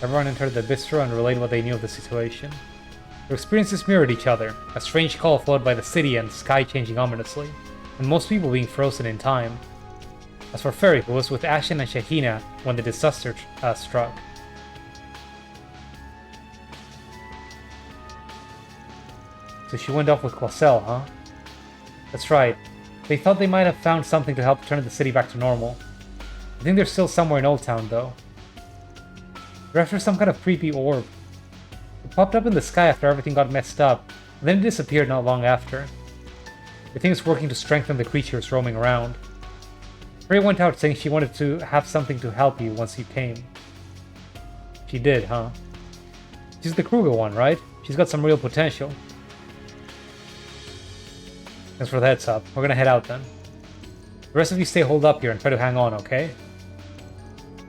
Everyone entered the bistro and relayed what they knew of the situation. Their experiences mirrored each other, a strange call followed by the city and sky changing ominously, and most people being frozen in time. As for Ferry, who was with Ashen and Shahina when the disaster struck. So she went off with Quasel, huh? That's right. They thought they might have found something to help turn the city back to normal. I think they're still somewhere in Old Town, though. They're after some kind of creepy orb. It popped up in the sky after everything got messed up, and then it disappeared not long after. I think it's working to strengthen the creatures roaming around. Frey went out saying she wanted to have something to help you once you came. She did, huh? She's the Kruger one, right? She's got some real potential. Thanks for the heads up. We're gonna head out then. The rest of you stay holed up here and try to hang on, okay?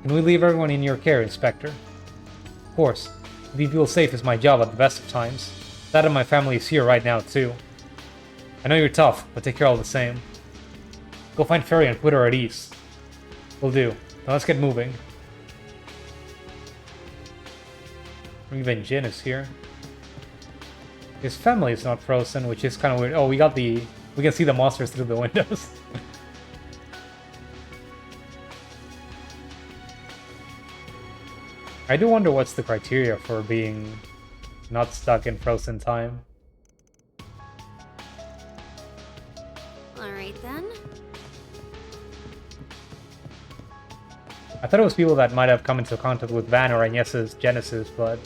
Can we leave everyone in your care, Inspector? Of course. Keeping people safe is my job at the best of times. That and my family is here right now, too. I know you're tough, but take care all the same. Go find Ferry and put her at ease. Will do. Now let's get moving. Even Jin is here. His family is not frozen, which is kind of weird. Oh, we can see the monsters through the windows. I do wonder what's the criteria for being not stuck in frozen time. Alright then. I thought it was people that might have come into contact with Van or Agnes's Genesis, but...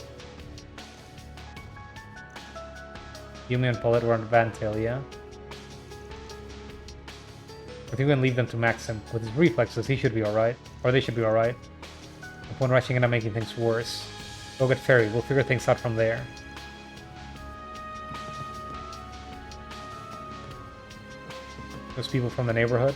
Yumi and Paulette were on Vantail, yeah? I think we can leave them to Maxim. With his reflexes, he should be alright. Or they should be alright. Upon rushing in and making things worse. Go get Ferry, we'll figure things out from there. There's people from the neighborhood.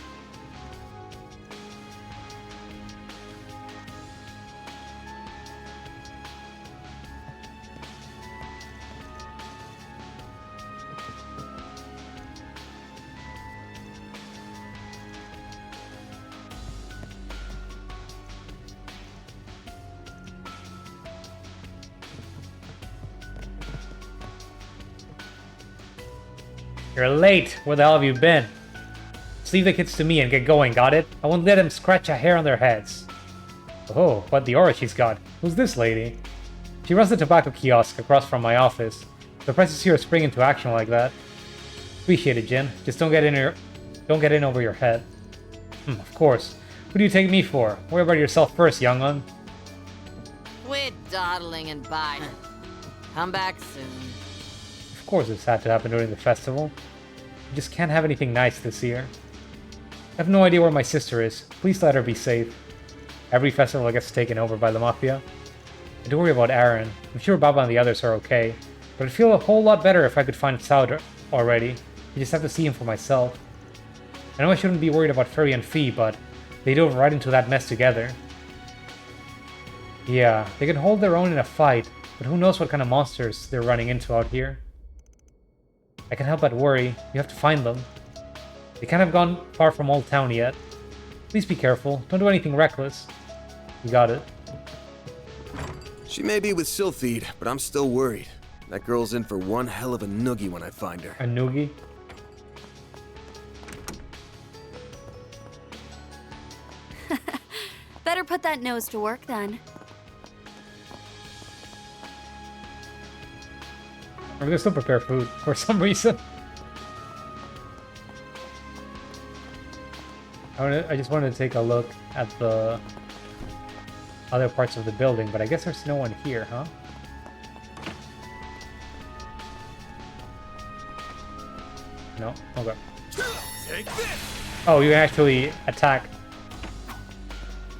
You're late! Where the hell have you been? Just leave the kids to me and get going, got it? I won't let them scratch a hair on their heads. Oh, what the aura she's got. Who's this lady? She runs the tobacco kiosk across from my office. Surprised to see her spring into action like that. Appreciate it, Jin. Just don't get in over your head. Of course. Who do you take me for? Worry about yourself first, young un. Quit dawdling and bye. Come back soon. Of course it's had to happen during the festival. We just can't have anything nice this year. I have no idea where my sister is. Please let her be safe. Every festival gets taken over by the Mafia. I do worry about Aaron. I'm sure Baba and the others are okay. But I'd feel a whole lot better if I could find Saud already. I just have to see him for myself. I know I shouldn't be worried about Furry and Fee, but they dove right into that mess together. Yeah, they can hold their own in a fight, but who knows what kind of monsters they're running into out here. I can't help but worry. You have to find them. They can't have gone far from Old Town yet. Please be careful. Don't do anything reckless. You got it. She may be with Sylphide, but I'm still worried. That girl's in for one hell of a noogie when I find her. A noogie? Better put that nose to work then. I'm gonna still prepare food for some reason. I just wanted to take a look at the other parts of the building, but I guess there's no one here, huh? No? Okay. Oh, you actually attack.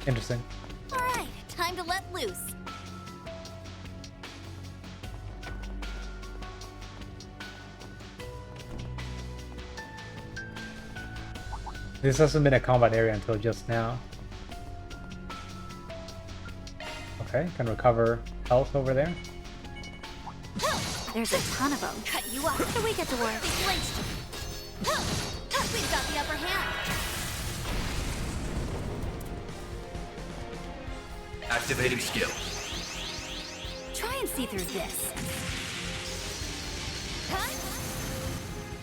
Interesting. Alright, time to let loose. This hasn't been a combat area until just now. Okay, can recover health over there. There's a ton of them. Cut you up. So we get to work. They flinched. We've got the upper hand. Activating skill. Try and see through this. Huh?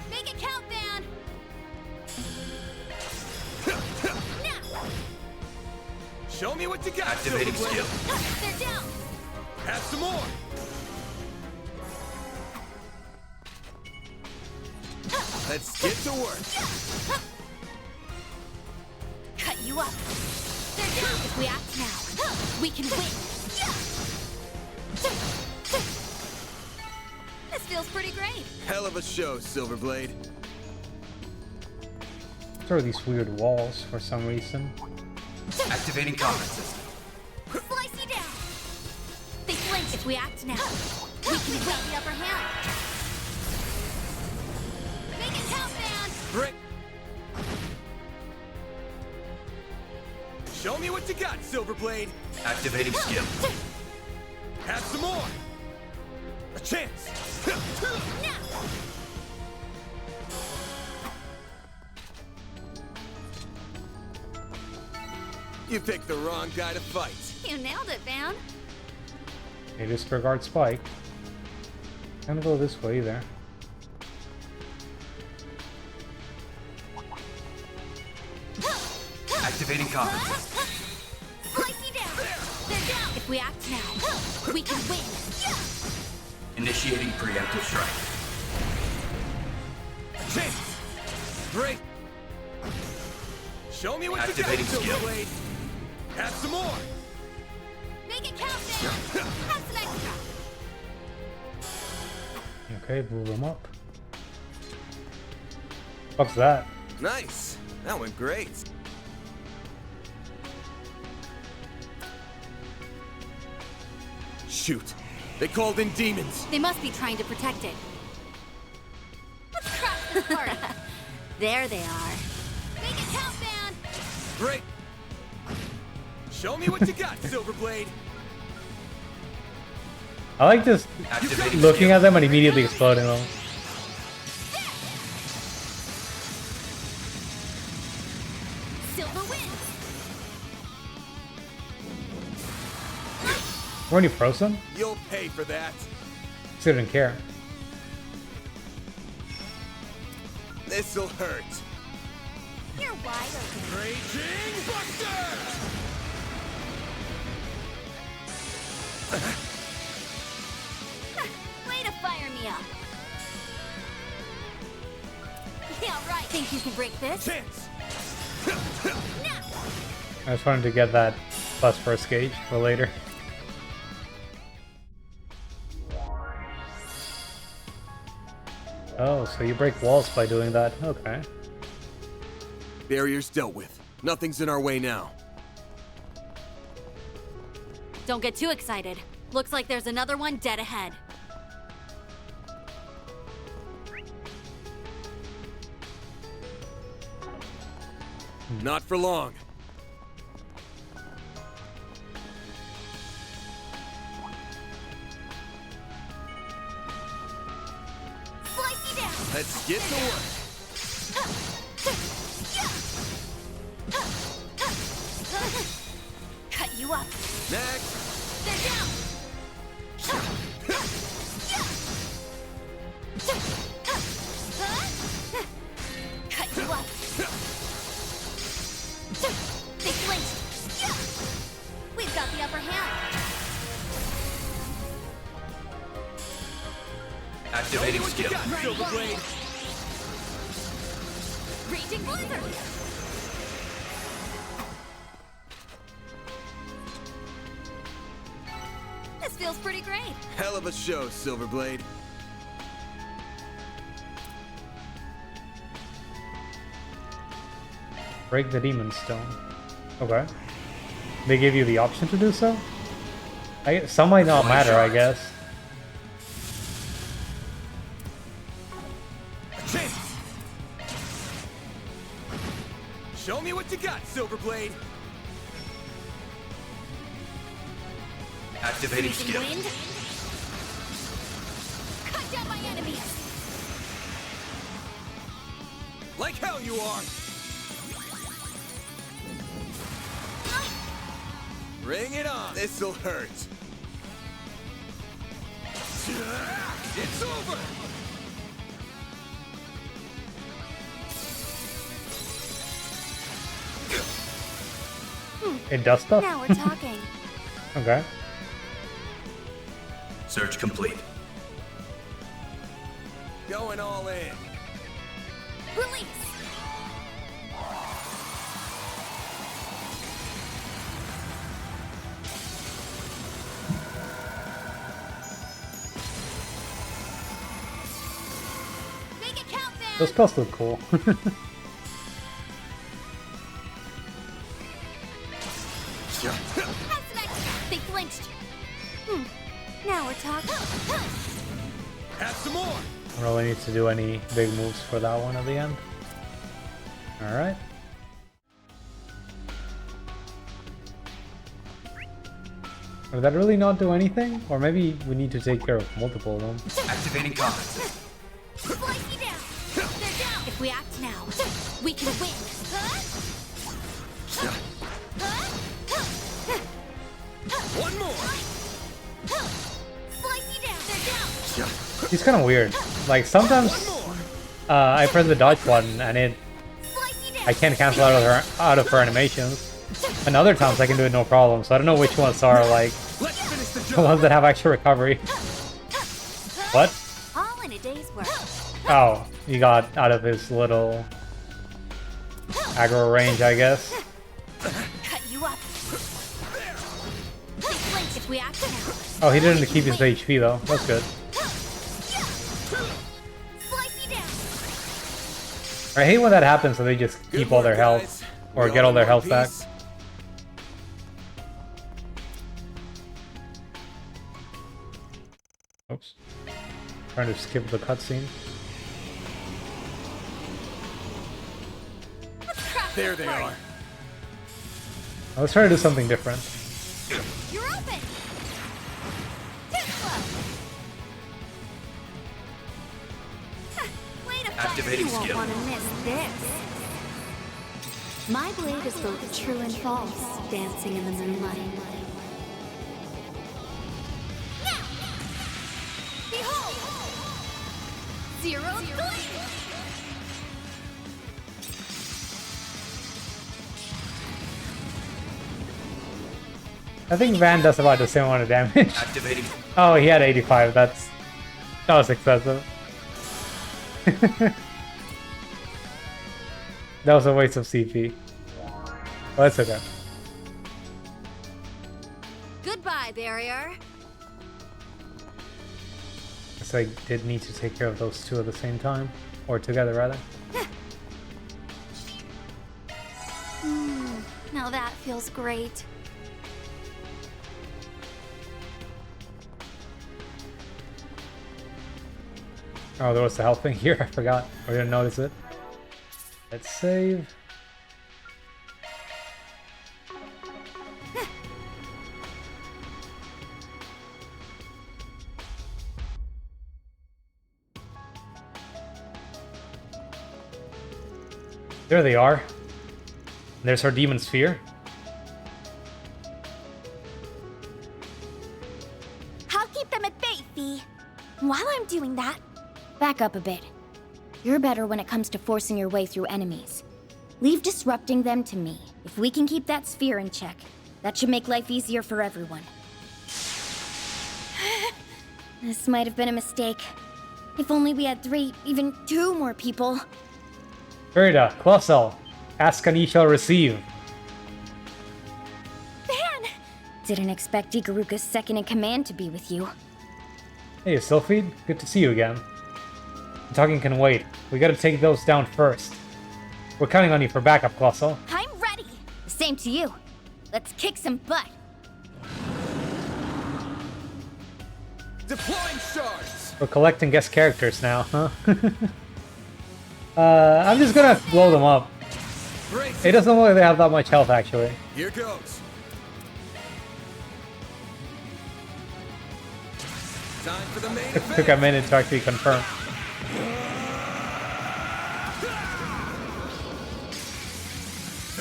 Make it count, Van. Now. Show me what you got. Activating skill. They're down. Have some more. Let's get to work. Cut you up. They're down. If we act now, we can win. This feels pretty great. Hell of a show, Silverblade. There are these weird walls for some reason. Activating combat system. Slice you down. They flinch. If we act now, we can win the upper hand. Make it count, man. Break. Show me what you got, Silverblade. Activating skill. Have some more. A chance. Now. You picked the wrong guy to fight. You nailed it, Van. Okay, disregard Spike. Can't go this way either. Activating combat system. Slice you down. They're down. If we act now, we can win. Initiating preemptive strike. A chance. Break. Show me what Activating you got, skill. Silverblade. Have some more. Make it count, Van. Have some extra. Okay, move them up. What's that? Nice. That went great. Shoot. They called in demons. They must be trying to protect it. Let's crash this party. There they are. Make it count, Van. Great. Show me what you got, Silverblade. I like just looking at them and immediately exploding them. Silver wins. Weren't you frozen? You'll pay for that. Still didn't care. This'll hurt. You're wide open. Raging Buster! Way to fire me up. Yeah, right. Think you can break this? Chance. Now. I was trying to get that plus first gauge for later. Oh, so you break walls by doing that. Okay. Barriers dealt with. Nothing's in our way now. Don't get too excited. Looks like there's another one dead ahead. Not for long. Slice you down. Let's get to work. Cut you up. Next. They're down. Cut you up. They flinched. We've got the upper hand. Activating skill. Silverblade. Raging blizzard. This feels pretty great. Hell of a show, Silverblade. Break the demon stone. Okay. They give you the option to do so? Some might not matter, I guess. A chance. Show me what you got, Silverblade. Activating skill. Wind. Cut Like hell you are! Bring it on! This'll hurt. It's over! It does stuff? Now we're talking. Okay. Search complete. Going all in. Release! Make it count, man! Those spells look cool. They flinched. Now we're talking. Have some more! Don't really need to do any big moves for that one at the end. Alright. Did that really not do anything? Or maybe we need to take care of multiple of them. Activating combat. Slice you down. They're down. If we act now, we can win. One more! Slice you down. They're down. He's kind of weird. Like sometimes I press the dodge button and I can't cancel out of her animations. And other times I can do it no problem. So I don't know which ones are like the ones that have extra recovery. What? All in a day's work. Oh, he got out of his little aggro range, I guess. Cut you up. They flinch if we act now. Oh, he didn't keep his HP though. That's good. Slice you down. I hate when that happens, so they just keep all their health or get all their health back. Oops. Trying to skip the cutscene. There they are. Let's try to do something different. You're open. Too slow. Way to fight. Activating You won't skill. want to miss this. My blade is both true and false, dancing in the moonlight. Now. Behold. Zero blade. I think Van does about the same amount of damage. Activating. Oh, he had 85. That was excessive. That was a waste of CP. Well, it's okay. Goodbye, barrier. Guess I did need to take care of those two at the same time. Or together, rather. Now that feels great. Oh, there was the health thing here. I forgot. I didn't notice it. Let's save. There they are. There's her demon sphere. I'll keep them at bay, Fee. While I'm doing that, back up a bit. You're better when it comes to forcing your way through enemies. Leave disrupting them to me. If we can keep that sphere in check, that should make life easier for everyone. This might have been a mistake. If only we had 3, even 2 more people. Verida, Colossal, ask and ye shall receive. Van! Didn't expect Ikaruka's second in command to be with you. Hey, Sylphid, good to see you again. Talking can wait. We gotta take those down first. We're counting on you for backup, Colossal. I'm ready! The same to you. Let's kick some butt. Deploying shards! We're collecting guest characters now, huh? I'm just gonna blow them up. It doesn't look like they have that much health, actually. Here goes. Time for the main It took a minute to actually confirm.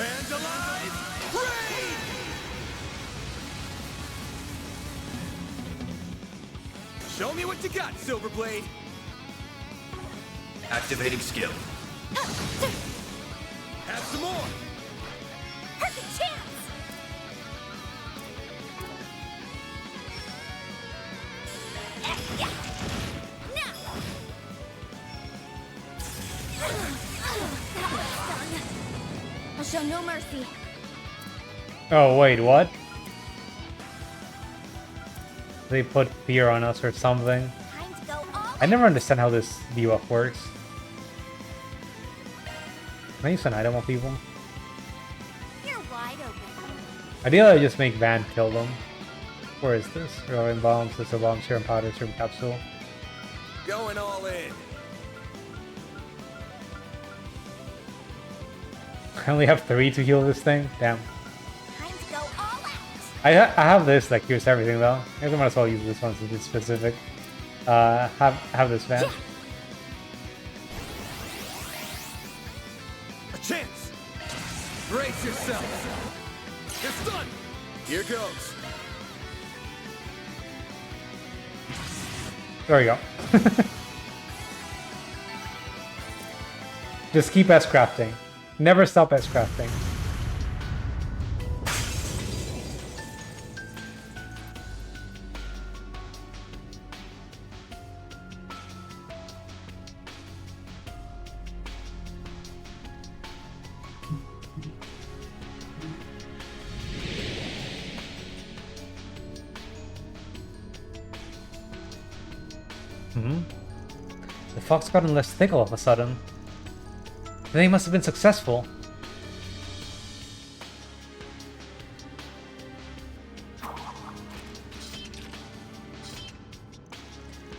Vandalize! Raid! Show me what you got, Silverblade! Activating skill. Have some more! Perfect chance! I'll show no mercy. Oh, wait, what? They put fear on us or something. Time to go all I never understand how this debuff works. Can I use an item on people? You're wide open. Ideally, I just make Van kill them. Where is this? Reloading bombs, missile bomb, serum powder, serum capsule. Going all in. I only have 3 to heal this thing? Damn. Time to go all out. I have this that cures everything though. I might as well use this one since it's specific. Have this Van. A chance! Brace yourself! It's done! Here goes. There we go. Just keep S-crafting. Never stop S-crafting. The fox gotten less thick all of a sudden. They must have been successful.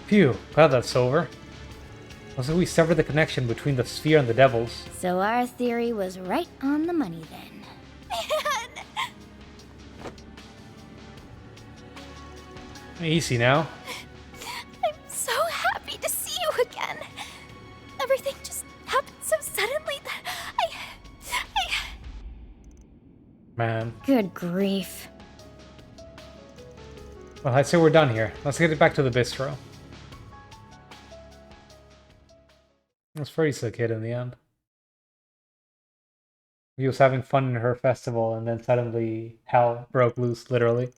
Phew, glad that's over. Looks like we severed the connection between the sphere and the devils. So our theory was right on the money then. Easy now. I'm so happy to see you again. Everything just happened so suddenly that I... Man. Good grief. Well, I'd say we're done here. Let's get it back to the bistro. It was Freddy's a kid in the end. He was having fun in her festival and then suddenly hell broke loose, literally.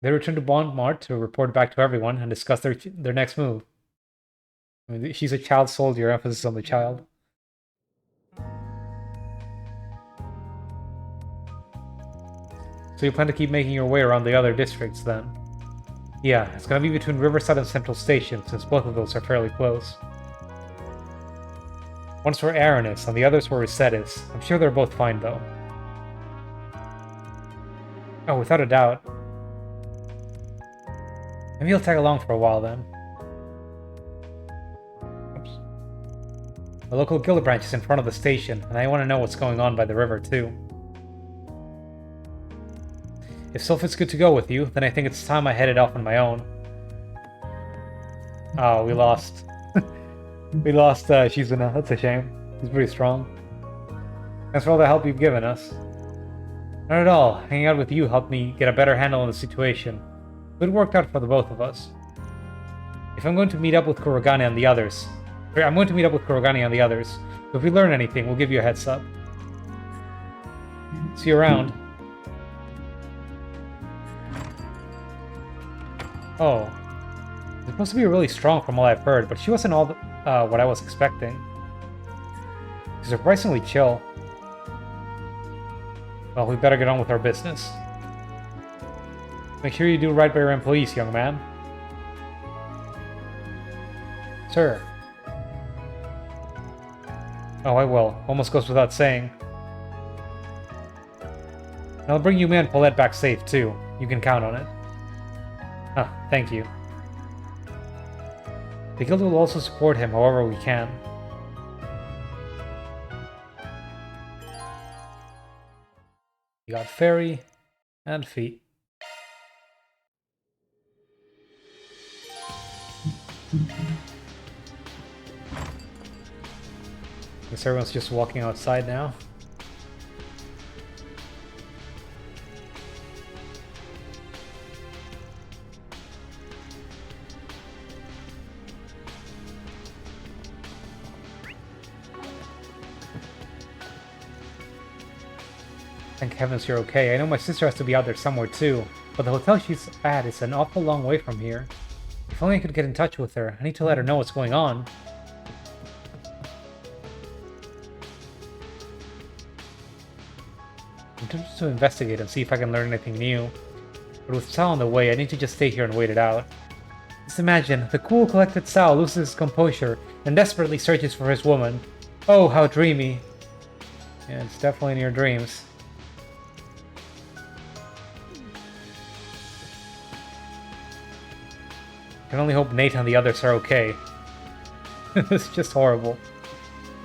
They returned to Bond Mart to report back to everyone and discuss their next move. I mean, she's a child soldier, emphasis on the child. So you plan to keep making your way around the other districts then? Yeah, it's gonna be between Riverside and Central Station, since both of those are fairly close. One's where Aaron is, and the other's where Reset is. I'm sure they're both fine, though. Oh, without a doubt. Maybe he'll tag along for a while, then. Oops. The local guild branch is in front of the station, and I want to know what's going on by the river, too. If Sylphid's good to go with you, then I think it's time I headed off on my own. Oh, we lost. We lost Shizuna. That's a shame. He's pretty strong. Thanks for all the help you've given us. Not at all. Hanging out with you helped me get a better handle on the situation. It worked out for the both of us. If I'm going to meet up with Kurogane and the others... I'm going to meet up with Kurogane and the others. So if we learn anything, we'll give you a heads up. See you around. Oh. It's supposed to be really strong from all I've heard, but she wasn't all what I was expecting. She's surprisingly chill. Well, we better get on with our business. Make sure you do right by your employees, young man. Sir. Oh, I will. Almost goes without saying. And I'll bring you and Paulette back safe, too. You can count on it. Ah, thank you. The guild will also support him however we can. We got Fairy and Feet. Guess everyone's just walking outside now. Thank heavens you're okay. I know my sister has to be out there somewhere too, but the hotel she's at is an awful long way from here. If only I could get in touch with her. I need to let her know what's going on. I'm just to investigate and see if I can learn anything new. But with Sal on the way, I need to just stay here and wait it out. Just imagine, the cool, collected Sal loses his composure and desperately searches for his woman. Oh, how dreamy. Yeah, it's definitely in your dreams. I can only hope Nate and the others are okay. It's just horrible.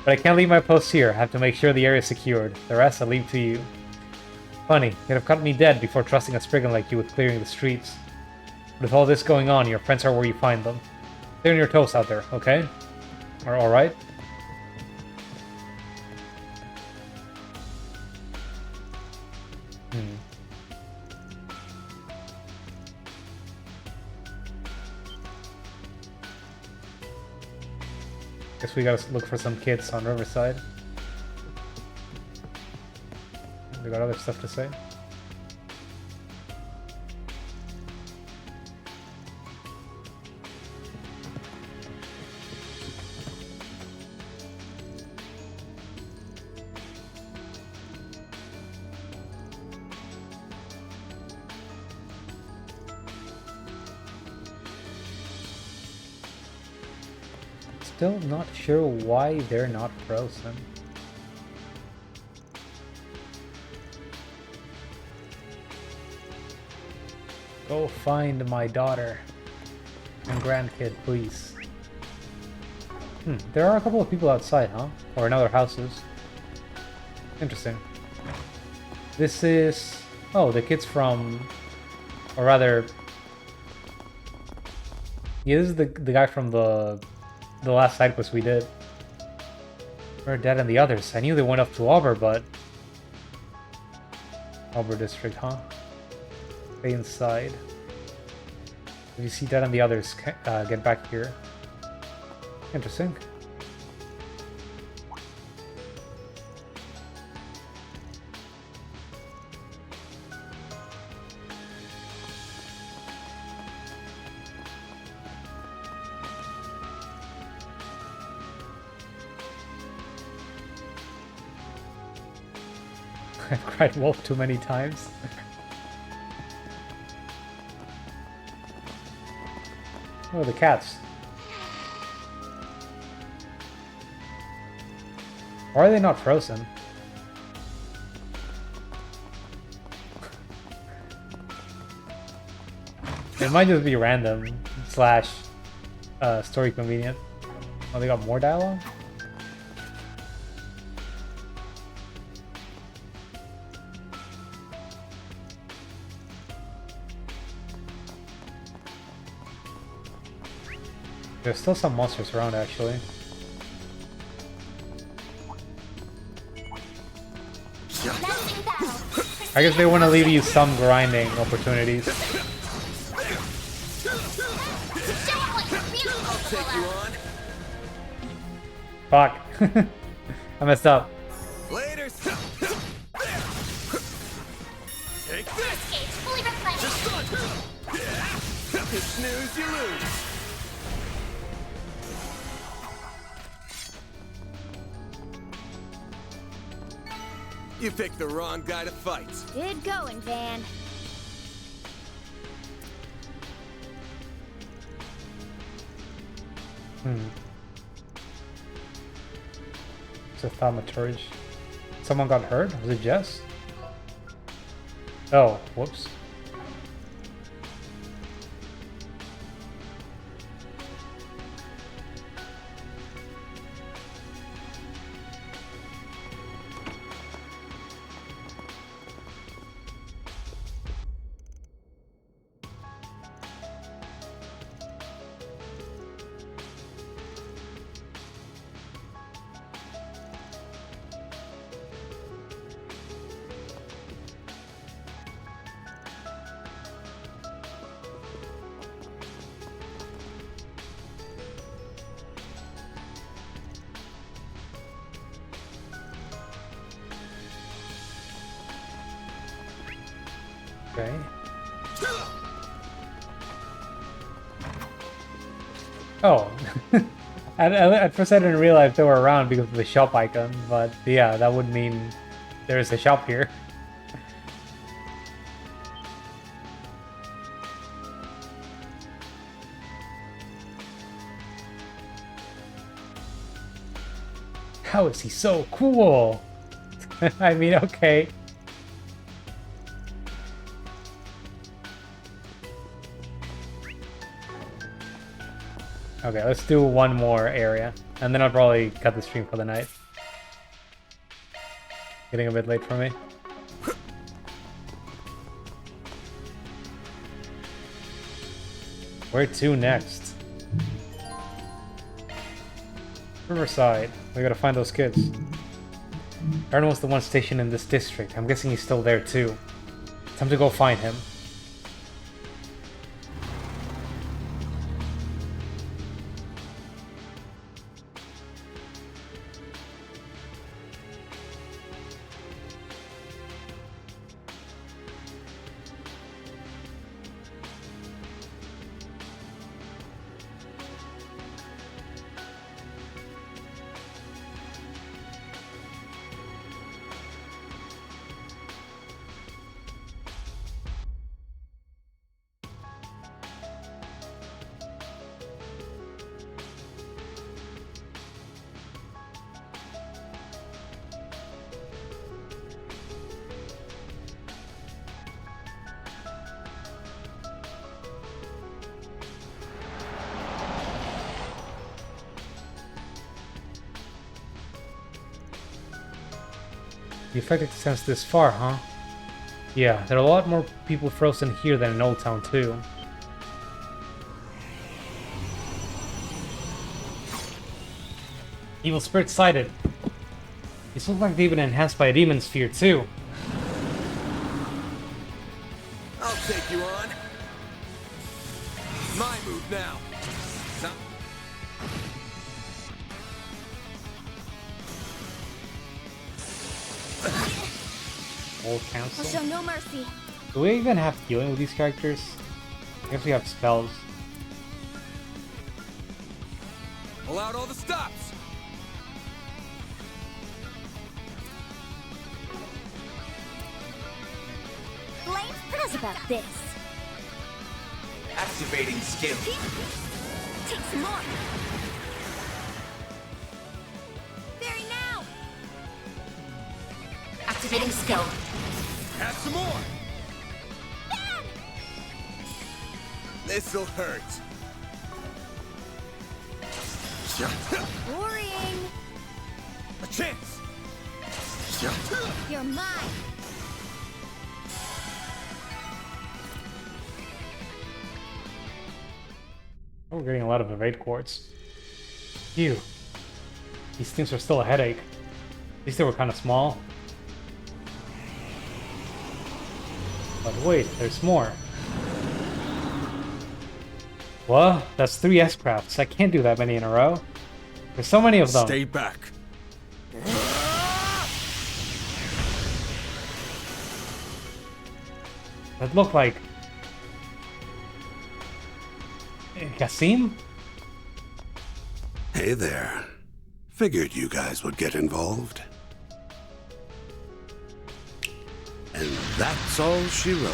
But I can't leave my post here. I have to make sure the area is secured. The rest I leave to you. Funny, you'd have cut me dead before trusting a spriggan like you with clearing the streets. But with all this going on, your friends are where you find them. Stay on your toes out there, okay? Alright? Guess we gotta look for some kids on Riverside. They got other stuff to say. Still not sure why they're not frozen. Go find my daughter and grandkid, please. There are a couple of people outside, huh? Or in other houses. Interesting. This is... oh, the kids from... or rather... yeah, this is the guy from the last side quest we did. Where are Dad and the others? I knew they went up to Auburn, but... Auburn District, huh? Stay inside. If you see Dad and the others, get back here. Interesting. I've cried wolf too many times. Oh, the cats. Why are they not frozen? It might just be random slash story convenient. Oh, they got more dialogue? There's still some monsters around, actually. I guess they want to leave you some grinding opportunities. Fuck. I messed up. Later. Take this. You snooze, you lose. You picked the wrong guy to fight. Good going, Van. It's a thaumaturge. Someone got hurt? Was it Jess? Oh, whoops. Okay. Oh. At first I didn't realize they were around because of the shop icon, but yeah, that would mean there's a shop here. How is he so cool? I mean, okay. Okay, let's do one more area, and then I'll probably cut the stream for the night. Getting a bit late for me. Where to next? Riverside. We gotta find those kids. Aaron was the one stationed in this district. I'm guessing he's still there too. Time to go find him. The effect extends this far, huh? Yeah, there are a lot more people frozen here than in Old Town, too. Evil spirit sighted. These look like they've been enhanced by a demon sphere, too. I'll take you on. My move now. Old I'll Council. show no mercy. Do we even have healing with these characters? I guess we have spells. Pull out all the stops. Blame us about this. Activating skill. Take some more. Very now. Activating skill. Add some more. Bam! This'll hurt. Worrying. A chance. You're mine. Oh, we're getting a lot of evade quartz. Phew. These things are still a headache. At least they were kind of small. But wait, there's more. What? That's 3 S-crafts. I can't do that many in a row. There's so many of them. Stay back. That look like... Kasim? Hey there. Figured you guys would get involved. And that's all she wrote.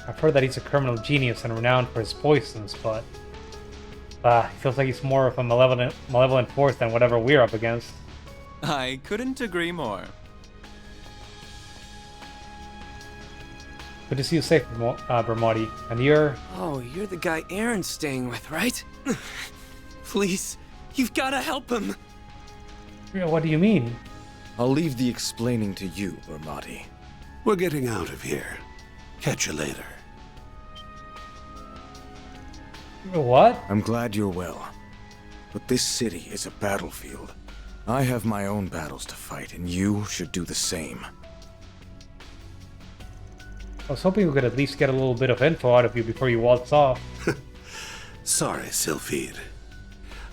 I've heard that he's a criminal genius and renowned for his poisons, but... he feels like he's more of a malevolent force than whatever we're up against. I couldn't agree more. Good to see you safe, Bermotti. And you're... Oh, you're the guy Aaron's staying with, right? Please, you've got to help him. What do you mean? I'll leave the explaining to you, Bermotti. We're getting out of here. Catch you later. What? I'm glad you're well. But this city is a battlefield. I have my own battles to fight, and you should do the same. I was hoping we could at least get a little bit of info out of you before you waltz off. Sorry, Sylphide.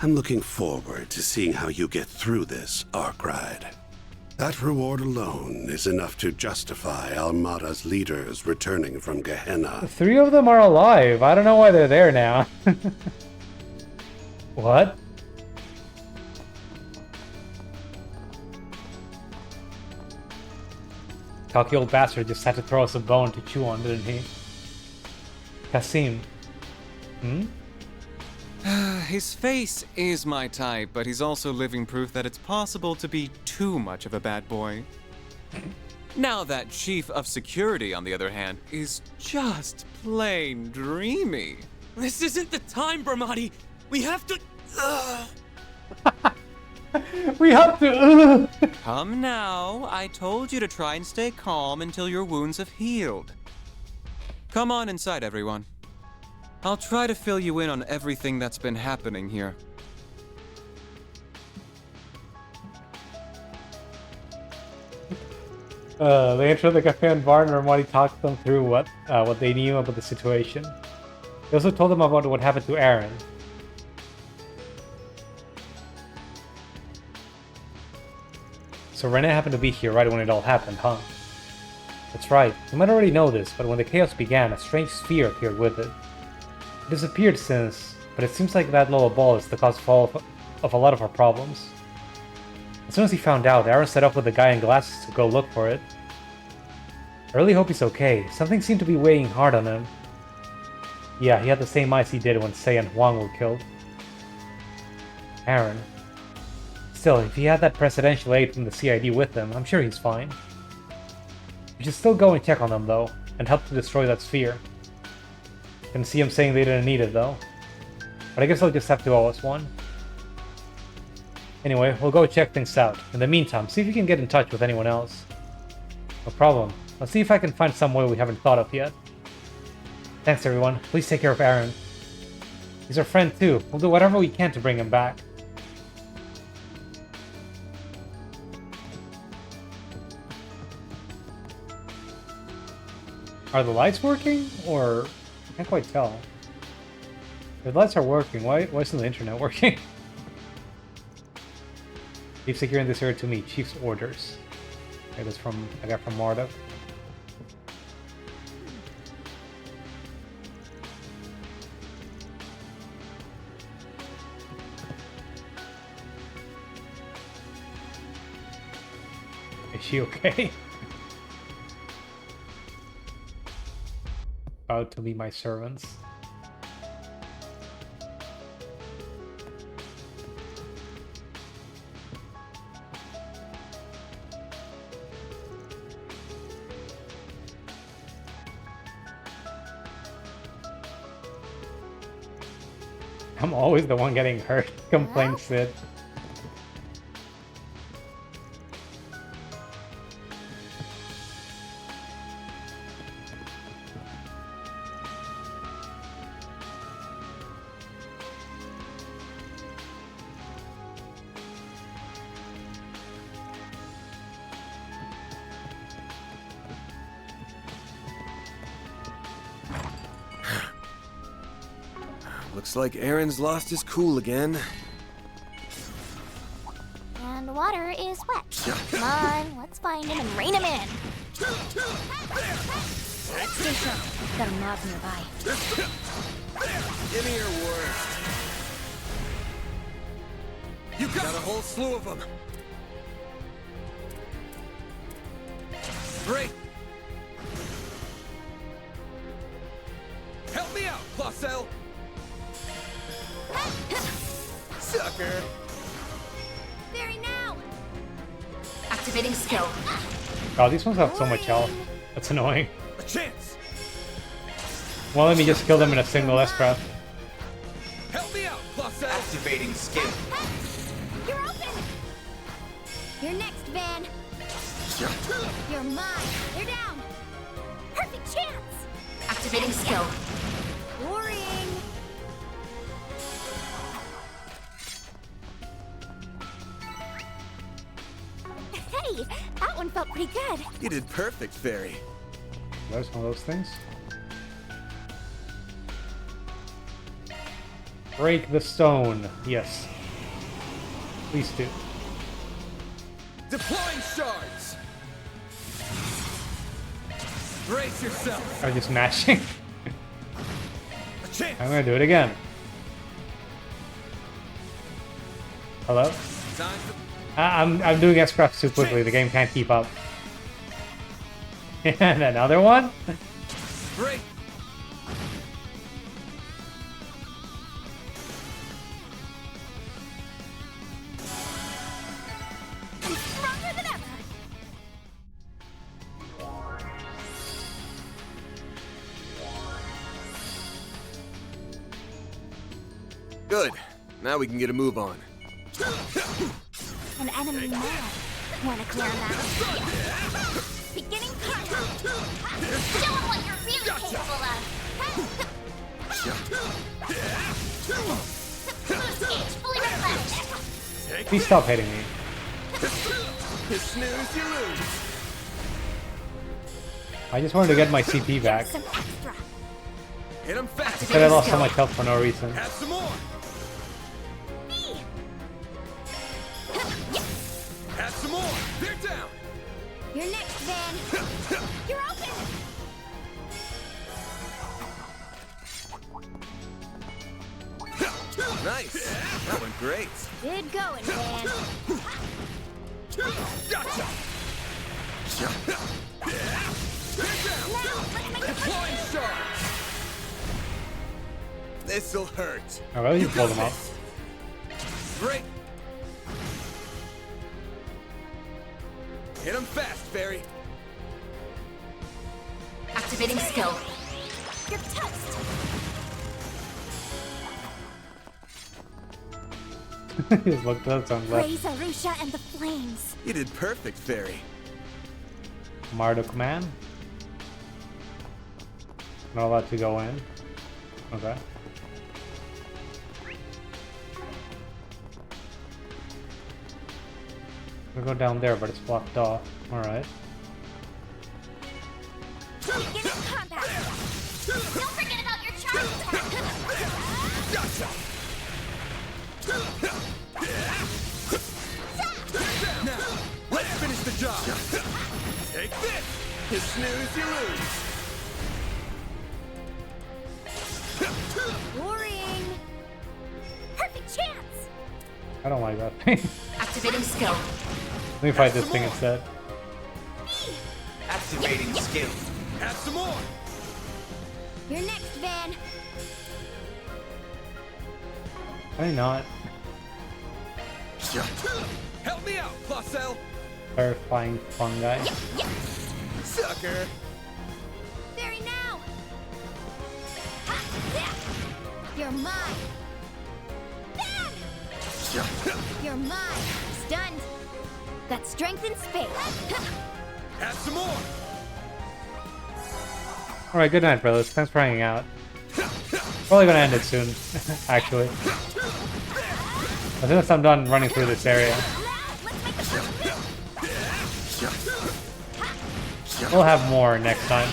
I'm looking forward to seeing how you get through this arc ride. That reward alone is enough to justify Almada's leaders returning from Gehenna. 3 of them are alive. I don't know why they're there now. What? Cocky old bastard just had to throw us a bone to chew on, didn't he? Kasim. Hmm? His face is my type, but he's also living proof that it's possible to be too much of a bad boy. Now that Chief of Security, on the other hand, is just plain dreamy. This isn't the time, Brahmati! We have to... We have to... Come now, I told you to try and stay calm until your wounds have healed. Come on inside, everyone. I'll try to fill you in on everything that's been happening here. They entered the cafe and bar and Ramadi talked them through what they knew about the situation. They also told them about what happened to Aaron. So Rene happened to be here right when it all happened, huh? That's right. You might already know this, but when the chaos began, a strange sphere appeared with it. It disappeared since, but it seems like that little ball is the cause of a lot of our problems. As soon as he found out, Aaron set off with the guy in glasses to go look for it. I really hope he's okay. Something seemed to be weighing hard on him. Yeah, he had the same eyes he did when Sei and Huang were killed. Aaron. Still, if he had that presidential aide from the CID with him, I'm sure he's fine. We should still go and check on them, though, and help to destroy that sphere. Can see him saying they didn't need it, though. But I guess they'll just have to owe us one. Anyway, we'll go check things out. In the meantime, see if you can get in touch with anyone else. No problem. Let's see if I can find some way we haven't thought of yet. Thanks, everyone. Please take care of Aaron. He's our friend, too. We'll do whatever we can to bring him back. Are the lights working? Or... I can't quite tell. If the lights are working, why isn't the internet working? Keep securing this area to me. Chief's orders. Okay, that's from... I got from Marduk. Is she okay? About to be my servants. I'm always the one getting hurt, complains Sid. Looks like Aaron's lost his cool again. And water is wet. Come on, let's find him and rein him in. Stay sharp. Got a mob nearby. Give me your worst. You got a whole slew of them. Great. Help me out, Placel. Sucker. Very now. Activating skill. Oh, these ones have so much health. That's annoying. A chance. Well, let me just kill them in a single S-craft. Help me out, Placel. Activating skill. You're open. You're next, Van. You're mine. They're down. Perfect chance. Activating skill. Boring. Hey, that one felt pretty good. You did perfect, Fairy. There's one of those things. Break the stone. Yes. Please do. Deploying shards! Brace yourself! I'm just mashing. I'm gonna do it again. Hello? I'm doing S-Craft too quickly. The game can't keep up. And another one? Break! I'm stronger than ever. Good. Now we can get a move on. An enemy mad. Wanna clear him out? Beginning combat. Show him what you're really capable of. Boost gauge fully replenished. Please stop hitting me. You snooze, you lose. I just wanted to get my CP back. Some extra. Hit him fast. Instead I lost so much health for no reason. Have some more. Have some more. They're down. You're next, Van. You're open. Nice. That went great. Good going, Van. Gotcha. Deploying shards. This'll hurt. Oh, really? You pulled them up. Great. Hit him fast, Barry. Activating skill. You're toast. Just looked up some left. Raise Arusha and the flames. You did perfect, Barry. Marduk man. Not allowed to go in. Okay. We'll go down there, but it's blocked off. Alright. Beginning combat. Don't forget about your charge attack. Gotcha. Now, let's finish the job. Take this. You snooze, you lose. Worrying. Perfect chance. I don't like that thing. Activating skill. Let me fight this thing instead. Activating skill. Have some more. You're next, Van. Why not? Help me out, Placel. Terrifying fungi. Sucker. Very now. You're mine. Van! You're mine. Stunned. Got strength in space. Have some more. Alright, good night, brothers. Thanks for hanging out. Probably gonna end it soon, actually. As soon as I'm done running through this area. We'll have more next time.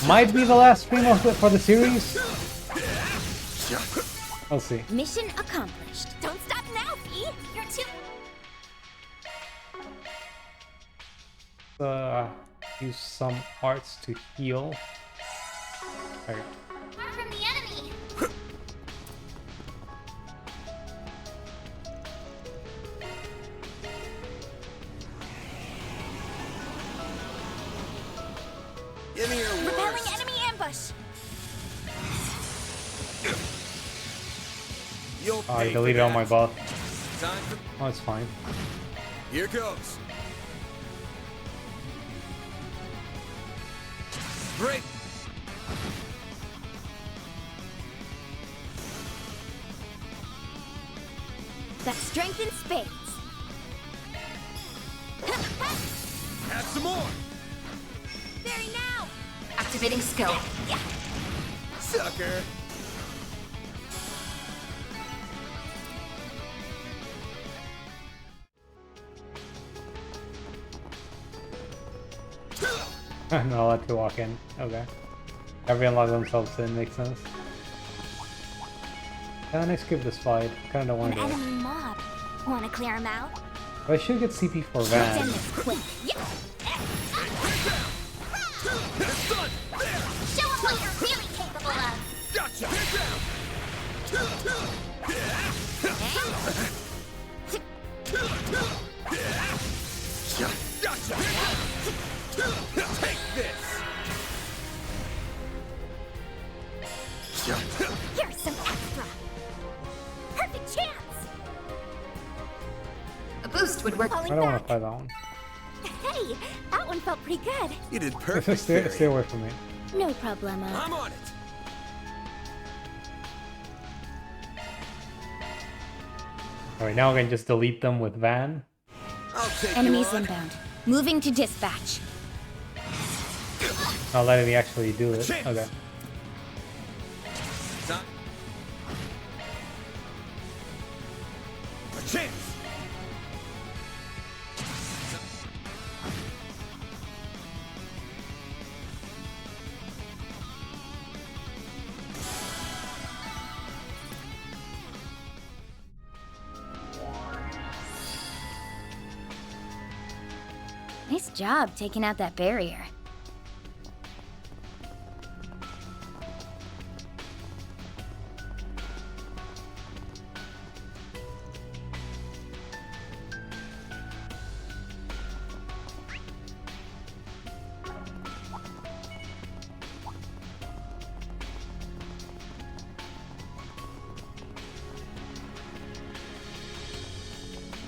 Might be the last stream for the series. We'll see. Mission accomplished. Don't stop now, V. You're too... Use some arts to heal. Okay. Far from the enemy. Give me your Repelling worst. enemy ambush. You'll I pay deleted for all my that. buff. Time for... Oh, it's fine. Here goes. Great. Got strength in spades. Have some more. Very now. Activating skill. Sucker. I'm not allowed to walk in. Okay. Everyone log themselves in, makes sense. Can I skip this fight? Kinda don't want An to. enemy mob. Wanna clear him out? But I should get CP for Let's Van. end this quick. Yeah. Show him what you're really capable of. Gotcha! Gotcha! Take this! Here's some extra. Perfect chance. A boost would work. I don't want to fight that one. Hey, that one felt pretty good. You did perfect. Stay away from me. No problemo. I'm on it. Alright, now I can just delete them with Van. I'll take Enemies you on. inbound. Moving to dispatch. Not letting me actually do it. Okay. A chance! Nice job taking out that barrier.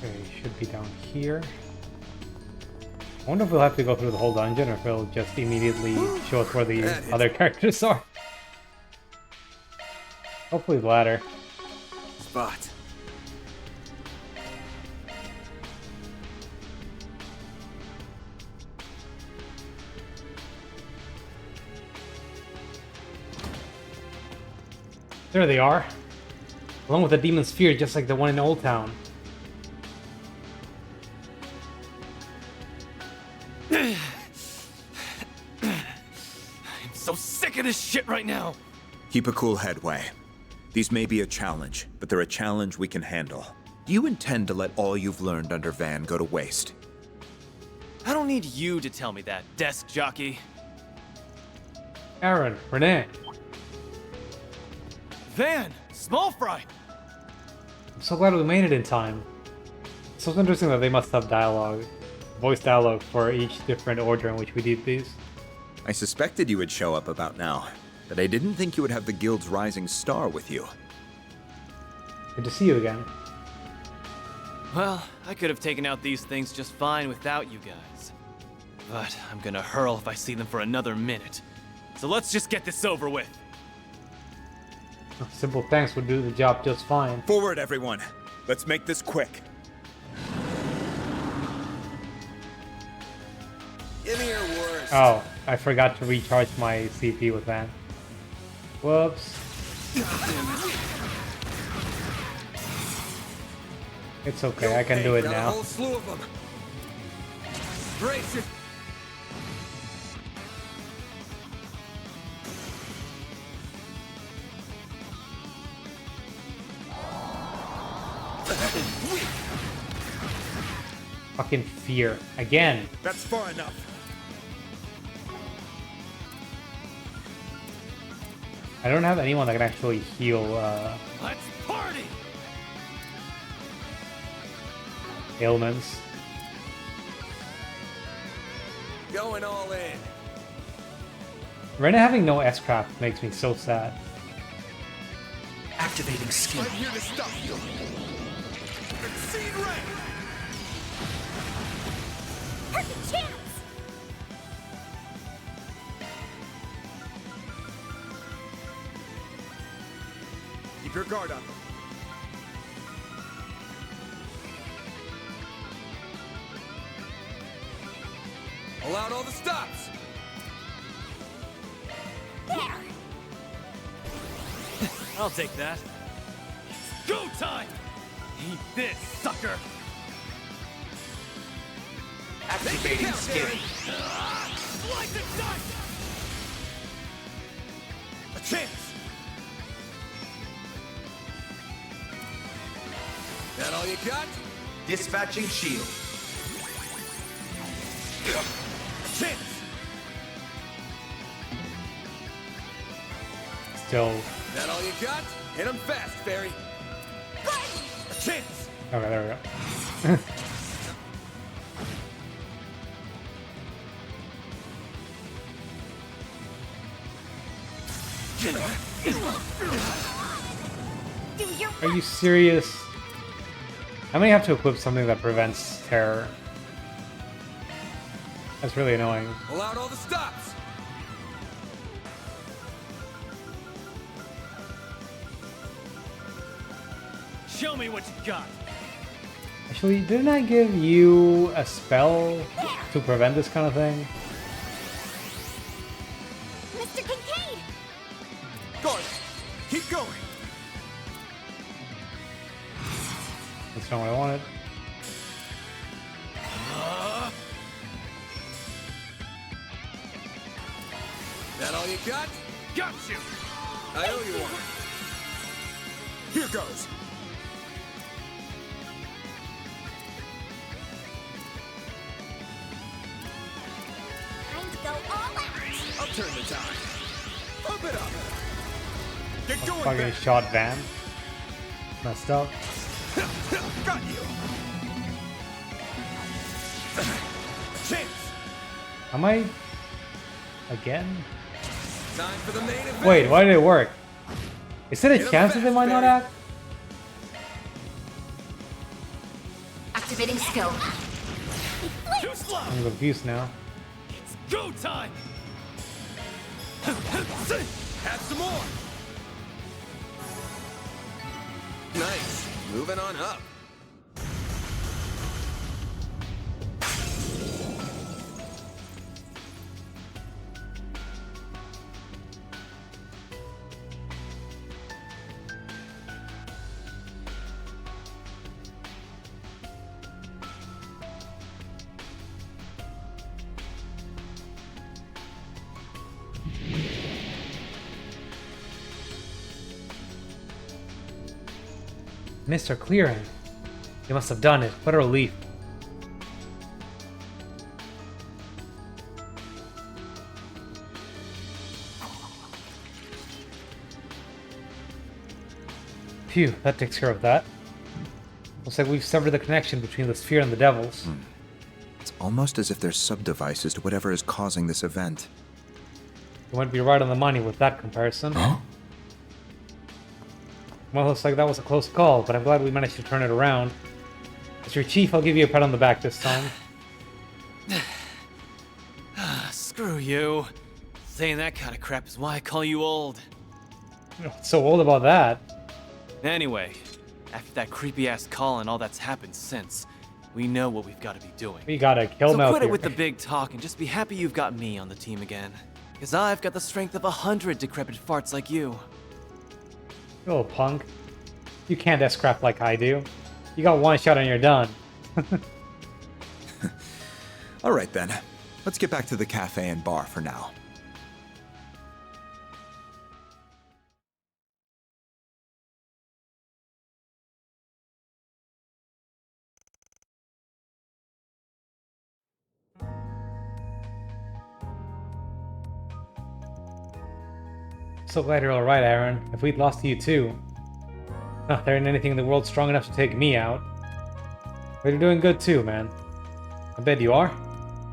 Okay, should be down here. I wonder if we'll have to go through the whole dungeon or if it'll just immediately show us where the other characters are. Hopefully the latter. Spot. There they are. Along with the demon sphere, just like the one in Old Town. I'm so sick of this shit right now. Keep a cool head, Wei. These may be a challenge, but they're a challenge we can handle. Do you intend to let all you've learned under Van go to waste? I don't need you to tell me that, desk jockey. Aaron, Renee. Van, small fry. I'm so glad we made it in time. It's so interesting that they must have dialogue, voice dialogue for each different order in which we did these. I suspected you would show up about now, but I didn't think you would have the guild's rising star with you. Good to see you again. Well, I could have taken out these things just fine without you guys. But I'm gonna hurl if I see them for another minute. So let's just get this over with. Simple thanks would do the job just fine. Forward, everyone. Let's make this quick. Give me your worst. Oh, I forgot to recharge my CP with Van. Whoops. It's okay, I can do it Got a now. whole slew of them. Brace it. Fucking fear. Again. That's far enough. I don't have anyone that can actually heal Let's party! ailments. Going all in. Rena having no S-Craft makes me so sad. Activating skill. I'm here to stop you. Exceed rank. Perfect chance. Keep your guard up. Pull out all the stops. There. I'll take that. Go time! Eat this, sucker! Activating skill. Like the dice! A chance. all you got? Dispatching shield. Chance! Still. That all you got? Hit him fast, Fairy. A chance! Okay, there we go. Are you serious? I may have to equip something that prevents terror. That's really annoying. Pull out all the stops! Show me what you got! Actually, didn't I give you a spell to prevent this kind of thing? Mr. Kincaid! Guard, keep going! That's not what I wanted. That all you got? Got you! I owe you one. Here goes. Time to go all out! I'll turn the tide. Pump it up. Get going, Fucking back. shot Van. Messed up. Got you. Chance. Am I again? Time for the main event. Wait, why did it work? Is it a Get 'em chance that they fast, might not Barry. act? Activating skill. Too slow. I'm confused now. It's go time. Have some more. Nice. Moving on up. Mr. Clearing. You must have done it. What a relief. Phew, that takes care of that. Looks like we've severed the connection between the sphere and the devils. It's almost as if there's sub-devices to whatever is causing this event. You might be right on the money with that comparison. Huh? Well, looks like that was a close call, but I'm glad we managed to turn it around. As your chief, I'll give you a pat on the back this time. Screw you. Saying that kind of crap is why I call you old. What's so old about that? Anyway, after that creepy-ass call and all that's happened since, we know what we've got to be doing. We gotta kill So Melchior. quit it with the big talk and just be happy you've got me on the team again. Because I've got the strength of 100 decrepit farts like you. You little punk. You can't S-crap like I do. You got one shot and you're done. All right then. Let's get back to the cafe and bar for now. So glad you're alright, Aaron. If we'd lost you too. There ain't anything in the world strong enough to take me out. But you're doing good too, man. I bet you are.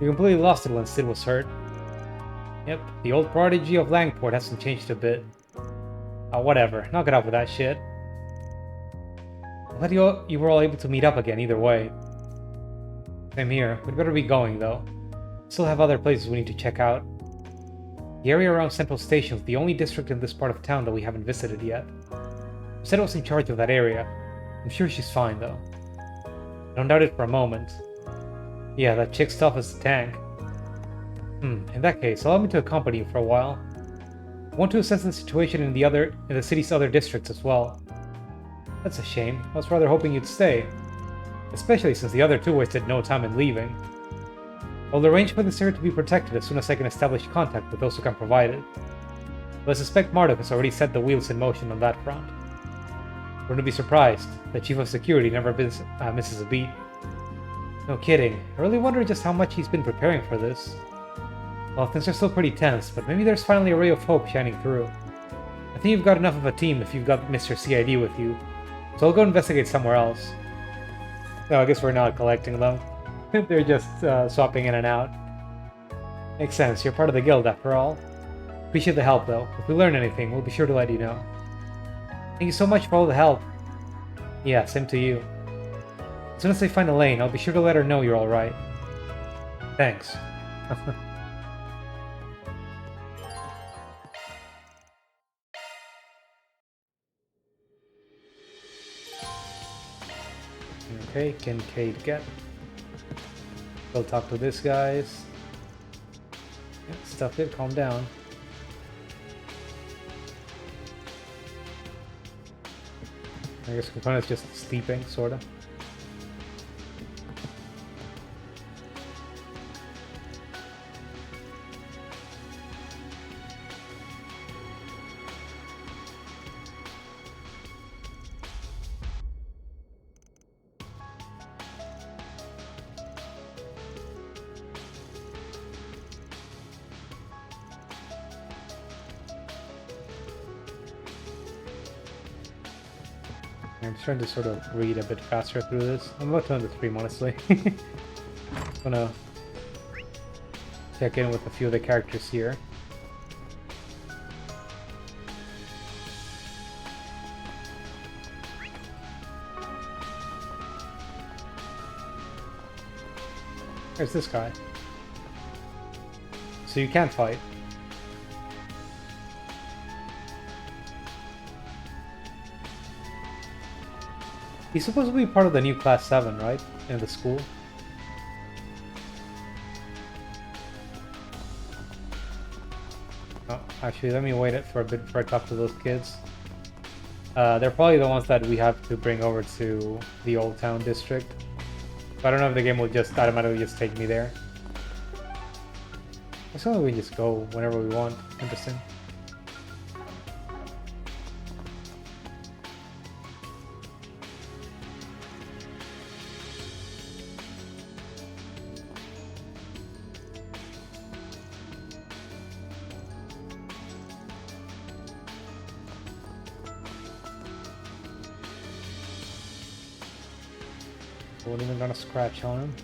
You completely lost it when Sid was hurt. Yep, the old prodigy of Langport hasn't changed a bit. Whatever. Knock it off with that shit. I'm glad you were all able to meet up again either way. Same here. We'd better be going, though. Still have other places we need to check out. The area around Central Station is the only district in this part of town that we haven't visited yet. Sid was in charge of that area. I'm sure she's fine, though. I don't doubt it for a moment. Yeah, that chick stuff is a tank. In that case, allow me to accompany you for a while. I want to assess the situation in the city's other districts as well. That's a shame. I was rather hoping you'd stay. Especially since the other two wasted no time in leaving. I'll arrange for this area to be protected as soon as I can establish contact with those who can provide it. But I suspect Marduk has already set the wheels in motion on that front. Wouldn't be surprised. The chief of security never misses a beat. No kidding. I really wonder just how much he's been preparing for this. Well, things are still pretty tense, but maybe there's finally a ray of hope shining through. I think you've got enough of a team if you've got Mr. CID with you. So I'll go investigate somewhere else. No, I guess we're not collecting them. They're just swapping in and out. Makes sense, you're part of the guild after all. Appreciate the help though. If we learn anything, we'll be sure to let you know. Thank you so much for all the help. Yeah, same to you. As soon as I find Elaine, I'll be sure to let her know you're alright. Thanks. Okay, Kincaid get. We'll talk to this guys. Yeah, stuff it, calm down. I guess Component's just sleeping, sorta. I'm trying to sort of read a bit faster through this. I'm about to end the stream, honestly. Gonna check in with a few of the characters here. There's this guy. So you can't fight. He's supposed to be part of the new Class 7, right? In the school. Oh, actually, let me wait it for a bit before I talk to those kids. They're probably the ones that we have to bring over to the Old Town district. So I don't know if the game will just automatically just take me there. As long as we just go whenever we want. Interesting. Wasn't even gonna scratch on him.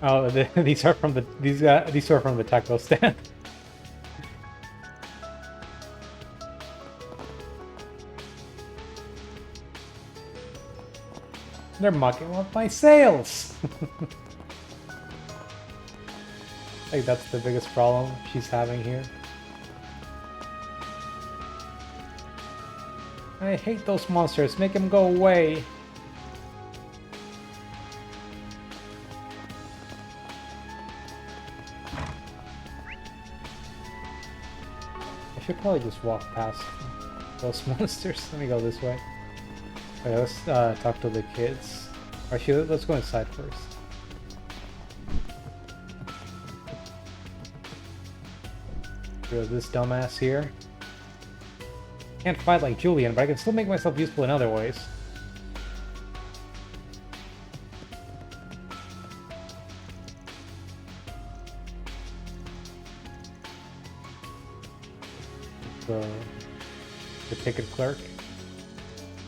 Oh, these are from the these are from the taco stand. They're mucking up my sales. I think that's the biggest problem she's having here. I hate those monsters. Make them go away. I should probably just walk past those monsters. Let me go this way. Okay, let's talk to the kids. Actually, let's go inside first. Throw this dumbass here. Can't fight like Julian, but I can still make myself useful in other ways. The ticket clerk.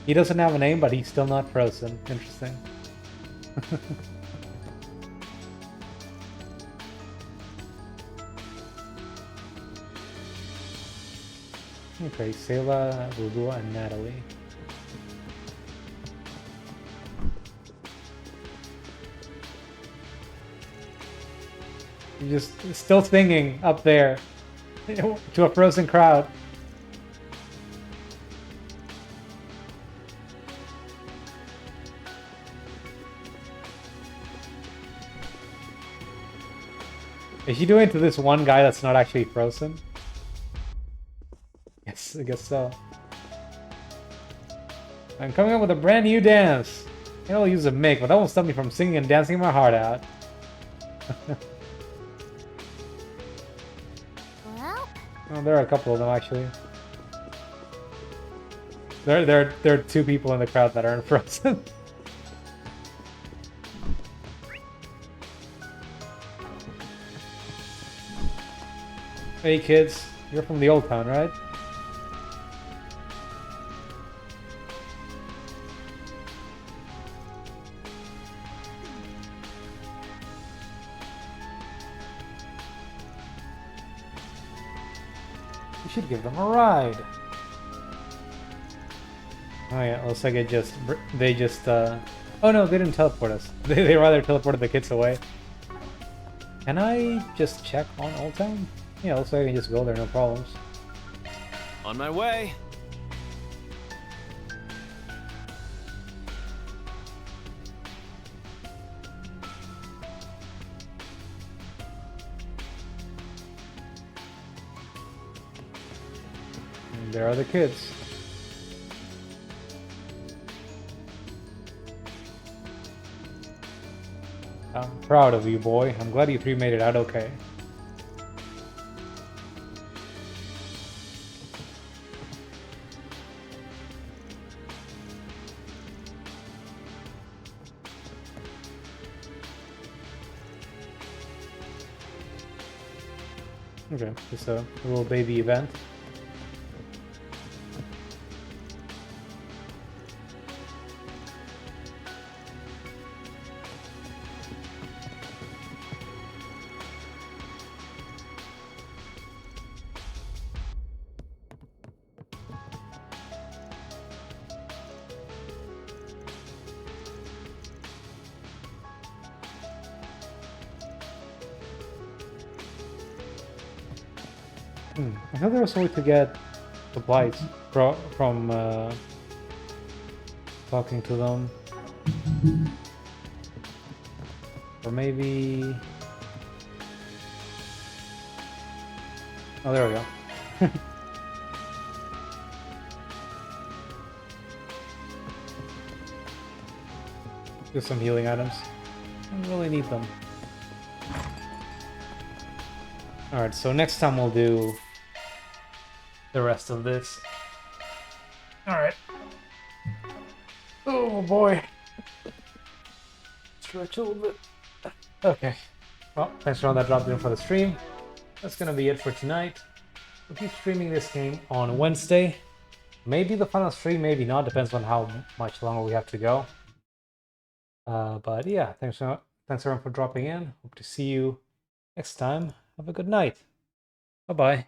He doesn't have a name, but he's still not frozen. Interesting. Okay, Sayla, Rugua, and Natalie. You're just still singing up there. To a frozen crowd. Is she doing it to this one guy that's not actually frozen? Yes, I guess so. I'm coming up with a brand new dance. I'll use a mic, but that won't stop me from singing and dancing my heart out. Well, Oh, there are a couple of them actually. There are two people in the crowd that aren't frozen. Hey kids, you're from the old town, right? We should give them a ride. Oh yeah, looks like they just oh no, they didn't teleport us. They rather teleported the kids away. Can I just check on Old Town? Yeah, looks like I can just go there, no problems. On my way. And there are the kids. I'm proud of you, boy. I'm glad you three made it out okay. Okay, just a little baby event. I thought there was a way to get supplies from talking to them. Or maybe... Oh, there we go. Just some healing items. I don't really need them. Alright, so next time we'll do the rest of this. Alright. Oh boy. Stretch a little bit. Okay. Well, thanks for all that dropped in for the stream. That's gonna be it for tonight. We'll keep streaming this game on Wednesday. Maybe the final stream, maybe not. Depends on how much longer we have to go. But yeah, thanks everyone for dropping in. Hope to see you next time. Have a good night. Bye-bye.